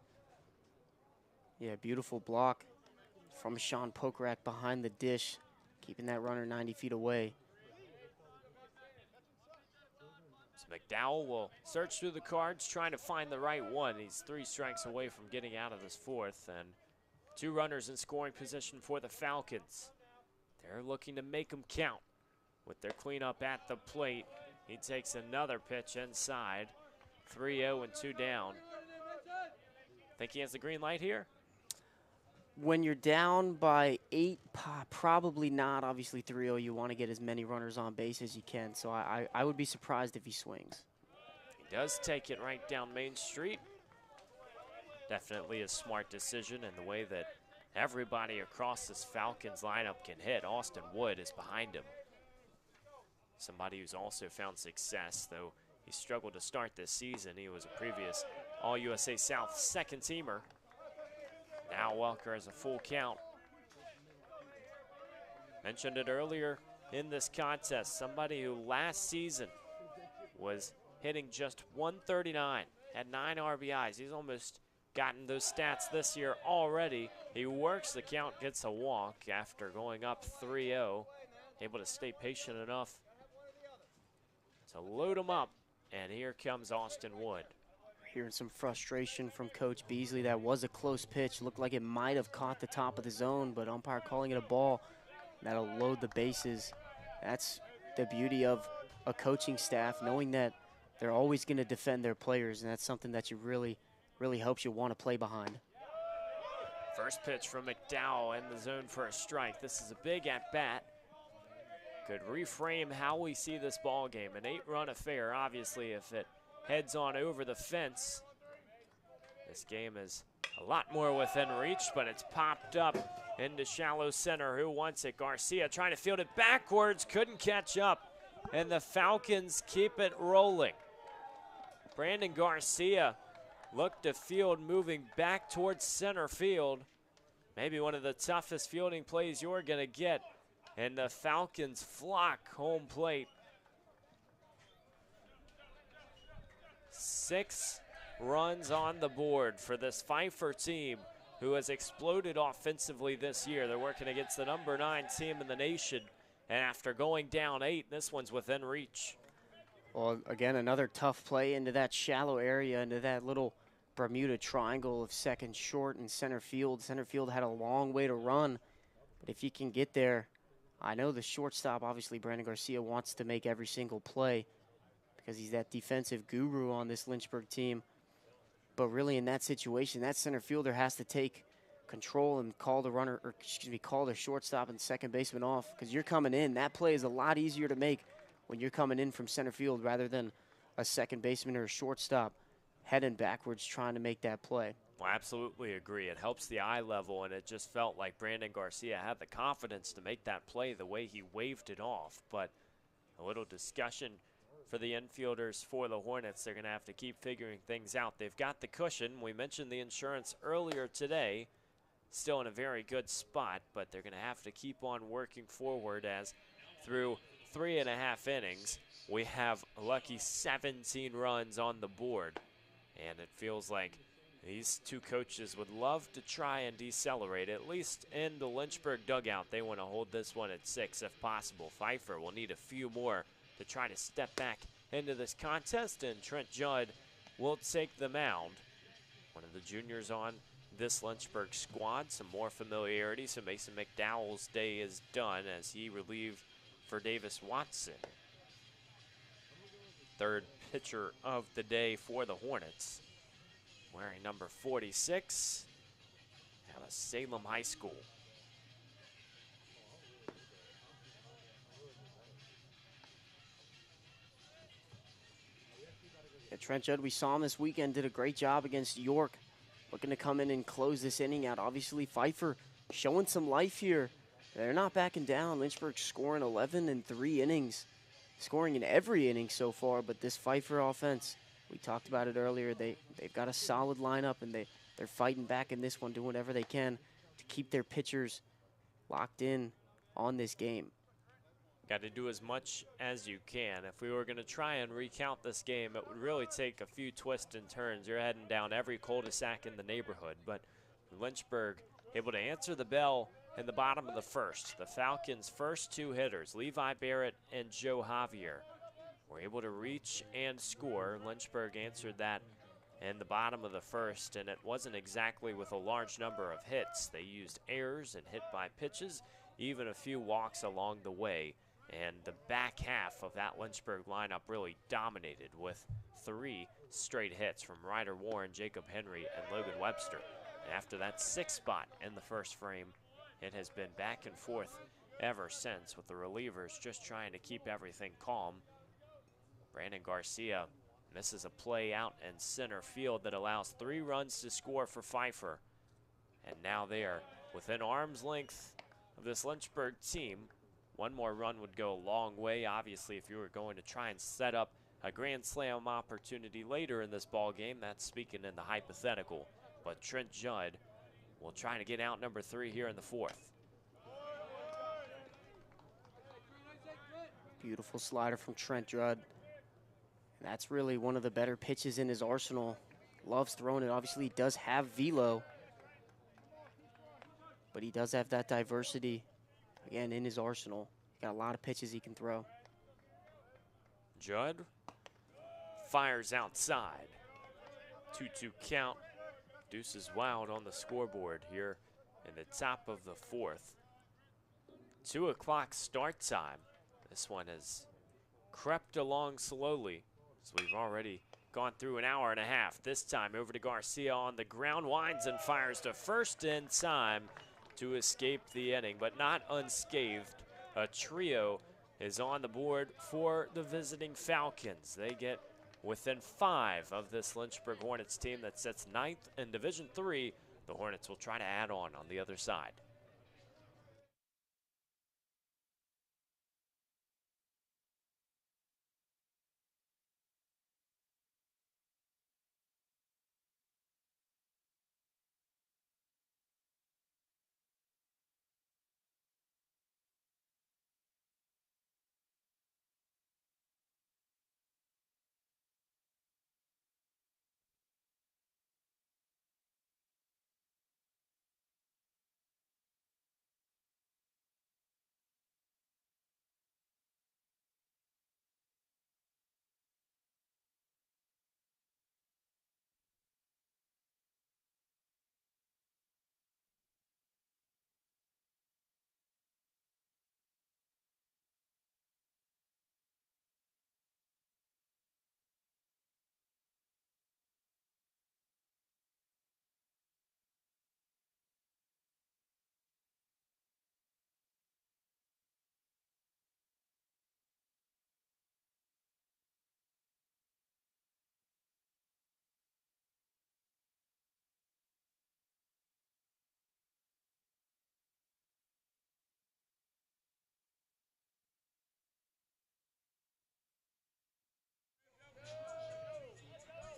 Yeah, beautiful block from Sean Pokrack behind the dish, keeping that runner 90 feet away. So McDowell will search through the cards, trying to find the right one. He's 3 strikes away from getting out of this 4th, and 2 runners in scoring position for the Falcons. They're looking to make them count with their cleanup at the plate. He takes another pitch inside. 3-0 and 2 down. Think he has the green light here? When you're down by 8, probably not. Obviously 3-0, you want to get as many runners on base as you can. So I would be surprised if he swings. He does take it right down Main Street. Definitely a smart decision in the way that everybody across this Falcons lineup can hit. Austin Wood is behind him. Somebody who's also found success, though he struggled to start this season. He was a previous All-USA South second teamer. Now Welker has a full count. Mentioned it earlier in this contest. Somebody who last season was hitting just 139, had 9 RBIs. He's almost gotten those stats this year already. He works the count, gets a walk after going up 3-0. Able to stay patient enough to load him up. And here comes Austin Wood. Hearing some frustration from Coach Beasley. That was a close pitch. Looked like it might have caught the top of the zone, but umpire calling it a ball. That'll load the bases. That's the beauty of a coaching staff, knowing that they're always going to defend their players, and that's something that you really helps you want to play behind. First pitch from McDowell in the zone for a strike. This is a big at-bat. Could reframe how we see this ball game. An 8-run affair, obviously, if it heads on over the fence. This game is a lot more within reach, but it's popped up into shallow center. Who wants it? Garcia trying to field it backwards, couldn't catch up, and the Falcons keep it rolling. Brandon Garcia looked to field, moving back towards center field. Maybe one of the toughest fielding plays you're gonna get. And the Falcons flock home plate. 6 runs on the board for this Pfeiffer team, who has exploded offensively this year. They're working against the number 9 team in the nation. And after going down 8, this one's within reach. Well, again, another tough play into that shallow area, into that little Bermuda triangle of second, short, and center field. Center field had a long way to run, but if you can get there, I know the shortstop, obviously, Brandon Garcia, wants to make every single play because he's that defensive guru on this Lynchburg team. But really, in that situation, that center fielder has to take control and call the runner, or excuse me, call the shortstop and second baseman off, because you're coming in. That play is a lot easier to make when you're coming in from center field rather than a second baseman or a shortstop heading backwards trying to make that play. Well, I absolutely agree. It helps the eye level, and it just felt like Brandon Garcia had the confidence to make that play the way he waved it off. But a little discussion for the infielders for the Hornets. They're going to have to keep figuring things out. They've got the cushion. We mentioned the insurance earlier today. Still in a very good spot, but they're going to have to keep on working forward, as through 3.5 innings, we have a lucky 17 runs on the board. And it feels like these two coaches would love to try and decelerate, at least in the Lynchburg dugout. They want to hold this one at 6 if possible. Pfeiffer will need a few more to try to step back into this contest, and Trent Judd will take the mound. One of the juniors on this Lynchburg squad, some more familiarity, so Mason McDowell's day is done as he relieved for Davis Watson. Third pitcher of the day for the Hornets, wearing number 46 out of Salem High School. Yeah, Trent Judd, we saw him this weekend, did a great job against York, looking to come in and close this inning out. Obviously, Pfeiffer showing some life here. They're not backing down. Lynchburg scoring 11 in 3 innings, scoring in every inning so far, but this Pfeiffer offense, we talked about it earlier, they've got a solid lineup, and they're fighting back in this one, doing whatever they can to keep their pitchers locked in on this game. Got to do as much as you can. If we were going to try and recount this game, it would really take a few twists and turns. You're heading down every cul-de-sac in the neighborhood, but Lynchburg able to answer the bell in the bottom of the first. The Falcons' first two hitters, Levi Barrett and Joe Javier, were able to reach and score. Lynchburg answered that in the bottom of the first, and it wasn't exactly with a large number of hits. They used errors and hit by pitches, even a few walks along the way. And the back half of that Lynchburg lineup really dominated with 3 straight hits from Ryder Warren, Jacob Henry, and Logan Webster. And after that 6th spot in the first frame, it has been back and forth ever since, with the relievers just trying to keep everything calm. Brandon Garcia misses a play out in center field that allows 3 runs to score for Pfeiffer. And now they are within arm's length of this Lynchburg team. One more run would go a long way. Obviously, if you were going to try and set up a grand slam opportunity later in this ball game, that's speaking in the hypothetical. But Trent Judd will try to get out number 3 here in the 4th. Beautiful slider from Trent Judd. That's really one of the better pitches in his arsenal. Loves throwing it. Obviously, he does have velo, but he does have that diversity, again, in his arsenal. Got a lot of pitches he can throw. Judd fires outside. 2-2 count. Deuces wild on the scoreboard here in the top of the 4th. 2 o'clock start time. This one has crept along slowly, so we've already gone through an hour and a half. This time over to Garcia on the ground, winds and fires to first in time to escape the inning, but not unscathed. A trio is on the board for the visiting Falcons. They get within 5 of this Lynchburg Hornets team that sits 9th in Division III. The Hornets will try to add on the other side.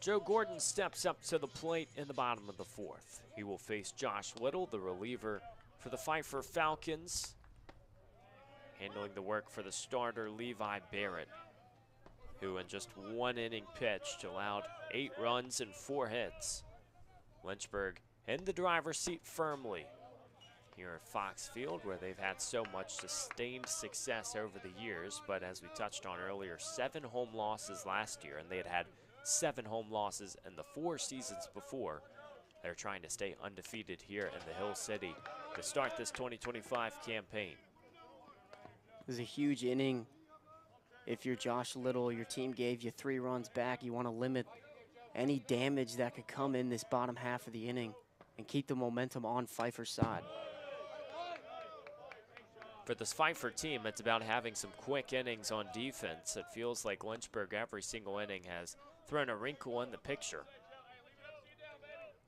Joe Gordon steps up to the plate in the bottom of the 4th. He will face Josh Little, the reliever for the Pfeiffer Falcons. Handling the work for the starter, Levi Barrett, who in just 1 inning pitched allowed 8 runs and 4 hits. Lynchburg in the driver's seat firmly here at Fox Field, where they've had so much sustained success over the years. But as we touched on earlier, 7 home losses last year, and they had 7 home losses in the 4 seasons before. They're trying to stay undefeated here in the Hill City to start this 2025 campaign. It was a huge inning. If you're Josh Little, your team gave you 3 runs back. You want to limit any damage that could come in this bottom half of the inning and keep the momentum on Pfeiffer's side. For this Pfeiffer team, it's about having some quick innings on defense. It feels like Lynchburg every single inning has thrown a wrinkle in the picture.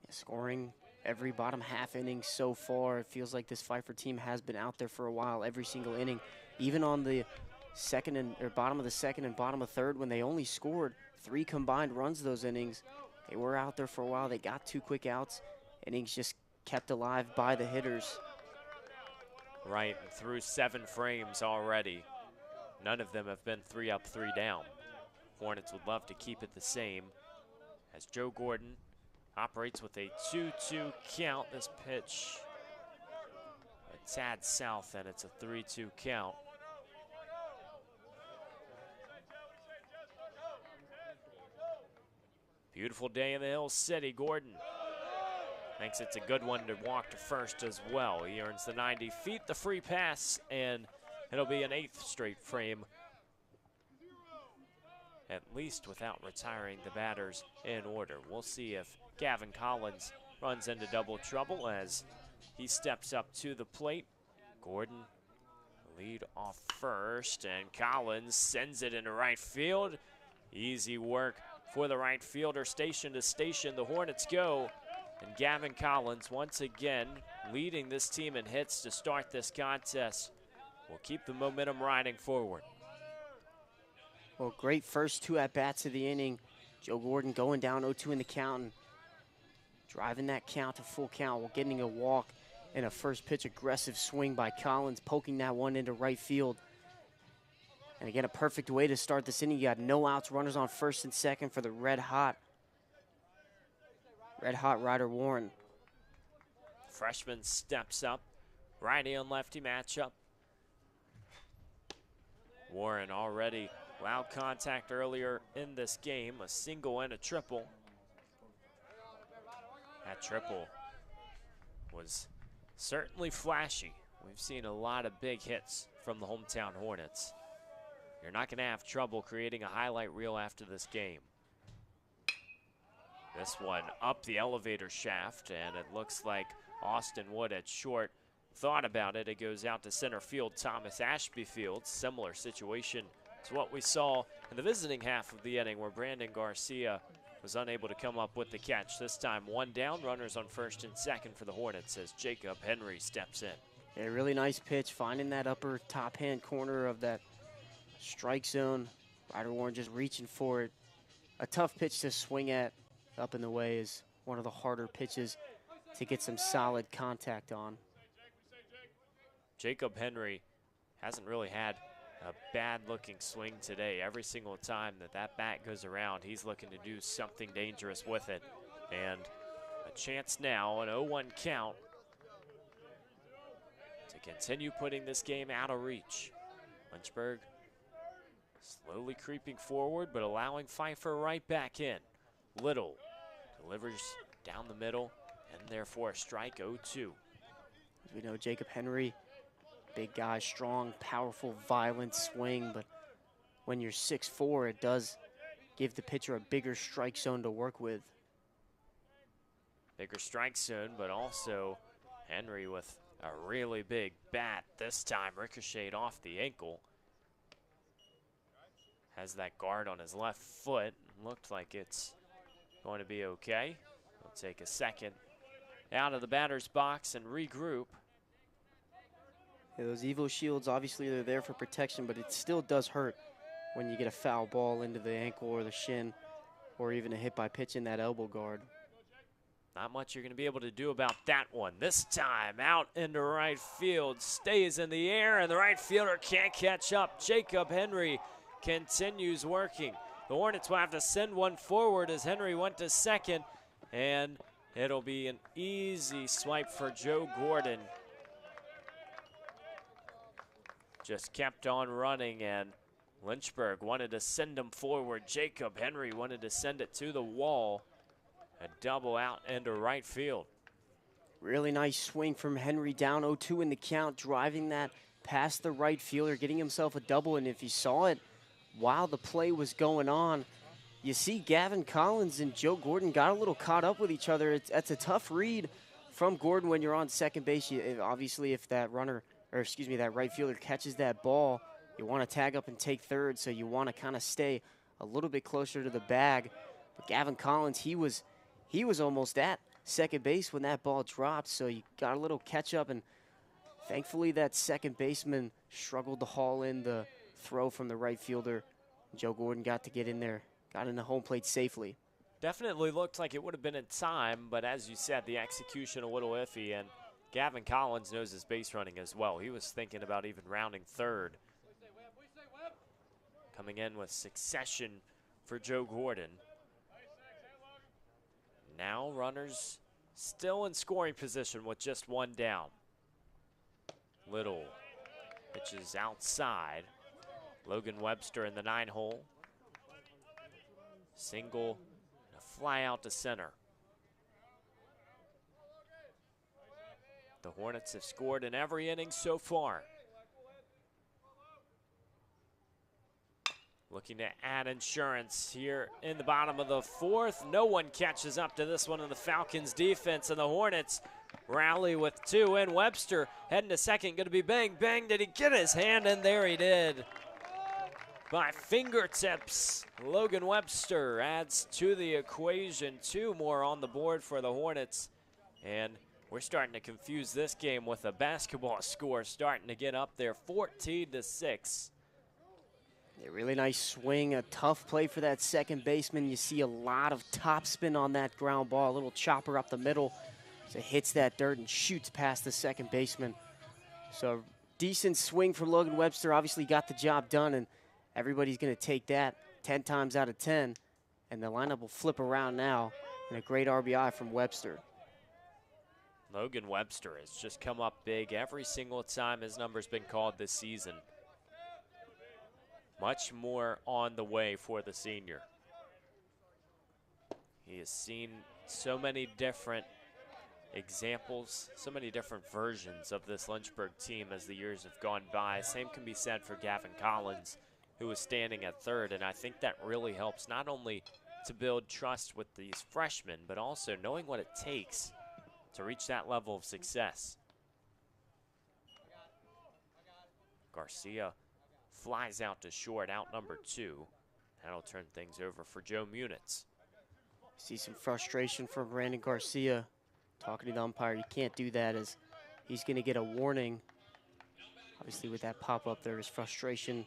Yeah, scoring every bottom half inning so far. It feels like this Pfeiffer team has been out there for a while, every single inning. Even on the bottom of the second and bottom of third, when they only scored 3 combined runs those innings, they were out there for a while. They got 2 quick outs. Innings just kept alive by the hitters. Right, through 7 frames already. None of them have been 3 up, 3 down. Hornets would love to keep it the same as Joe Gordon operates with a 2-2 count. This pitch tad south, and it's a 3-2 count. Beautiful day in the Hill City. Gordon thinks it's a good one to walk to first as well. He earns the 90 feet, the free pass, and it'll be an 8th straight frame, at least without retiring the batters in order. We'll see if Gavin Collins runs into double trouble as he steps up to the plate. Gordon lead off first, and Collins sends it into right field. Easy work for the right fielder, station to station. The Hornets go, and Gavin Collins once again leading this team in hits to start this contest. Will keep the momentum riding forward. Well, great first 2 at-bats of the inning. Joe Gordon going down 0-2 in the count and driving that count to full count while getting a walk and a first pitch aggressive swing by Collins, poking that one into right field. And again, a perfect way to start this inning. You got no outs, runners on first and second for the red hot Ryder Warren. Freshman steps up, righty and lefty matchup. Warren already loud contact earlier in this game, a single and a triple. That triple was certainly flashy. We've seen a lot of big hits from the hometown Hornets. You're not going to have trouble creating a highlight reel after this game. This one up the elevator shaft, and it looks like Austin Wood at short thought about it. It goes out to center field, Thomas Ashby Field. Similar situation to what we saw in the visiting half of the inning, where Brandon Garcia was unable to come up with the catch. This time 1 down, runners on first and second for the Hornets as Jacob Henry steps in. A really nice pitch, finding that upper top hand corner of that strike zone. Ryder Warren just reaching for it. A tough pitch to swing at. Up in the way is one of the harder pitches to get some solid contact on. Jacob Henry hasn't really had a bad looking swing today. Every single time that bat goes around, he's looking to do something dangerous with it. And a chance now, an 0-1 count, to continue putting this game out of reach. Lynchburg slowly creeping forward, but allowing Pfeiffer right back in. Little delivers down the middle, and therefore a strike, 0-2. We know Jacob Henry, big guy, strong, powerful, violent swing, but when you're 6'4", it does give the pitcher a bigger strike zone to work with. Bigger strike zone, but also Henry with a really big bat. This time ricocheted off the ankle. Has that guard on his left foot. Looked like it's going to be okay. We'll take a second out of the batter's box and regroup. Yeah, those Evo shields, obviously they're there for protection, but it still does hurt when you get a foul ball into the ankle or the shin, or even a hit by pitch in that elbow guard. Not much you're going to be able to do about that one. This time out into right field, stays in the air, and the right fielder can't catch up. Jacob Henry continues working. The Hornets will have to send one forward as Henry went to second, and it'll be an easy swipe for Joe Gordon. Just kept on running, and Lynchburg wanted to send him forward. Jacob Henry wanted to send it to the wall. A double out into right field. Really nice swing from Henry, down 0-2 in the count, driving that past the right fielder, getting himself a double. And if you saw it while the play was going on, you see Gavin Collins and Joe Gordon got a little caught up with each other. That's a tough read from Gordon when you're on second base. Obviously, if that that right fielder catches that ball, you want to tag up and take third, so you want to kind of stay a little bit closer to the bag. But Gavin Collins, he was almost at second base when that ball dropped, so you got a little catch up, and thankfully that second baseman struggled to haul in the throw from the right fielder. Joe Gordon got to get in there, got in the home plate safely. Definitely looked like it would have been in time, but as you said, the execution a little iffy, and Gavin Collins knows his base running as well. He was thinking about even rounding third. Coming in with succession for Joe Gordon. Now runners still in scoring position with just one down. Little pitches outside. Logan Webster in the 9-hole. Single, and a fly out to center. The Hornets have scored in every inning so far. Looking to add insurance here in the bottom of the 4th. No one catches up to this one in the Falcons defense, and the Hornets rally with 2 in. Webster heading to second, going to be bang, bang. Did he get his hand in there? He did. By fingertips, Logan Webster adds to the equation. 2 more on the board for the Hornets. And we're starting to confuse this game with a basketball score starting to get up there, 14-6. A really nice swing, a tough play for that second baseman. You see a lot of topspin on that ground ball, a little chopper up the middle. So it hits that dirt and shoots past the second baseman. So decent swing from Logan Webster, obviously got the job done, and everybody's gonna take that 10 times out of 10, and the lineup will flip around now, and a great RBI from Webster. Logan Webster has just come up big every single time his number's been called this season. Much more on the way for the senior. He has seen so many different examples, so many different versions of this Lynchburg team as the years have gone by. Same can be said for Gavin Collins, who is standing at third, and I think that really helps not only to build trust with these freshmen, but also knowing what it takes to reach that level of success. Garcia flies out to short, out number 2. That'll turn things over for Joe Munitz. See some frustration from Brandon Garcia. Talking to the umpire, you can't do that, as he's going to get a warning. Obviously with that pop-up there is frustration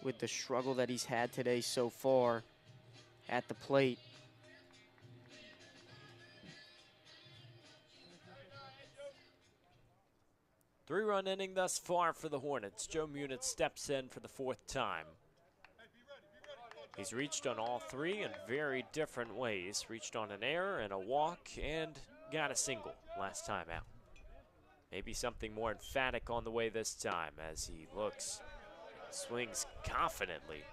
with the struggle that he's had today so far at the plate. Three-run inning thus far for the Hornets. Joe Munitz steps in for the 4th time. He's reached on all 3 in very different ways. Reached on an error and a walk and got a single last time out. Maybe something more emphatic on the way this time as he looks, swings confidently.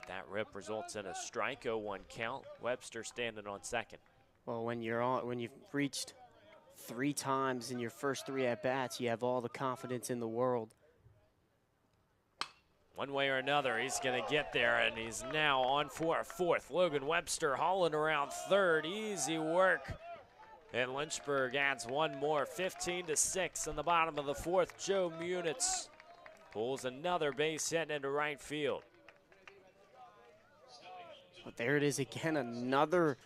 That rip results in a strike, 0-1 count. Webster standing on second. Well, when you've reached 3 times in your first 3 at-bats, you have all the confidence in the world. One way or another, he's going to get there, and he's now on for a 4th. Logan Webster hauling around 3rd. Easy work. And Lynchburg adds 1 more, 15-6 in the bottom of the 4th. Joe Munitz pulls another base hit into right field. But there it is again, another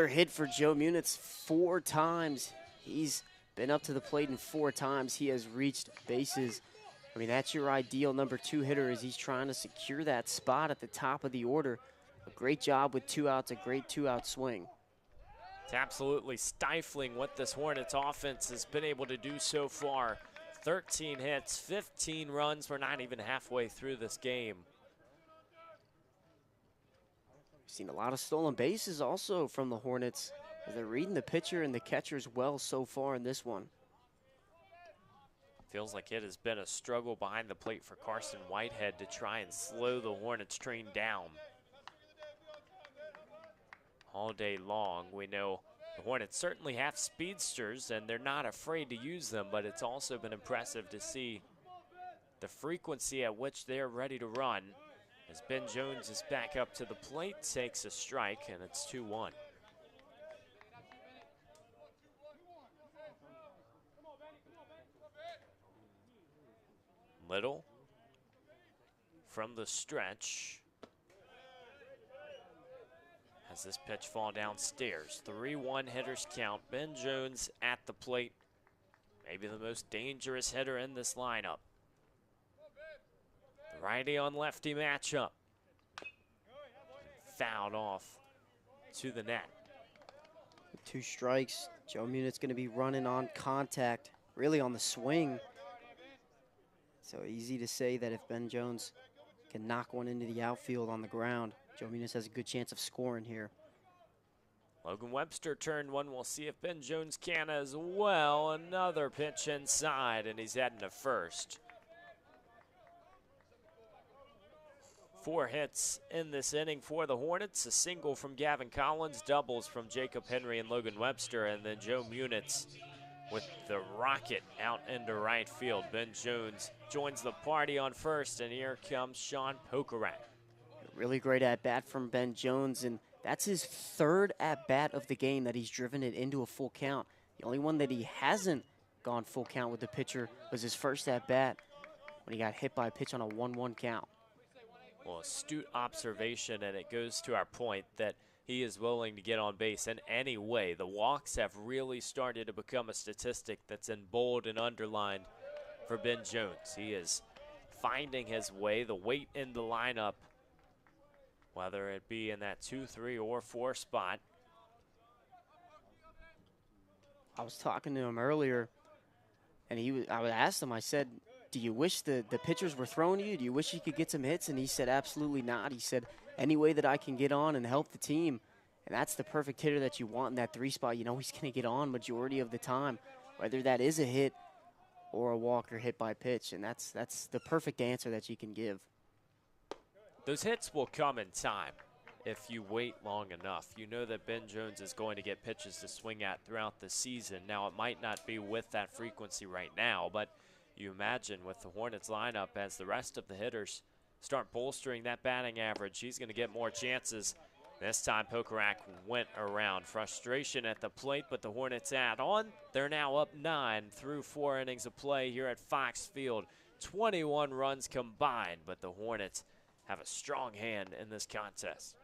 hit for Joe Munitz. 4 times. He's been up to the plate, and 4 times he has reached bases. I mean, that's your ideal number 2 hitter, as he's trying to secure that spot at the top of the order. A great job with 2 outs, a great 2-out swing. It's absolutely stifling what this Hornets offense has been able to do so far. 13 hits, 15 runs. We're not even halfway through this game. We've seen a lot of stolen bases also from the Hornets, as they're reading the pitcher and the catchers well so far in this one. Feels like it has been a struggle behind the plate for Carson Whitehead to try and slow the Hornets train down. All day long, we know the Hornets certainly have speedsters and they're not afraid to use them, but it's also been impressive to see the frequency at which they're ready to run. As Ben Jones is back up to the plate, takes a strike, and it's 2-1. Little from the stretch. Has this pitch fall downstairs. 3-1 hitters count. Ben Jones at the plate. Maybe the most dangerous hitter in this lineup. The righty on lefty matchup. Fouled off to the net. 2 strikes. Joe Munitz going to be running on contact, really on the swing. So easy to say that if Ben Jones can knock one into the outfield on the ground, Joe Munitz has a good chance of scoring here. Logan Webster turned one. We'll see if Ben Jones can as well. Another pitch inside, and he's heading to first. 4 hits in this inning for the Hornets. A single from Gavin Collins, doubles from Jacob Henry and Logan Webster, and then Joe Munitz with the rocket out into right field. Ben Jones joins the party on first, and here comes Sean Pokorak. Really great at-bat from Ben Jones, and that's his 3rd at-bat of the game that he's driven it into a full count. The only one that he hasn't gone full count with the pitcher was his first at-bat when he got hit by a pitch on a 1-1 count. Well, astute observation, and it goes to our point that he is willing to get on base in any way. The walks have really started to become a statistic that's in bold and underlined for Ben Jones. He is finding his way, the weight in the lineup, whether it be in that 2, 3, or 4 spot. I was talking to him earlier, and I asked him, I said, do you wish the pitchers were throwing to you? Do you wish you could get some hits? And he said, absolutely not. He said, any way that I can get on and help the team. And that's the perfect hitter that you want in that 3 spot. You know he's going to get on majority of the time, whether that is a hit or a walk or hit by pitch. And that's the perfect answer that you can give. Those hits will come in time if you wait long enough. You know that Ben Jones is going to get pitches to swing at throughout the season. Now, it might not be with that frequency right now, but you imagine with the Hornets lineup, as the rest of the hitters start bolstering that batting average, he's going to get more chances. This time, Pokorak went around. Frustration at the plate, but the Hornets add on. They're now up 9 through 4 innings of play here at Fox Field. 21 runs combined, but the Hornets have a strong hand in this contest.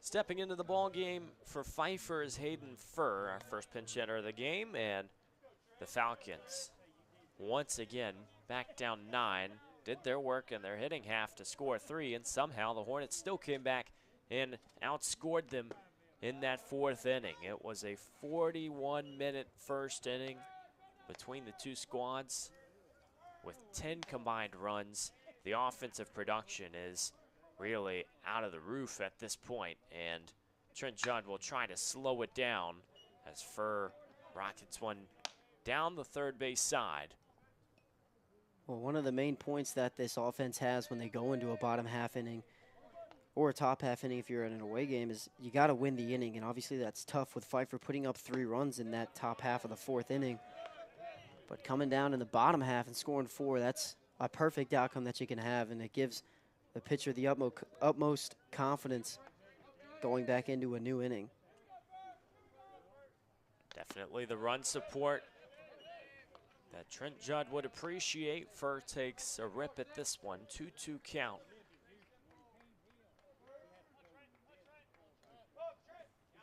Stepping into the ball game for Pfeiffer is Hayden Furr, our first pinch hitter of the game, and the Falcons once again back down 9, did their work in their hitting half to score 3, and somehow the Hornets still came back and outscored them in that 4th inning. It was a 41-minute first inning between the two squads with 10 combined runs. The offensive production is really out of the roof at this point, and Trent Judd will try to slow it down as Furr rockets one down the third base side. Well, one of the main points that this offense has when they go into a bottom half inning or a top half inning if you're in an away game is you got to win the inning, and obviously that's tough with Pfeiffer putting up 3 runs in that top half of the 4th inning. But coming down in the bottom half and scoring 4, that's a perfect outcome that you can have, and it gives the pitcher the utmost confidence going back into a new inning. Definitely the run support that Trent Judd would appreciate. Furr takes a rip at this one, 2-2 count.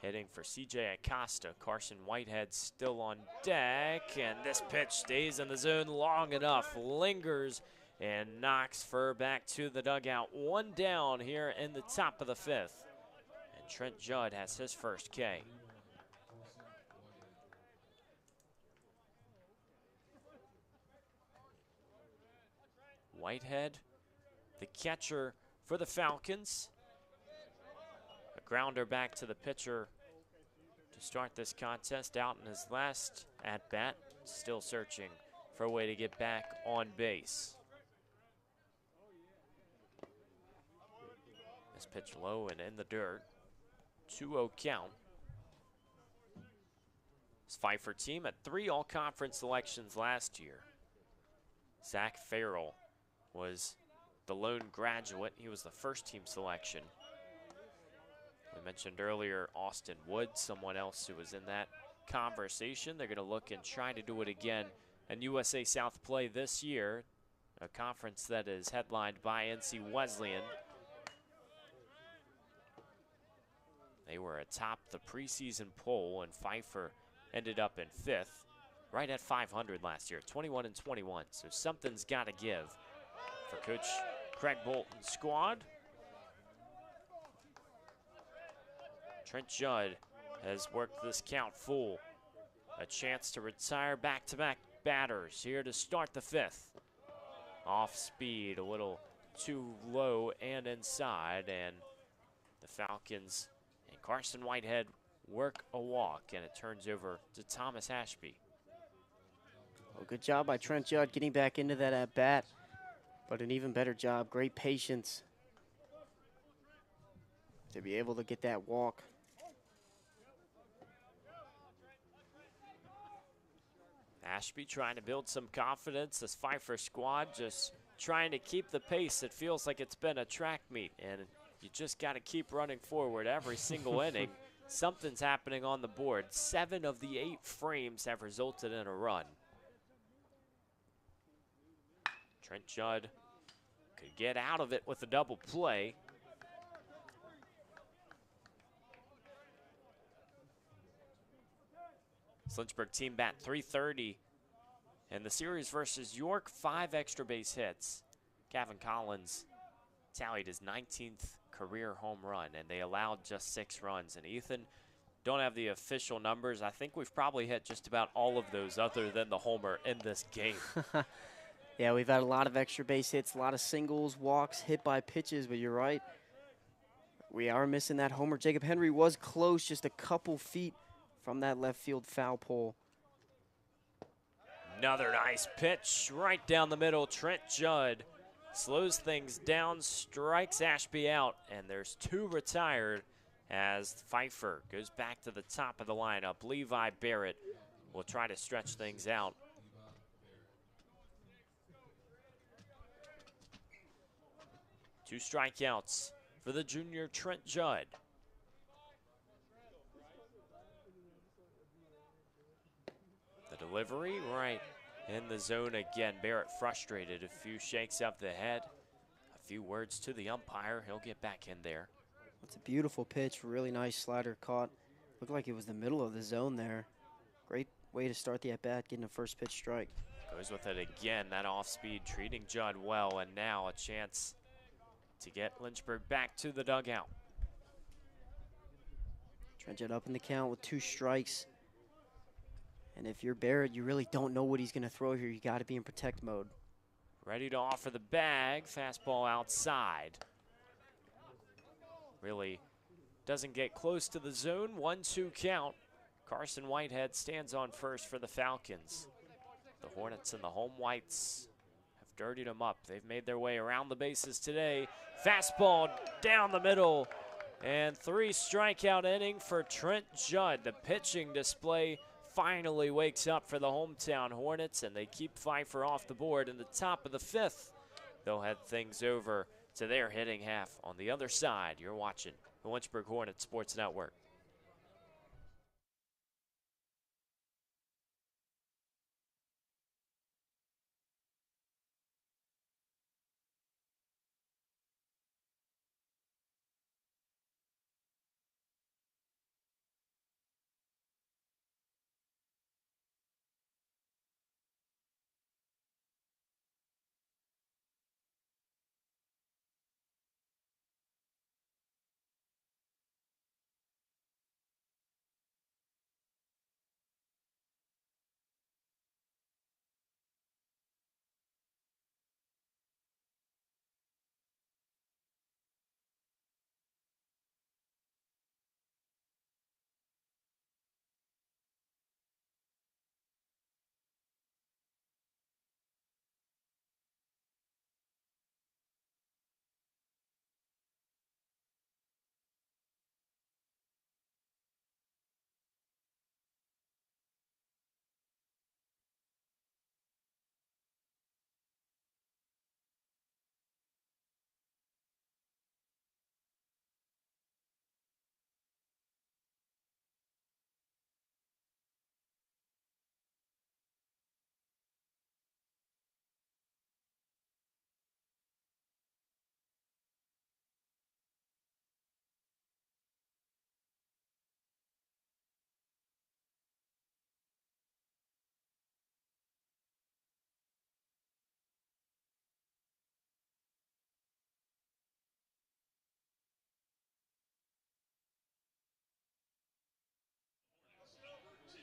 hitting for C.J. Acosta. Carson Whitehead still on deck, and this pitch stays in the zone long enough, lingers, and knocks Furr back to the dugout. One down here in the top of the fifth, and Trent Judd has his first K. Whitehead, the catcher for the Falcons. A grounder back to the pitcher to start this contest. Out in his last at-bat, still searching for a way to get back on base. This pitch low and in the dirt. 2-0 count. This Pfeiffer team at 3 all-conference selections last year. Zach Farrell was the lone graduate. He was the first team selection. We mentioned earlier Austin Wood, someone else who was in that conversation. They're going to look and try to do it again in USA South play this year, a conference that is headlined by NC Wesleyan. They were atop the preseason poll, and Pfeiffer ended up in 5th, right at 500 last year, 21-21. So something's got to give for Coach Craig Bolton's squad. Trent Judd has worked this count full. A chance to retire back-to-back batters here to start the 5th. Off speed, a little too low and inside, and the Falcons and Carson Whitehead work a walk, and it turns over to Thomas Ashby. Well, good job by Trent Judd getting back into that at-bat, but an even better job, great patience to be able to get that walk. Ashby trying to build some confidence. This Pfeiffer squad just trying to keep the pace. It feels like it's been a track meet, and you just got to keep running forward every single inning. Something's happening on the board. 7 of the 8 frames have resulted in a run. Trent Judd could get out of it with a double play. Lynchburg team bat .330 in the series versus York, 5 extra base hits. Gavin Collins tallied his 19th career home run, and they allowed just 6 runs. And Ethan, don't have the official numbers. I think we've probably hit just about all of those other than the homer in this game. Yeah, we've had a lot of extra base hits, a lot of singles, walks, hit by pitches, but you're right. We are missing that homer. Jacob Henry was close, just a couple feet from that left field foul pole. Another nice pitch right down the middle. Trent Judd slows things down, strikes Ashby out, and there's 2 retired as Pfeiffer goes back to the top of the lineup. Levi Barrett will try to stretch things out. Two strikeouts for the junior Trent Judd. The delivery right in the zone again. Barrett frustrated. A few shakes up the head. A few words to the umpire. He'll get back in there. That's a beautiful pitch. Really nice slider caught. Looked like it was the middle of the zone there. Great way to start the at-bat, getting a first pitch strike. Goes with it again. That off-speed treating Judd well. And now a chance to get Lynchburg back to the dugout. Trent Judd up in the count with 2 strikes. And if you're Barrett, you really don't know what he's going to throw here. You got to be in protect mode. Ready to offer the bag. Fastball outside. Really doesn't get close to the zone. 1-2 count. Carson Whitehead stands on first for the Falcons. The Hornets and the home whites have dirtied them up. They've made their way around the bases today. Fastball down the middle. And 3 strikeout inning for Trent Judd. The pitching display finally wakes up for the hometown Hornets, and they keep Pfeiffer off the board in the top of the 5th. They'll head things over to their hitting half on the other side. You're watching the Lynchburg Hornets Sports Network.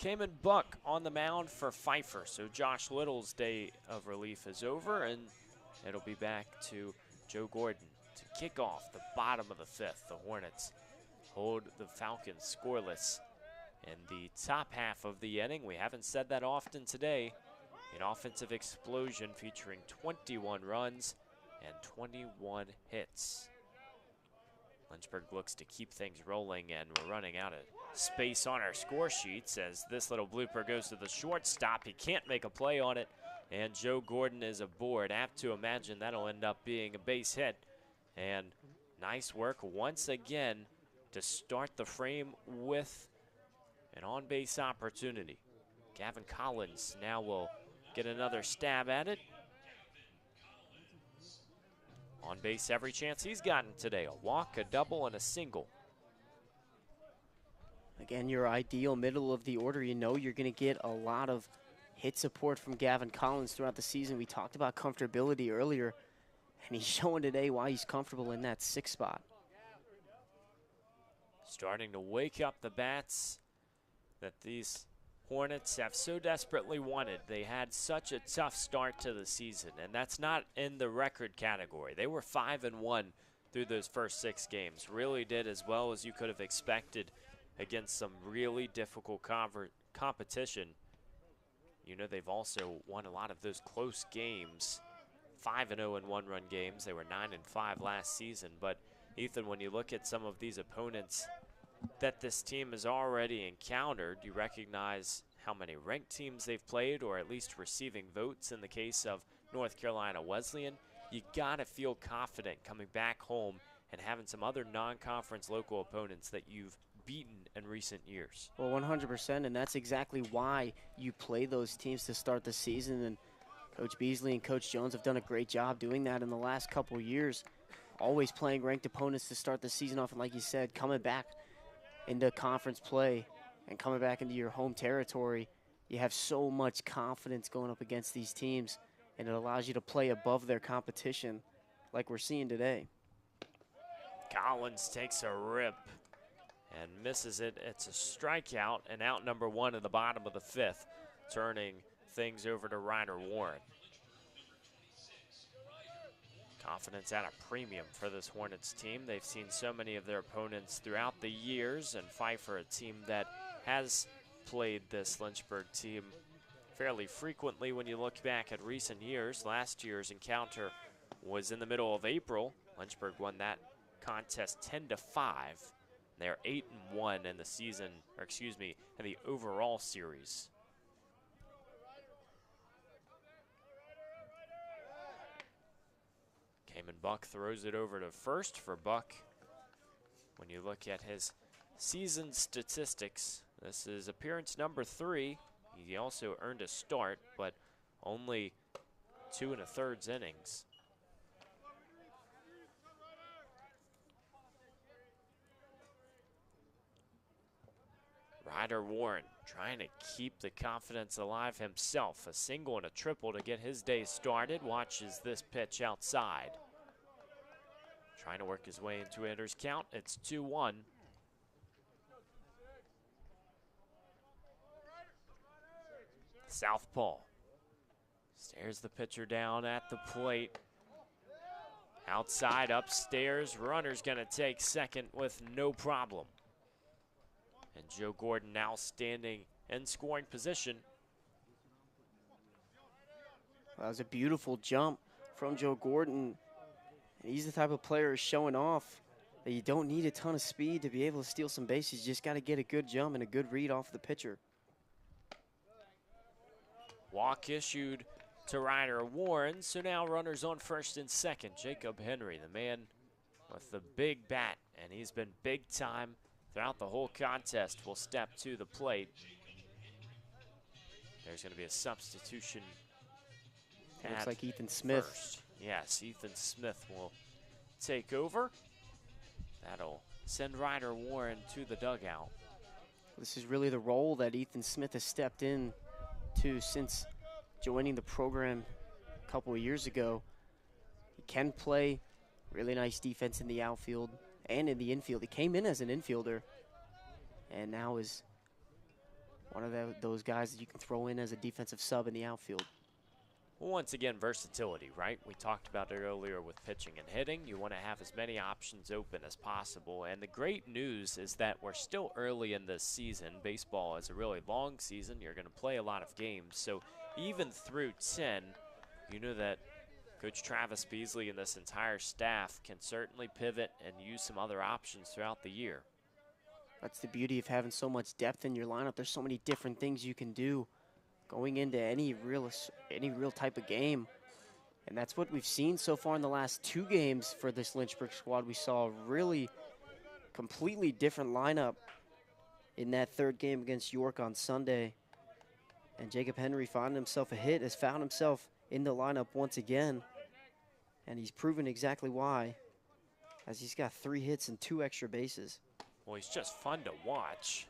Cayman Buck on the mound for Pfeiffer. So Josh Little's day of relief is over, and it'll be back to Joe Gordon to kick off the bottom of the fifth. The Hornets hold the Falcons scoreless in the top half of the inning. We haven't said that often today. An offensive explosion featuring 21 runs and 21 hits. Lynchburg looks to keep things rolling, and we're running out of space on our score sheets as this little blooper goes to the shortstop. He can't make a play on it, and Joe Gordon is aboard. Apt to imagine that'll end up being a base hit. And nice work once again to start the frame with an on-base opportunity. Gavin Collins now will get another stab at it. On base every chance he's gotten today. A walk, a double, and a single. Again, your ideal middle of the order. You know you're going to get a lot of hit support from Gavin Collins throughout the season. We talked about comfortability earlier, and he's showing today why he's comfortable in that 6th spot. Starting to wake up the bats that these Hornets have so desperately wanted. They had such a tough start to the season, and that's not in the record category. They were 5-1 through those first 6 games. Really did as well as you could have expected against some really difficult competition. You know, they've also won a lot of those close games. 5-0 in one-run games. They were 9-5 last season. But Ethan, when you look at some of these opponents that this team has already encountered, you recognize how many ranked teams they've played, or at least receiving votes in the case of North Carolina Wesleyan. You gotta feel confident coming back home and having some other non-conference local opponents that you've beaten in recent years. Well, 100%, and that's exactly why you play those teams to start the season. And Coach Beasley and Coach Jones have done a great job doing that in the last couple years, always playing ranked opponents to start the season off, and like you said, coming back into conference play and coming back into your home territory. You have so much confidence going up against these teams, and it allows you to play above their competition like we're seeing today. Collins takes a rip and misses it. It's a strikeout, and out number 1 in the bottom of the 5th, turning things over to Ryder Warren. Confidence at a premium for this Hornets team. They've seen so many of their opponents throughout the years, and Pfeiffer, a team that has played this Lynchburg team fairly frequently when you look back at recent years. Last year's encounter was in the middle of April. Lynchburg won that contest 10-5. They're 8-1 in the season, or excuse me, in the overall series. Cayman Buck throws it over to first for Buck. When you look at his season statistics, this is appearance number 3. He also earned a start, but only 2 1/3 innings. Ryder Warren trying to keep the confidence alive himself. A single and a triple to get his day started. Watches this pitch outside. Trying to work his way into a hitter's count. It's 2-1. Southpaw stares the pitcher down at the plate. Outside, upstairs, runner's gonna take second with no problem. And Joe Gordon now standing in scoring position. That was a beautiful jump from Joe Gordon. And he's the type of player who's showing off that you don't need a ton of speed to be able to steal some bases. You just got to get a good jump and a good read off the pitcher. Walk issued to Ryder Warren. So now runners on first and second. Jacob Henry, the man with the big bat, and he's been big time throughout the whole contest, will step to the plate. There's going to be a substitution. Looks like Ethan Smith. First. Yes, Ethan Smith will take over. That'll send Ryder Warren to the dugout. This is really the role that Ethan Smith has stepped in to since joining the program a couple of years ago. He can play really nice defense in the outfield and in the infield. He came in as an infielder and now is one of those guys that you can throw in as a defensive sub in the outfield. Well, once again, versatility, right? We talked about it earlier with pitching and hitting. You want to have as many options open as possible. And the great news is that we're still early in this season. Baseball is a really long season. You're going to play a lot of games. So even through 10, you know that Coach Travis Beasley and this entire staff can certainly pivot and use some other options throughout the year. That's the beauty of having so much depth in your lineup. There's so many different things you can do going into any real type of game. And that's what we've seen so far in the last 2 games for this Lynchburg squad. We saw a really completely different lineup in that 3rd game against York on Sunday. And Jacob Henry finding himself a hit, has found himself in the lineup once again. And he's proven exactly why, as he's got 3 hits and 2 extra bases. Well, he's just fun to watch.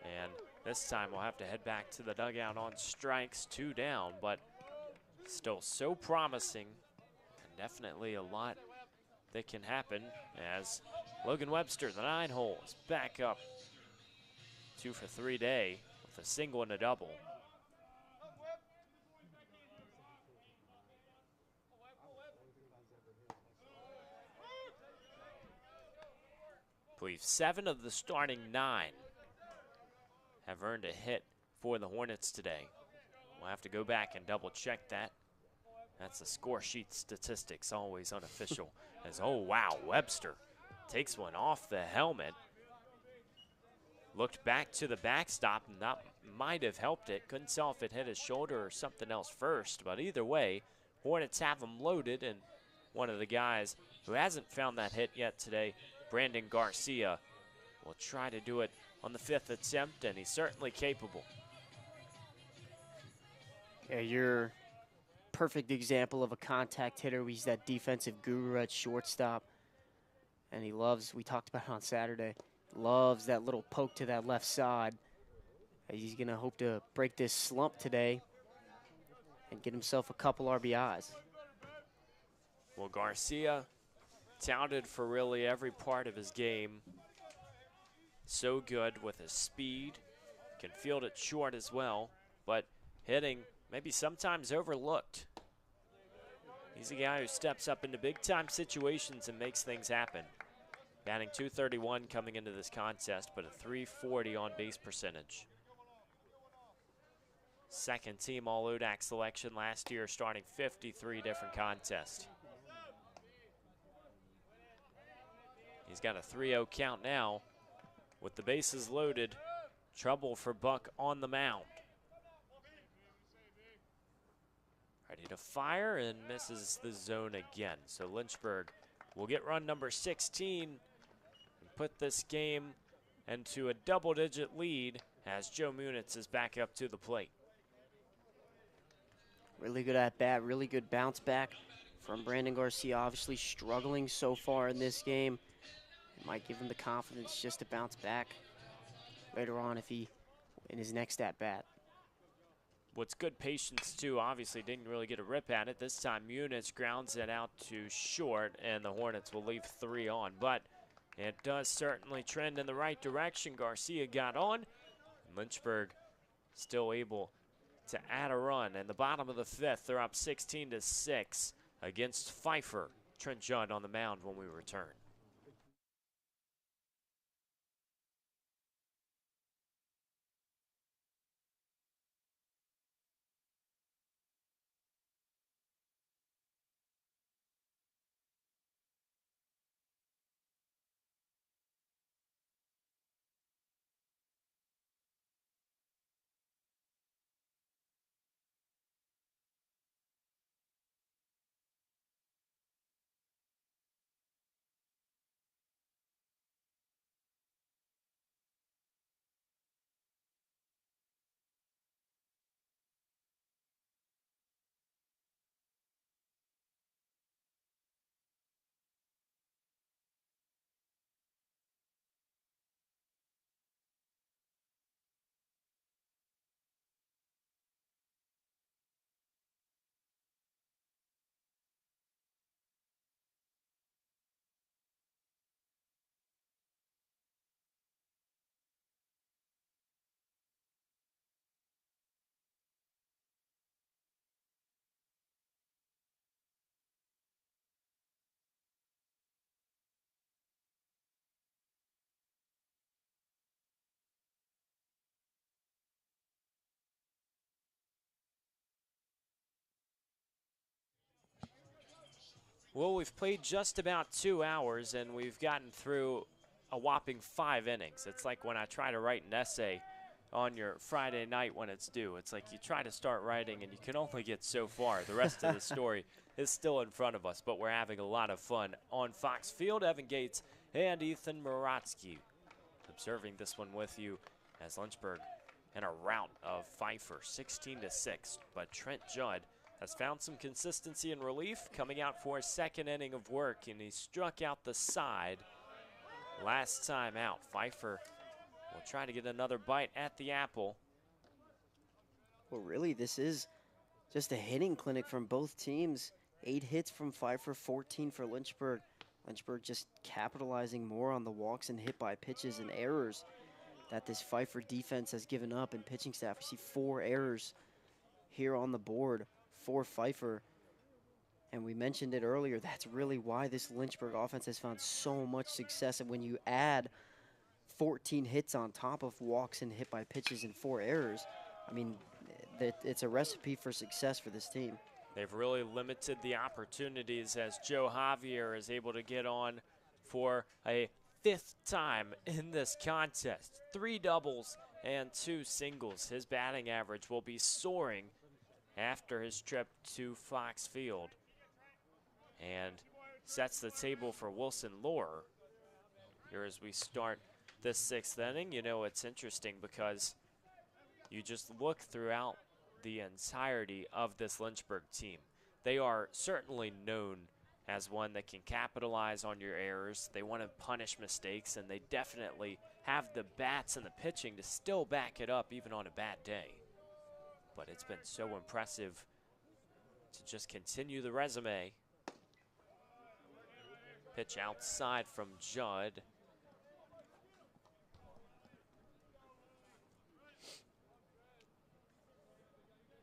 And this time we'll have to head back to the dugout on strikes, 2 down, but still so promising. And definitely a lot that can happen as Logan Webster, the 9-hole, is back up 2 for 3 day with a single and a double. I believe 7 of the starting 9 have earned a hit for the Hornets today. We'll have to go back and double check that. That's the score sheet statistics, always unofficial. As, oh wow, Webster takes one off the helmet. Looked back to the backstop, and that might have helped it. Couldn't tell if it hit his shoulder or something else first, but either way, Hornets have him loaded, and one of the guys who hasn't found that hit yet today, Brandon Garcia, will try to do it on the 5th attempt, and he's certainly capable. Yeah, you're perfect example of a contact hitter. He's that defensive guru at shortstop. And he loves, we talked about it on Saturday, loves that little poke to that left side. He's going to hope to break this slump today and get himself a couple RBIs. Well, Garcia touted for really every part of his game. So good with his speed, can field it short as well, but hitting maybe sometimes overlooked. He's a guy who steps up into big-time situations and makes things happen. Batting .231 coming into this contest, but a .340 on base percentage. 2nd team All-ODAC selection last year, starting 53 different contests. He's got a 3-0 count now. With the bases loaded, trouble for Buck on the mound. Ready to fire and misses the zone again. So Lynchburg will get run number 16 and put this game into a double-digit lead as Joe Munitz is back up to the plate. Really good at bat, really good bounce back from Brandon Garcia. Obviously struggling so far in this game. It might give him the confidence just to bounce back later on if he in his next at bat. What's good patience too, obviously didn't really get a rip at it. This time Munitz grounds it out to short and the Hornets will leave 3 on. But it does certainly trend in the right direction. Garcia got on. And Lynchburg still able to add a run. In the bottom of the 5th, they're up 16-6 against Pfeiffer. Trent Judd on the mound when we return. Well, we've played just about 2 hours, and we've gotten through a whopping 5 innings. It's like when I try to write an essay on your Friday night when it's due. It's like you try to start writing, and you can only get so far. The rest of the story is still in front of us, but we're having a lot of fun on Fox Field. Evan Gates and Ethan Moratsky observing this one with you as Lynchburg in a rout of Pfeiffer, 16-6. But Trent Judd has found some consistency and relief, coming out for a second inning of work, and he struck out the side last time out. Pfeiffer will try to get another bite at the apple. Well, really, this is just a hitting clinic from both teams. 8 hits from Pfeiffer, 14 for Lynchburg. Lynchburg just capitalizing more on the walks and hit by pitches and errors that this Pfeiffer defense has given up, and pitching staff. We see 4 errors here on the board for Pfeiffer. And we mentioned it earlier, that's really why this Lynchburg offense has found so much success. And when you add 14 hits on top of walks and hit by pitches and 4 errors, I mean, it's a recipe for success for this team. They've really limited the opportunities as Joe Javier is able to get on for a 5th time in this contest. 3 doubles and 2 singles. His batting average will be soaring after his trip to Fox Field, and sets the table for Wilson Lohr here as we start this 6th inning. You know, it's interesting because you just look throughout the entirety of this Lynchburg team. They are certainly known as one that can capitalize on your errors. They want to punish mistakes, and they definitely have the bats and the pitching to still back it up even on a bad day. But it's been so impressive to just continue the resume. Pitch outside from Judd.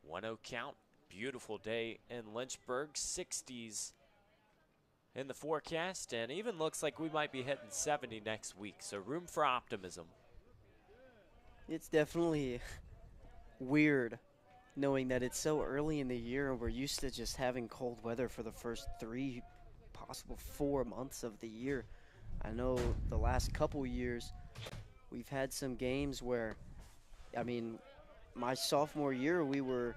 One-0 count. Beautiful day in Lynchburg. 60s in the forecast, and even looks like we might be hitting 70 next week, so room for optimism. It's definitely weird knowing that it's so early in the year and we're used to just having cold weather for the first 3, possible 4 months of the year. I know the last couple years we've had some games where, I mean, my sophomore year we were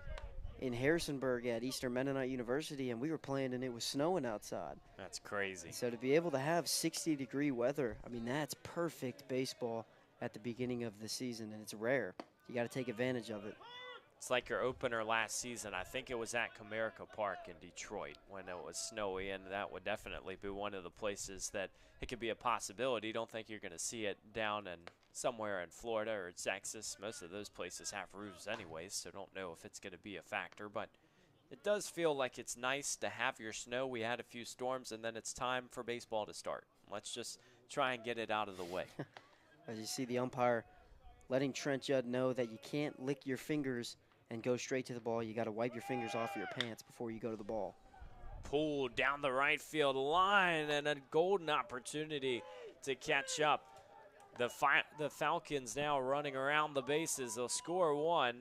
in Harrisonburg at Eastern Mennonite University, and we were playing and it was snowing outside. That's crazy. So to be able to have 60-degree weather, I mean, that's perfect baseball at the beginning of the season, and it's rare. You got to take advantage of it. It's like your opener last season. I think it was at Comerica Park in Detroit when it was snowy, and that would definitely be one of the places that it could be a possibility. Don't think you're going to see it down in somewhere in Florida or Texas. Most of those places have roofs anyways, so don't know if it's going to be a factor. But it does feel like it's nice to have your snow. We had a few storms, and then it's time for baseball to start. Let's just try and get it out of the way. As you see the umpire letting Trent Judd know that you can't lick your fingers and go straight to the ball. You got to wipe your fingers off your pants before you go to the ball. Pulled down the right field line, and a golden opportunity to catch up. The Falcons now running around the bases. They'll score 1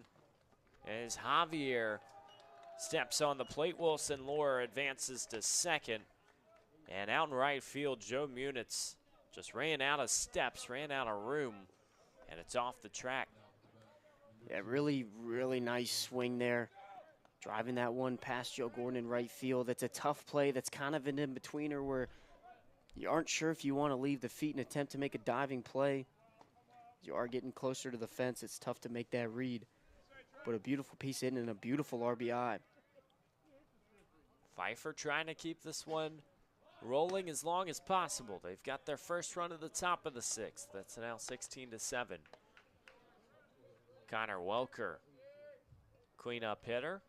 as Javier steps on the plate. Wilson Lohr advances to 2nd. And out in right field, Joe Munitz just ran out of steps, ran out of room, and it's off the track. Yeah, really, really nice swing there. Driving that one past Joe Gordon in right field. It's a tough play that's kind of an in-betweener where you aren't sure if you want to leave the feet and attempt to make a diving play. You are getting closer to the fence. It's tough to make that read. But a beautiful piece in and a beautiful RBI. Pfeiffer trying to keep this one rolling as long as possible. They've got their first run at the top of the 6th. That's now 16-7. Connor Welker, cleanup hitter,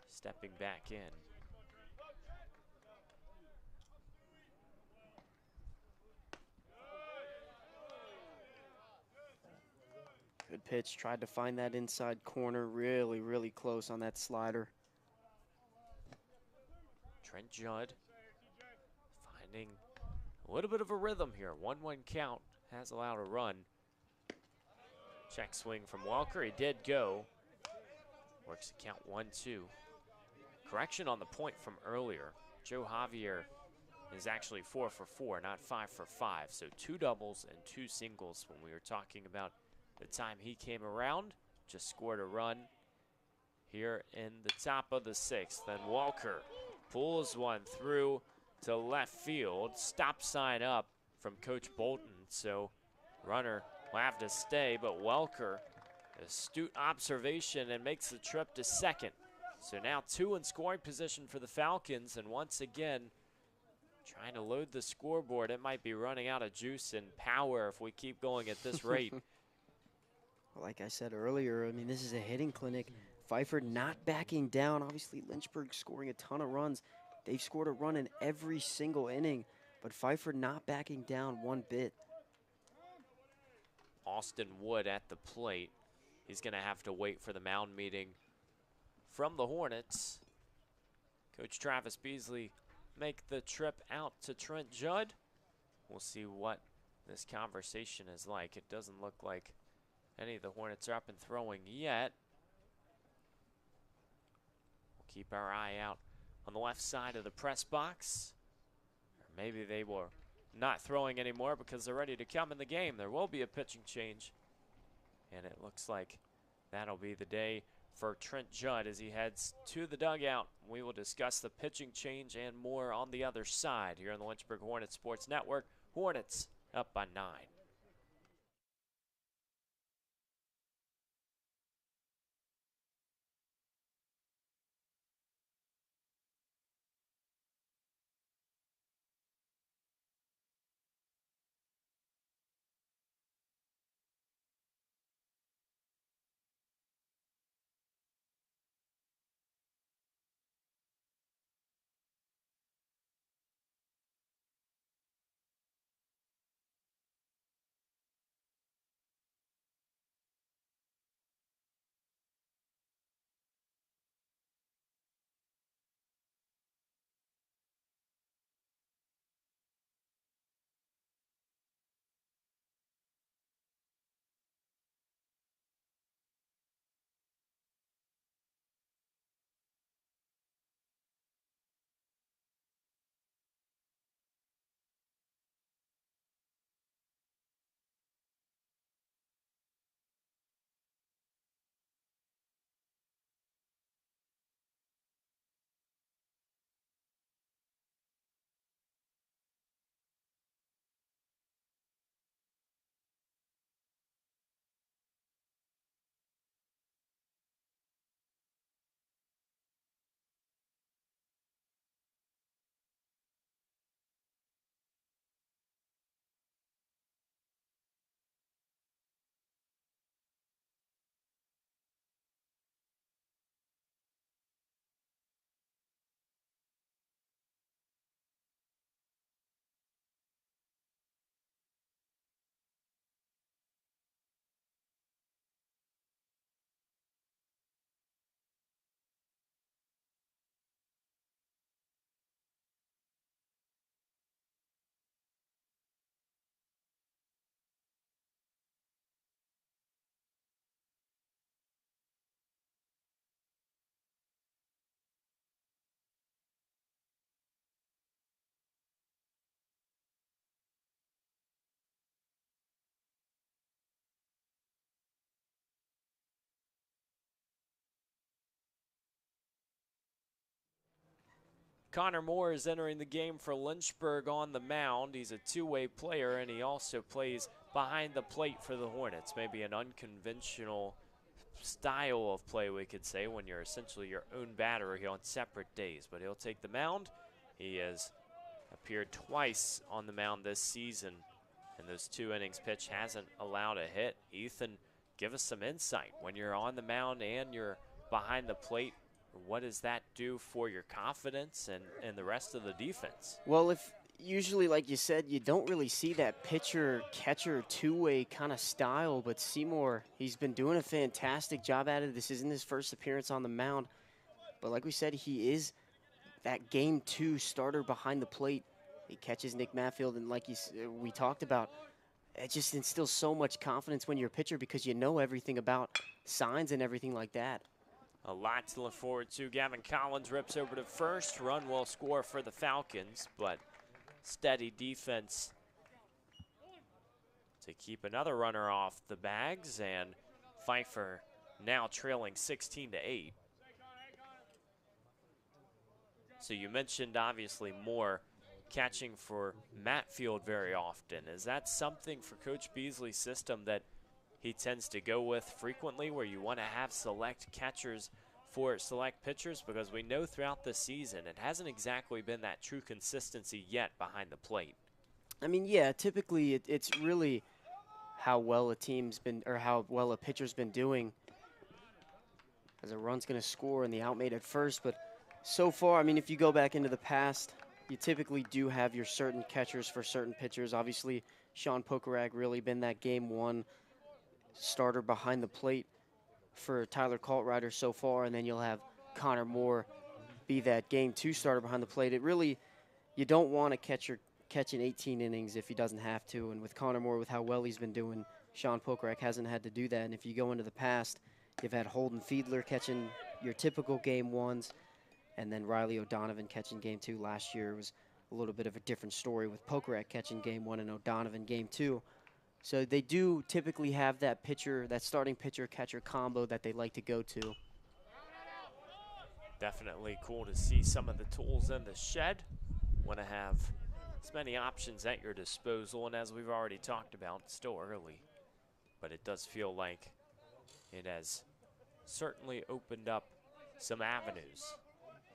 stepping back in. Good pitch, tried to find that inside corner, really, really close on that slider. Trent Judd finding a little bit of a rhythm here. 1-1 count, has allowed a run. Check swing from Welker, he did go. Works the count 1-2. Correction on the point from earlier. Joe Javier is actually 4 for 4, not 5 for 5. So 2 doubles and 2 singles when we were talking about the time he came around. Just scored a run here in the top of the 6th. Then Walker pulls one through to left field. Stop sign up from Coach Bolton. So runner will have to stay, but Welker, astute observation, and makes the trip to second. So now 2 in scoring position for the Falcons, and once again, trying to load the scoreboard. It might be running out of juice and power if we keep going at this rate. Like I said earlier, I mean, this is a hitting clinic. Pfeiffer not backing down. Obviously, Lynchburg scoring a ton of runs. They've scored a run in every single inning, but Pfeiffer not backing down one bit. Austin Wood at the plate. He's going to have to wait for the mound meeting from the Hornets. Coach Travis Beasley make the trip out to Trent Judd. We'll see what this conversation is like. It doesn't look like any of the Hornets are up and throwing yet. We'll keep our eye out on the left side of the press box. Or maybe they were not throwing anymore because they're ready to come in the game. There will be a pitching change, and it looks like that'll be the day for Trent Judd as he heads to the dugout. We will discuss the pitching change and more on the other side here on the Lynchburg Hornets Sports Network. Hornets up by 9. Connor Moore is entering the game for Lynchburg on the mound. He's a two-way player, and he also plays behind the plate for the Hornets. Maybe an unconventional style of play, we could say, when you're essentially your own batter on separate days. But he'll take the mound. He has appeared twice on the mound this season, and those 2 innings pitch hasn't allowed a hit. Ethan, give us some insight. When you're on the mound and you're behind the plate, what does that do for your confidence and the rest of the defense? Well, if usually, like you said, you don't really see that pitcher-catcher two-way kind of style, but Seymour, he's been doing a fantastic job at it. This isn't his first appearance on the mound, but like we said, he is that Game 2 starter behind the plate. He catches Nick Matfield, and like we talked about, it just instills so much confidence when you're a pitcher because you know everything about signs and everything like that. A lot to look forward to. Gavin Collins rips over to first. Run will score for the Falcons, but steady defense to keep another runner off the bags, and Pfeiffer now trailing 16-8. So you mentioned obviously more catching for Matt Field very often. Is that something for Coach Beasley's system that he tends to go with frequently, where you want to have select catchers for select pitchers? Because we know throughout the season it hasn't exactly been that true consistency yet behind the plate. I mean, yeah, typically it's really how well a team's been, or how well a pitcher's been doing, as a run's going to score and the out made at first. But so far, I mean, if you go back into the past, you typically do have your certain catchers for certain pitchers. Obviously, Sean Pokorak really been that game one starter behind the plate for Tyler Kaltrider so far, and then you'll have Connor Moore be that game two starter behind the plate. It really, you don't want a catcher catching 18 innings if he doesn't have to, and with Connor Moore, with how well he's been doing, Sean Pokorak hasn't had to do that. And if you go into the past, you've had Holden Fiedler catching your typical game ones, and then Riley O'Donovan catching game two. Last year was a little bit of a different story with Pokorak catching game one and O'Donovan game two. So they do typically have that pitcher, that starting pitcher-catcher combo that they like to go to. Definitely cool to see some of the tools in the shed. Want to have as many options at your disposal, and as we've already talked about, it's still early, but it does feel like it has certainly opened up some avenues.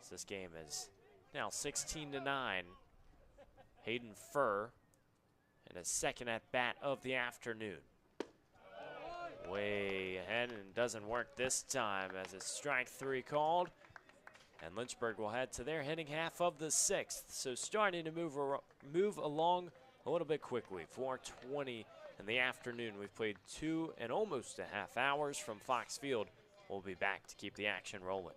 So this game is now 16-9. Hayden Furr and a second at bat of the afternoon. Way ahead, and doesn't work this time as it's strike three called. And Lynchburg will head to their hitting half of the sixth. So starting to move along a little bit quickly. 4:20 in the afternoon. We've played 2 and almost a half hours from Fox Field. We'll be back to keep the action rolling.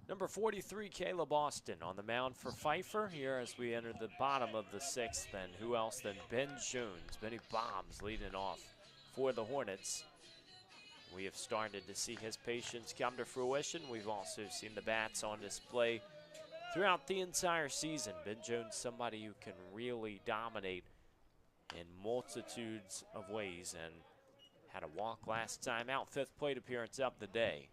Number 43, Caleb Austin on the mound for Pfeiffer here as we enter the bottom of the sixth. And who else than Ben Jones? Benny Bombs leading off for the Hornets. We have started to see his patience come to fruition. We've also seen the bats on display throughout the entire season. Ben Jones, somebody who can really dominate in multitudes of ways, and had a walk last time out. 5th plate appearance of the day.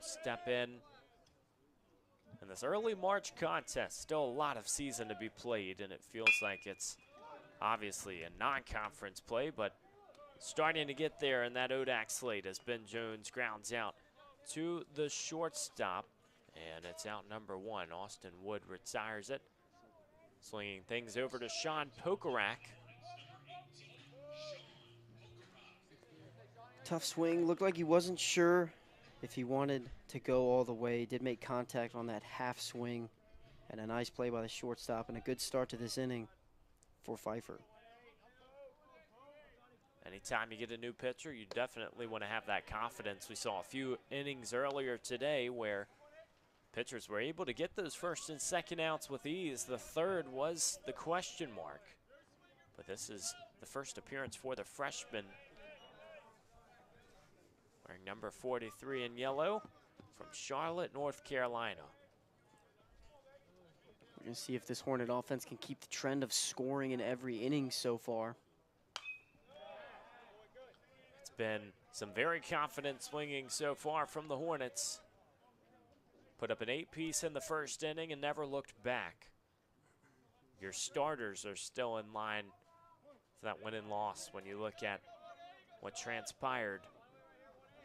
Step in this early March contest. Still a lot of season to be played, and it feels like it's obviously a non-conference play, but starting to get there in that ODAC slate as Ben Jones grounds out to the shortstop, and it's out number 1. Austin Wood retires it, slinging things over to Sean Pokorak. Tough swing. Looked like he wasn't sure if he wanted to go all the way. He did make contact on that half swing. And a nice play by the shortstop and a good start to this inning for Pfeiffer. Anytime you get a new pitcher, you definitely want to have that confidence. We saw a few innings earlier today where pitchers were able to get those first and second outs with ease. The third was the question mark. But this is the first appearance for the freshman, wearing number 43 in yellow, from Charlotte, North Carolina. We're going to see if this Hornet offense can keep the trend of scoring in every inning so far. It's been some very confident swinging so far from the Hornets. Put up an 8-piece in the first inning and never looked back. Your starters are still in line for that win and loss when you look at what transpired.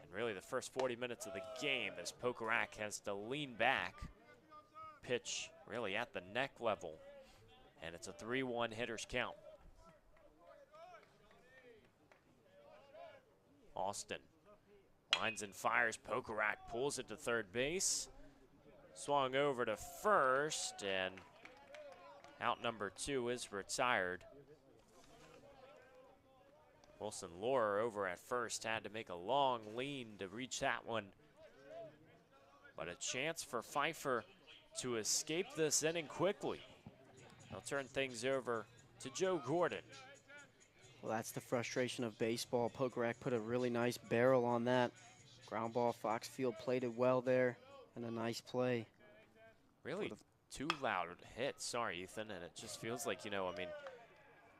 And really the first 40 minutes of the game as Pokerak has to lean back, pitch really at the neck level, and it's a 3-1 hitter's count. Austin lines and fires. Pokerak pulls it to third base. Swung over to first, and out number 2 is retired. Wilson Lohr over at first had to make a long lean to reach that one. But a chance for Pfeiffer to escape this inning quickly. They'll turn things over to Joe Gordon. Well, that's the frustration of baseball. Pokerak put a really nice barrel on that. Ground ball, Foxfield played it well there, and a nice play. Really two loud hits, sorry Ethan, and it just feels like, you know, I mean,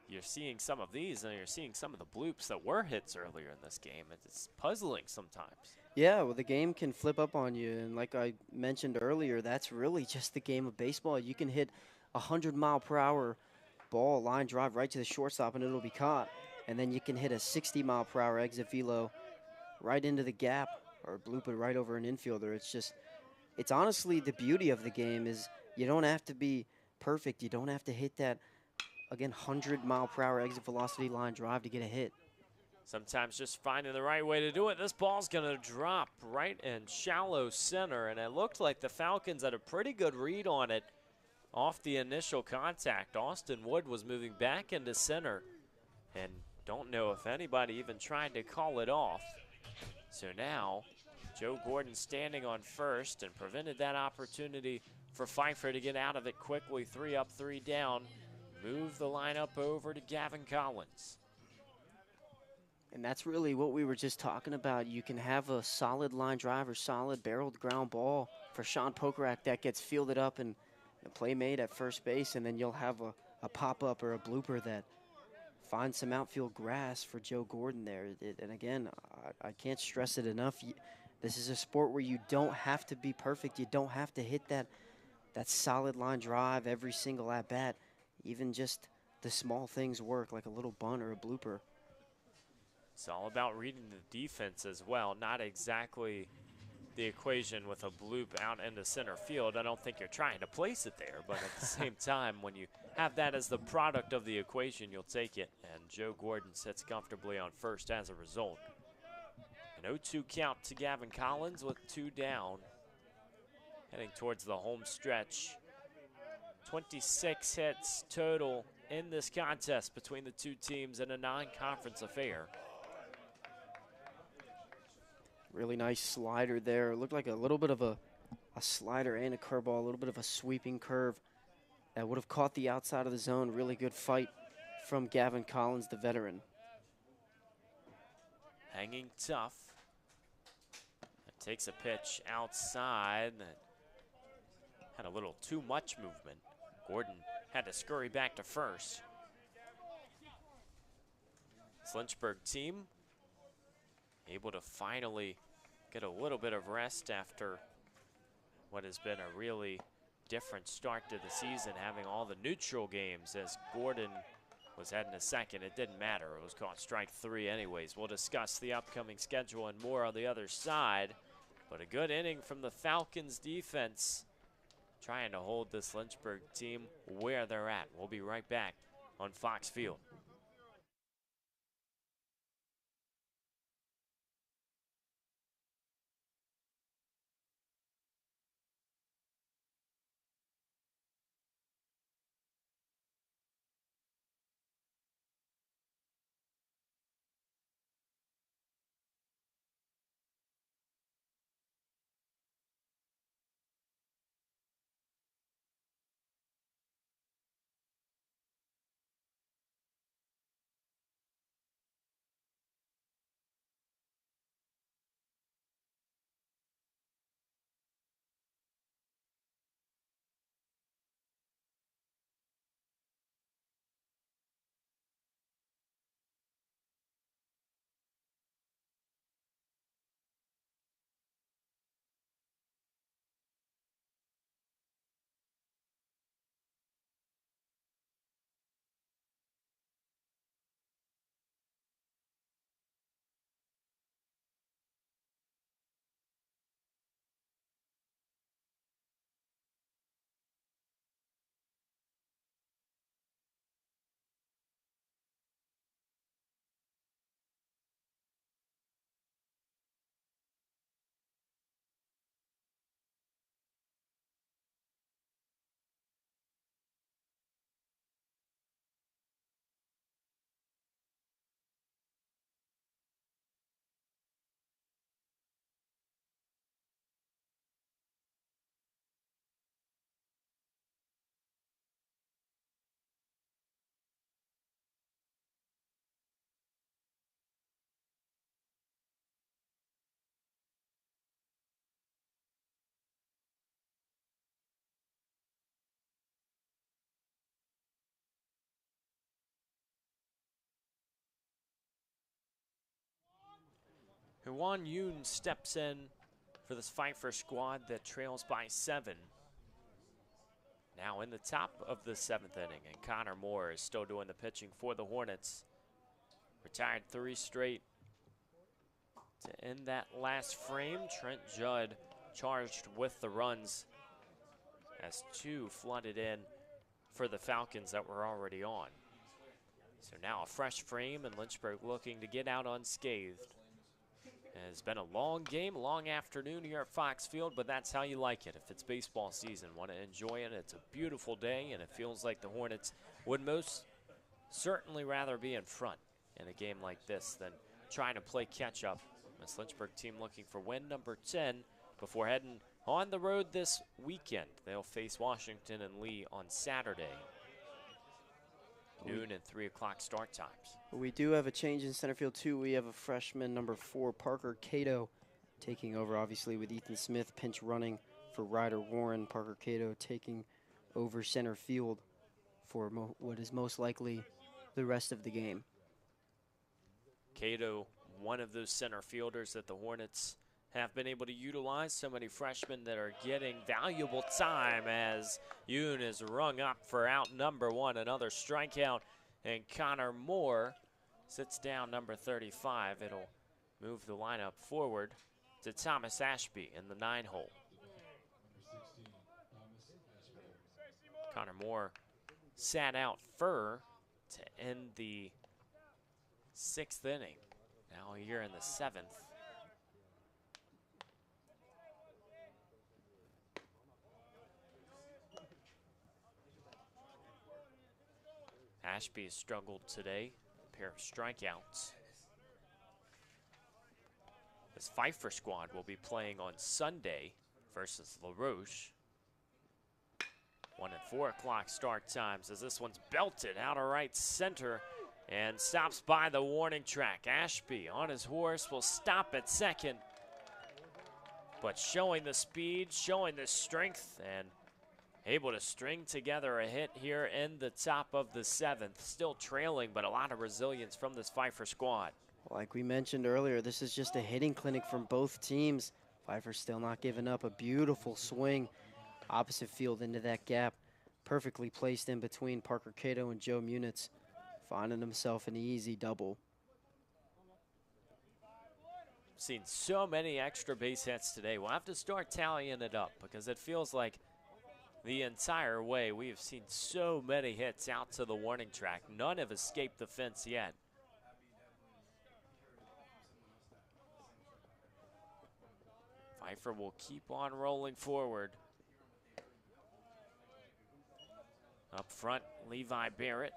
you're seeing some of these and you're seeing some of the bloops that were hits earlier in this game. It's puzzling sometimes. Yeah, well, the game can flip up on you, and like I mentioned earlier, that's really just the game of baseball. You can hit a 100-mile-per-hour ball, line drive right to the shortstop, and it'll be caught. And then you can hit a 60-mile-per-hour exit velo right into the gap or bloop it right over an infielder. It's honestly the beauty of the game is you don't have to be perfect. You don't have to hit that, again, 100-mile-per-hour exit velocity line drive to get a hit. Sometimes just finding the right way to do it. This ball's going to drop right in shallow center, and it looked like the Falcons had a pretty good read on it off the initial contact. Austin Wood was moving back into center, and don't know if anybody even tried to call it off. So now Joe Gordon standing on first and prevented that opportunity for Pfeiffer to get out of it quickly. 3 up, 3 down. Move the lineup over to Gavin Collins. And that's really what we were just talking about. You can have a solid line drive or solid barreled ground ball for Sean Pokerak that gets fielded up and a play made at first base, and then you'll have a pop-up or a blooper that finds some outfield grass for Joe Gordon there. And again, I can't stress it enough. This is a sport where you don't have to be perfect. You don't have to hit that solid line drive every single at-bat. Even just the small things work, like a little bunt or a blooper. It's all about reading the defense as well. Not exactly the equation with a bloop out into center field. I don't think you're trying to place it there, but at the same time, when you have that as the product of the equation, you'll take it. And Joe Gordon sits comfortably on first as a result. An 0-2 count to Gavin Collins with 2 down. Heading towards the home stretch. 26 hits total in this contest between the two teams in a non-conference affair. Really nice slider there. It looked like a little bit of a slider and a curveball, a little bit of a sweeping curve that would have caught the outside of the zone. Really good fight from Gavin Collins, the veteran. Hanging tough. Takes a pitch outside that had a little too much movement. Gordon had to scurry back to first. This Lynchburg team able to finally get a little bit of rest after what has been a really different start to the season, having all the neutral games as Gordon was heading to second. It didn't matter. It was caught strike 3 anyways. We'll discuss the upcoming schedule and more on the other side. But a good inning from the Falcons defense, trying to hold this Lynchburg team where they're at. We'll be right back on Fox Field. Juan Yoon steps in for this Pfeiffer squad that trails by 7. Now in the top of the 7th inning, and Connor Moore is still doing the pitching for the Hornets. Retired 3 straight. To end that last frame, Trent Judd charged with the runs as 2 flooded in for the Falcons that were already on. So now a fresh frame, and Lynchburg looking to get out unscathed. It's been a long game, a long afternoon here at Fox Field, but that's how you like it. If it's baseball season, want to enjoy it. It's a beautiful day, and it feels like the Hornets would most certainly rather be in front in a game like this than trying to play catch-up. This Lynchburg team looking for win number 10 before heading on the road this weekend. They'll face Washington and Lee on Saturday. Noon and 3 o'clock start times. We do have a change in center field, too. We have a freshman, number 4, Parker Cato, taking over, obviously, with Ethan Smith pinch running for Ryder Warren. Parker Cato taking over center field for what is most likely the rest of the game. Cato, one of those center fielders that the Hornets have been able to utilize. So many freshmen that are getting valuable time as Yoon is rung up for out number 1. Another strikeout, and Connor Moore sits down number 35. It'll move the lineup forward to Thomas Ashby in the 9-hole. Connor Moore sat out Furr to end the 6th inning. Now here in the 7th. Ashby has struggled today, a pair of strikeouts. This Pfeiffer squad will be playing on Sunday versus LaRoche. 1 and 4 o'clock start times as this one's belted out of right center and stops by the warning track. Ashby on his horse will stop at second, but showing the speed, showing the strength, and able to string together a hit here in the top of the 7th. Still trailing, but a lot of resilience from this Pfeiffer squad. Like we mentioned earlier, this is just a hitting clinic from both teams. Pfeiffer still not giving up. A beautiful swing opposite field into that gap. Perfectly placed in between Parker Cato and Joe Munitz, finding himself an easy double. Seen so many extra base hits today. We'll have to start tallying it up because it feels like the entire way we have seen so many hits out to the warning track. None have escaped the fence yet. Pfeiffer will keep on rolling forward. Up front, Levi Barrett.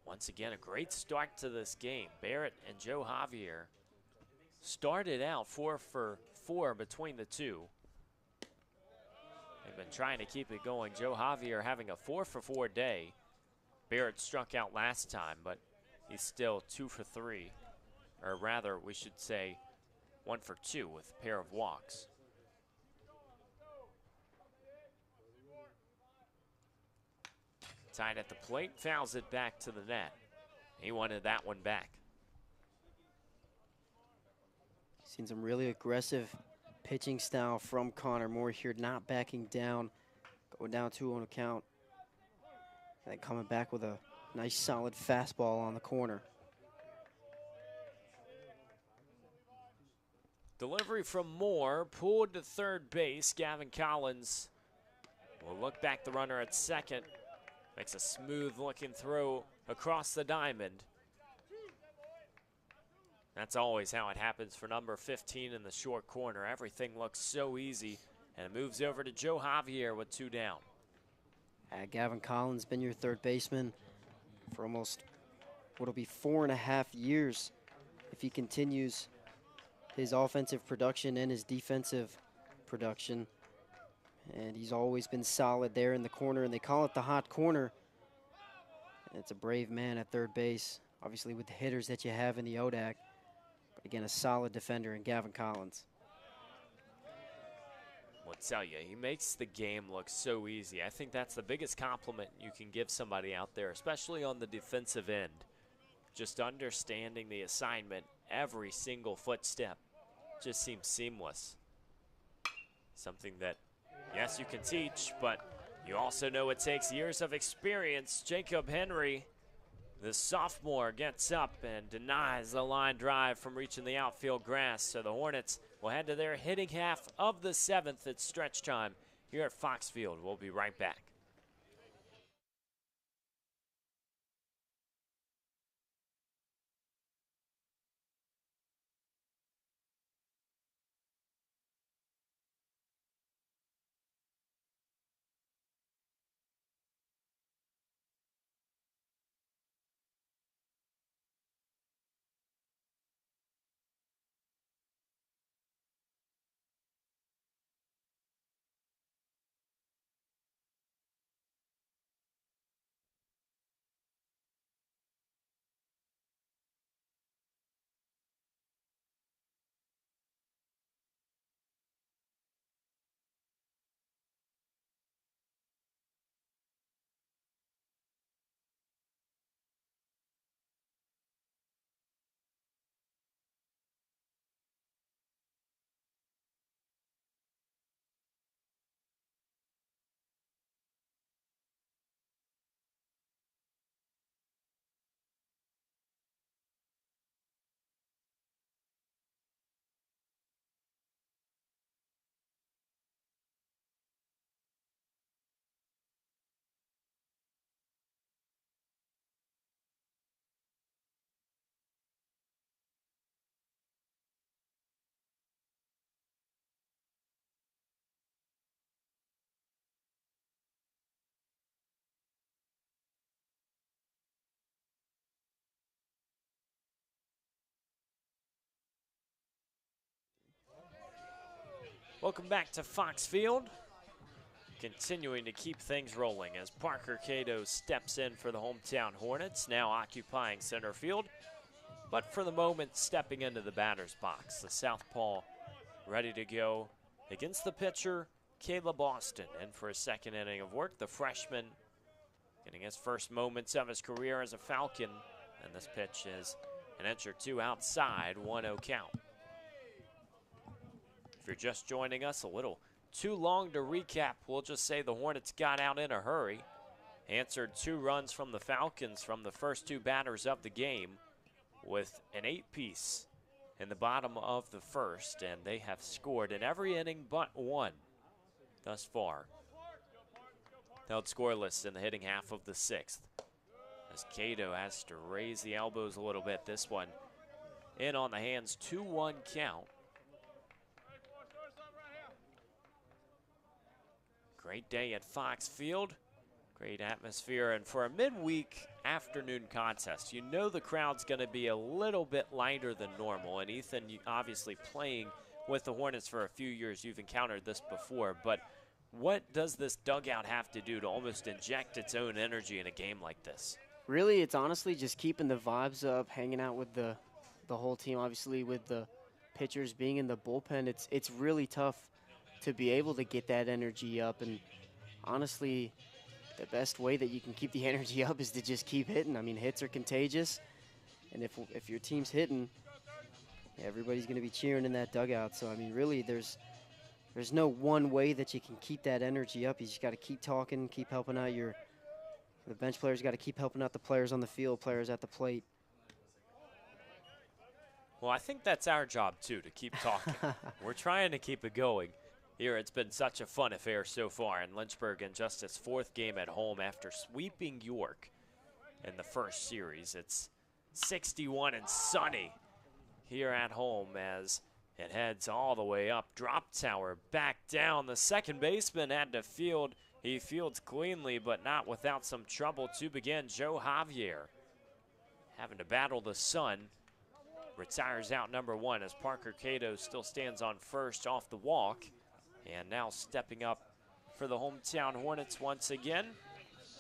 Once again, a great start to this game. Barrett and Joe Javier started out 4 for 4 between the two. They've been trying to keep it going. Joe Javier having a 4 for 4 day. Barrett struck out last time, but he's still 2 for 3. Or rather, we should say 1 for 2 with a pair of walks. Tied at the plate, fouls it back to the net. He wanted that one back. Seen some really aggressive pitching style from Connor Moore here, not backing down, going down 2-0 count, and then coming back with a nice solid fastball on the corner. Delivery from Moore, pulled to third base. Gavin Collins will look back the runner at second. Makes a smooth looking throw across the diamond. That's always how it happens for number 15 in the short corner. Everything looks so easy, and it moves over to Joe Javier with 2 down. Gavin Collins been your third baseman for almost what'll be 4.5 years if he continues his offensive production and his defensive production. And he's always been solid there in the corner, and they call it the hot corner. And it's a brave man at third base, obviously with the hitters that you have in the ODAC. But again, a solid defender in Gavin Collins. I'll tell you, he makes the game look so easy. I think that's the biggest compliment you can give somebody out there, especially on the defensive end. just understanding the assignment, every single footstep just seems seamless. Something that, yes, you can teach, but you also know it takes years of experience. Jacob Henry, the sophomore, gets up and denies the line drive from reaching the outfield grass. So the Hornets will head to their hitting half of the 7th. It's stretch time here at Fox Field. We'll be right back. Welcome back to Fox Field. Continuing to keep things rolling as Parker Cato steps in for the hometown Hornets, now occupying center field, but for the moment stepping into the batter's box. The southpaw ready to go against the pitcher, Caleb Austin, in for a second inning of work. The freshman getting his first moments of his career as a Falcon, and this pitch is an inch or two outside, 1-0 count. If you're just joining us, a little too long to recap. We'll just say the Hornets got out in a hurry, answered 2 runs from the Falcons from the first 2 batters of the game with an 8-piece in the bottom of the first, and they have scored in every inning but 1 thus far. Held scoreless in the hitting half of the 6th as Cato has to raise the elbows a little bit. This one in on the hands, 2-1 count. Great day at Fox Field, great atmosphere, and for a midweek afternoon contest, you know the crowd's going to be a little bit lighter than normal. And Ethan, you obviously playing with the Hornets for a few years, you've encountered this before, but what does this dugout have to do to almost inject its own energy in a game like this? Really, it's honestly just keeping the vibes up, hanging out with the whole team. Obviously, with the pitchers being in the bullpen, it's really tough to be able to get that energy up. And honestly, the best way that you can keep the energy up is to just keep hitting. I mean, hits are contagious, and if your team's hitting, everybody's going to be cheering in that dugout. So I mean, really, there's no one way that you can keep that energy up. You just got to keep talking, keep helping out the bench players. Got to keep helping out the players on the field, players at the plate. Well, I think that's our job too, to keep talking. We're trying to keep it going. Here, it's been such a fun affair so far in Lynchburg in just its 4th game at home after sweeping York in the first series. It's 61 and sunny here at home as it heads all the way up. Drop tower back down. The second baseman had to field. He fields cleanly, but not without some trouble to begin. Joe Javier having to battle the sun. Retires out number 1 as Parker Cato still stands on first off the walk. And now stepping up for the hometown Hornets once again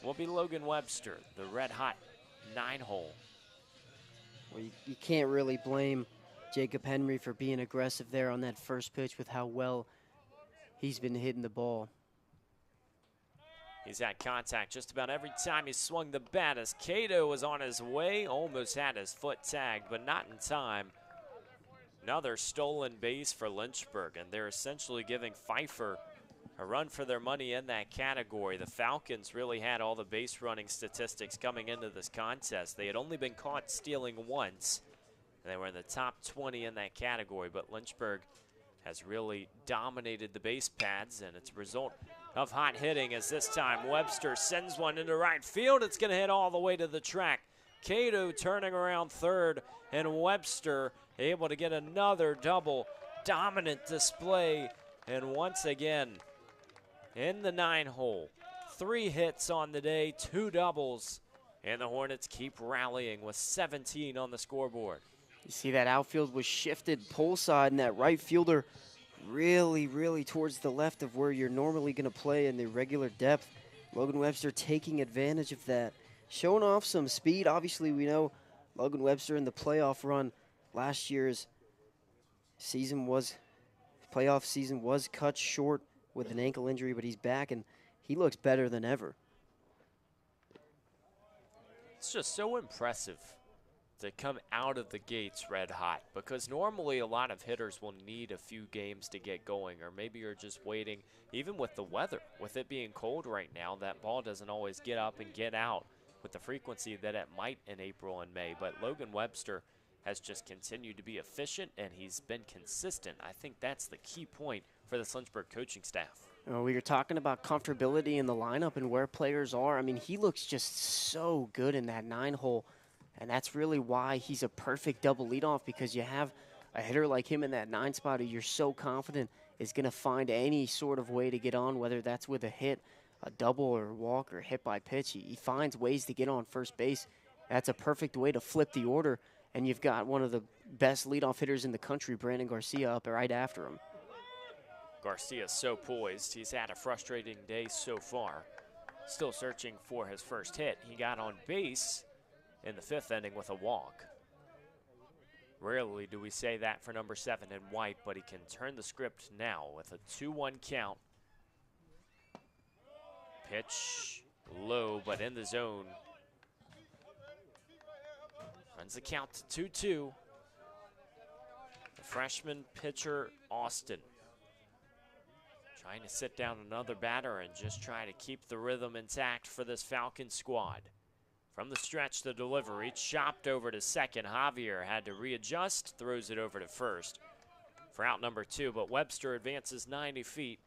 will be Logan Webster, the red-hot 9-hole. Well, you can't really blame Jacob Henry for being aggressive there on that first pitch with how well he's been hitting the ball. He's had contact just about every time he swung the bat as Cato was on his way, almost had his foot tagged, but not in time. Another stolen base for Lynchburg, and they're essentially giving Pfeiffer a run for their money in that category. The Falcons really had all the base running statistics coming into this contest. They had only been caught stealing once. They were in the top 20 in that category, but Lynchburg has really dominated the base pads, and it's a result of hot hitting as this time Webster sends one into right field. It's going to hit all the way to the track. Cato turning around third, and Webster able to get another double. Dominant display, and once again in the 9-hole. 3 hits on the day, 2 doubles, and the Hornets keep rallying with 17 on the scoreboard. You see that outfield was shifted pole side, and that right fielder really towards the left of where you're normally going to play in the regular depth. Logan Webster taking advantage of that, showing off some speed. Obviously, we know Logan Webster in the playoff run last year's playoff season was cut short with an ankle injury, but he's back and he looks better than ever. It's just so impressive to come out of the gates red hot, because normally a lot of hitters will need a few games to get going, or maybe you're just waiting. Even with the weather, with it being cold right now, that ball doesn't always get up and get out with the frequency that it might in April and May. But Logan Webster has just continued to be efficient, and he's been consistent. I think that's the key point for the Lynchburg coaching staff. We were talking about comfortability in the lineup and where players are. I mean, he looks just so good in that 9-hole. And that's really why he's a perfect double leadoff, because you have a hitter like him in that 9 spot who you're so confident is going to find any sort of way to get on, whether that's with a hit, a double or a walk or hit by pitch. He finds ways to get on first base. That's a perfect way to flip the order, and you've got one of the best leadoff hitters in the country, Brandon Garcia, up right after him. Garcia's so poised. He's had a frustrating day so far. Still searching for his first hit. He got on base in the 5th inning with a walk. Rarely do we say that for number 7 in white, but he can turn the script now with a 2-1 count. Pitch low, but in the zone. Runs the count to 2-2. The freshman pitcher, Austin, trying to sit down another batter and just try to keep the rhythm intact for this Falcon squad. From the stretch, the delivery chopped over to second. Javier had to readjust, throws it over to first for out number 2, but Webster advances 90 feet.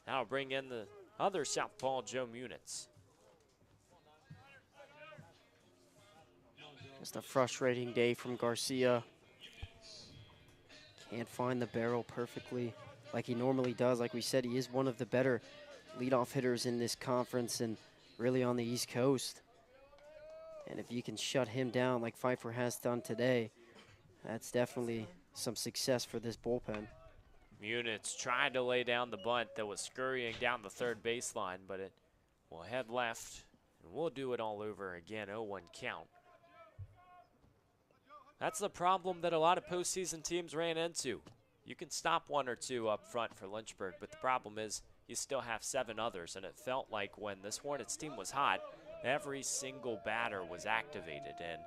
That'll bring in the other southpaw, Joe Munitz. Just a frustrating day from Garcia. Can't find the barrel perfectly like he normally does. Like we said, he is one of the better leadoff hitters in this conference and really on the East Coast. And if you can shut him down like Pfeiffer has done today, that's definitely some success for this bullpen. Munitz tried to lay down the bunt that was scurrying down the third baseline, but it will head left, and we'll do it all over again. 0-1 count. That's the problem that a lot of postseason teams ran into. You can stop 1 or 2 up front for Lynchburg, but the problem is you still have 7 others, and it felt like when this Hornets team was hot, every single batter was activated, and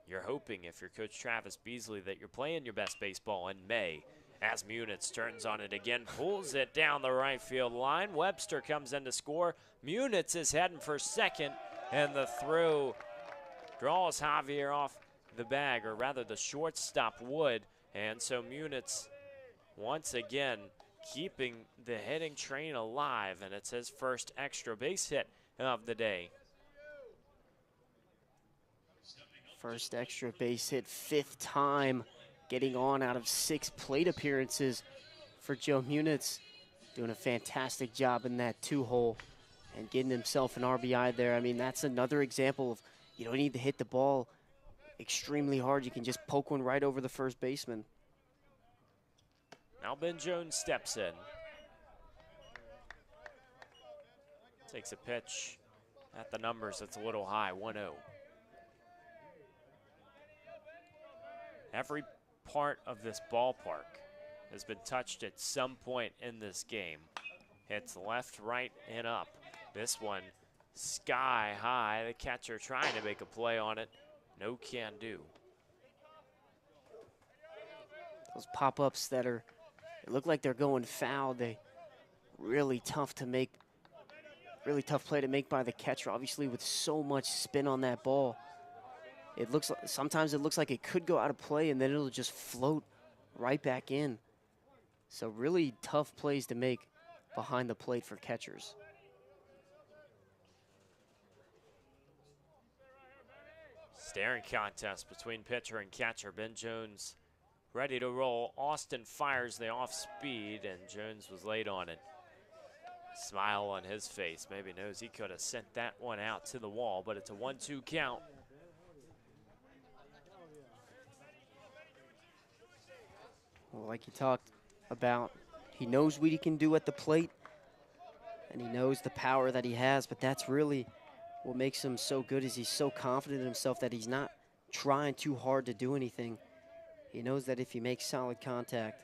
you're hoping, if you're Coach Travis Beasley, that you're playing your best baseball in May. As Munitz turns on it again, pulls it down the right field line. Webster comes in to score. Munitz is heading for second, and the throw draws Javier off the bag, or rather the shortstop would, and so Munitz once again keeping the hitting train alive, and it's his first extra base hit of the day. First extra base hit, 5th time getting on out of 6 plate appearances for Joe Munitz. Doing a fantastic job in that 2-hole and getting himself an RBI there. I mean, that's another example of you don't need to hit the ball extremely hard. You can just poke one right over the first baseman. Now Ben Jones steps in. Takes a pitch at the numbers. It's a little high, 1-0. Every part of this ballpark has been touched at some point in this game. Hits left, right, and up. This one sky high. The catcher trying to make a play on it. No can do. Those pop-ups that are, it look like they're going foul. They really tough to make, really tough play to make by the catcher. Obviously with so much spin on that ball. It looks like, sometimes it looks like it could go out of play and then it'll just float right back in. So really tough plays to make behind the plate for catchers. Staring contest between pitcher and catcher. Ben Jones ready to roll. Austin fires the off speed, and Jones was late on it. Smile on his face. Maybe knows he could have sent that one out to the wall, but it's a 1-2 count. Well, like he talked about, he knows what he can do at the plate, and he knows the power that he has, but that's really what makes him so good is he's so confident in himself that he's not trying too hard to do anything. He knows that if he makes solid contact,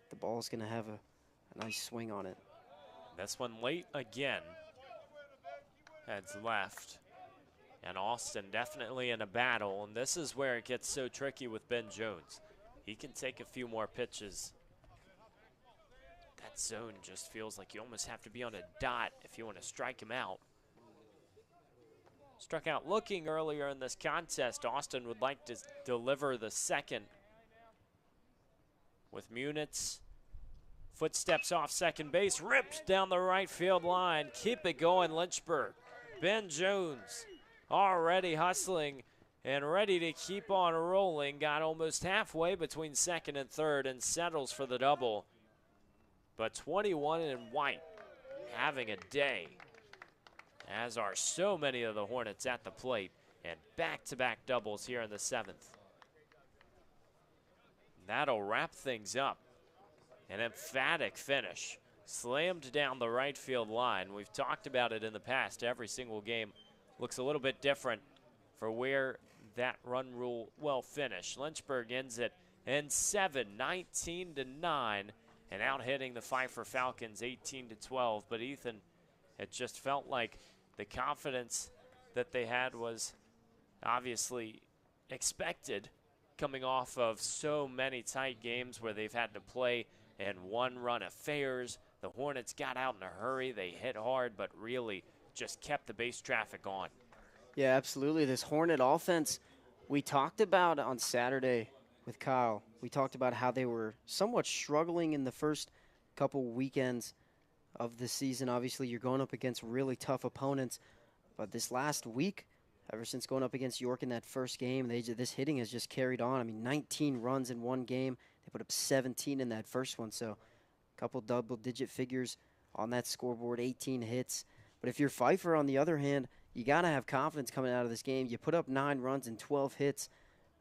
the ball's going to have a nice swing on it. This one late again. Heads left. And Austin definitely in a battle, and this is where it gets so tricky with Ben Jones. He can take a few more pitches. That zone just feels like you almost have to be on a dot if you want to strike him out. Struck out looking earlier in this contest. Austin would like to deliver the second with Munitz. Footsteps off second base, ripped down the right field line. Keep it going, Lynchburg. Ben Jones already hustling and ready to keep on rolling. Got almost halfway between second and third and settles for the double. But 21 in white having a day, as are so many of the Hornets at the plate, and back-to-back doubles here in the seventh. That'll wrap things up. An emphatic finish, slammed down the right field line. We've talked about it in the past. Every single game looks a little bit different for where that run rule will finish. Lynchburg ends it in 7, 19-9, and out hitting the Pfeiffer Falcons 18-12. But Ethan, it just felt like the confidence that they had was obviously expected, coming off of so many tight games where they've had to play in one-run affairs. The Hornets got out in a hurry. They hit hard, but really just kept the base traffic on. Yeah, absolutely. This Hornet offense, we talked about on Saturday with Kyle. We talked about how they were somewhat struggling in the first couple weekends of the season. Obviously, you're going up against really tough opponents. But this last week, ever since going up against York in that first game, this hitting has just carried on. I mean, 19 runs in one game. They put up 17 in that first one, so a couple double-digit figures on that scoreboard, 18 hits. But if you're Pfeiffer, on the other hand, you got to have confidence coming out of this game. You put up 9 runs and 12 hits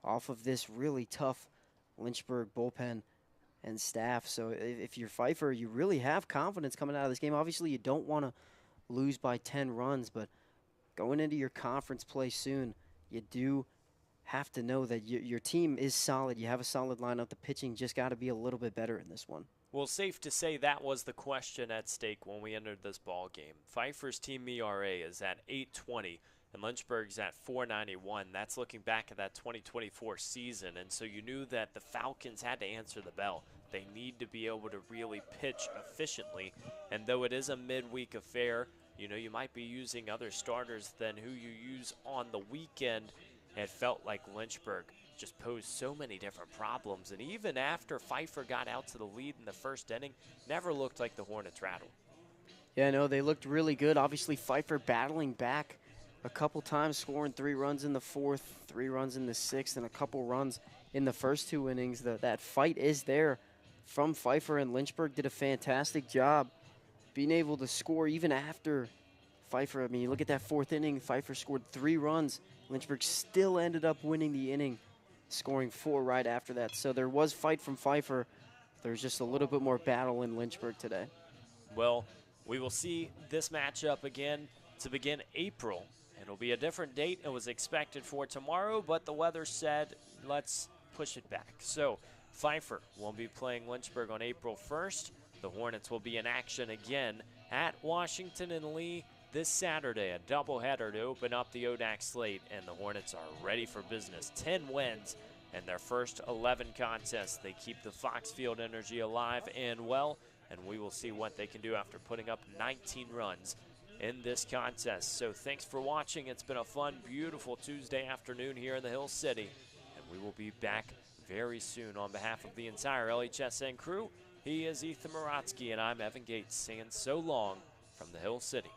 off of this really tough Lynchburg bullpen and staff. So if you're Pfeiffer, you really have confidence coming out of this game. Obviously, you don't want to lose by 10 runs, but going into your conference play soon, you do have to know that your team is solid. You have a solid lineup. The pitching just got to be a little bit better in this one. Well, safe to say that was the question at stake when we entered this ball game. Pfeiffer's team ERA is at 8.20, and Lynchburg's at 4.91. That's looking back at that 2024 season, and so you knew that the Falcons had to answer the bell. They need to be able to really pitch efficiently, and though it is a midweek affair, you know, you might be using other starters than who you use on the weekend. It felt like Lynchburg just posed so many different problems. And even after Pfeiffer got out to the lead in the first inning, never looked like the Hornets rattled. Yeah, no, they looked really good. Obviously, Pfeiffer battling back a couple times, scoring 3 runs in the fourth, 3 runs in the sixth, and a couple runs in the first 2 innings. That fight is there from Pfeiffer, and Lynchburg did a fantastic job being able to score even after Pfeiffer. I mean, you look at that 4th inning, Pfeiffer scored 3 runs. Lynchburg still ended up winning the inning, scoring 4 right after that. So there was fight from Pfeiffer. There's just a little bit more battle in Lynchburg today. Well, we will see this matchup again to begin April. It'll be a different date. It was expected for tomorrow, but the weather said let's push it back. So Pfeiffer will be playing Lynchburg on April 1st. The Hornets will be in action again at Washington and Lee this Saturday, a doubleheader to open up the ODAC slate, and the Hornets are ready for business. 10 wins in their first 11 contests. They keep the Fox Field energy alive and well, and we will see what they can do after putting up 19 runs in this contest. So thanks for watching. It's been a fun, beautiful Tuesday afternoon here in the Hill City, and we will be back very soon. On behalf of the entire LHSN crew, he is Ethan Moratsky, and I'm Evan Gates saying so long from the Hill City.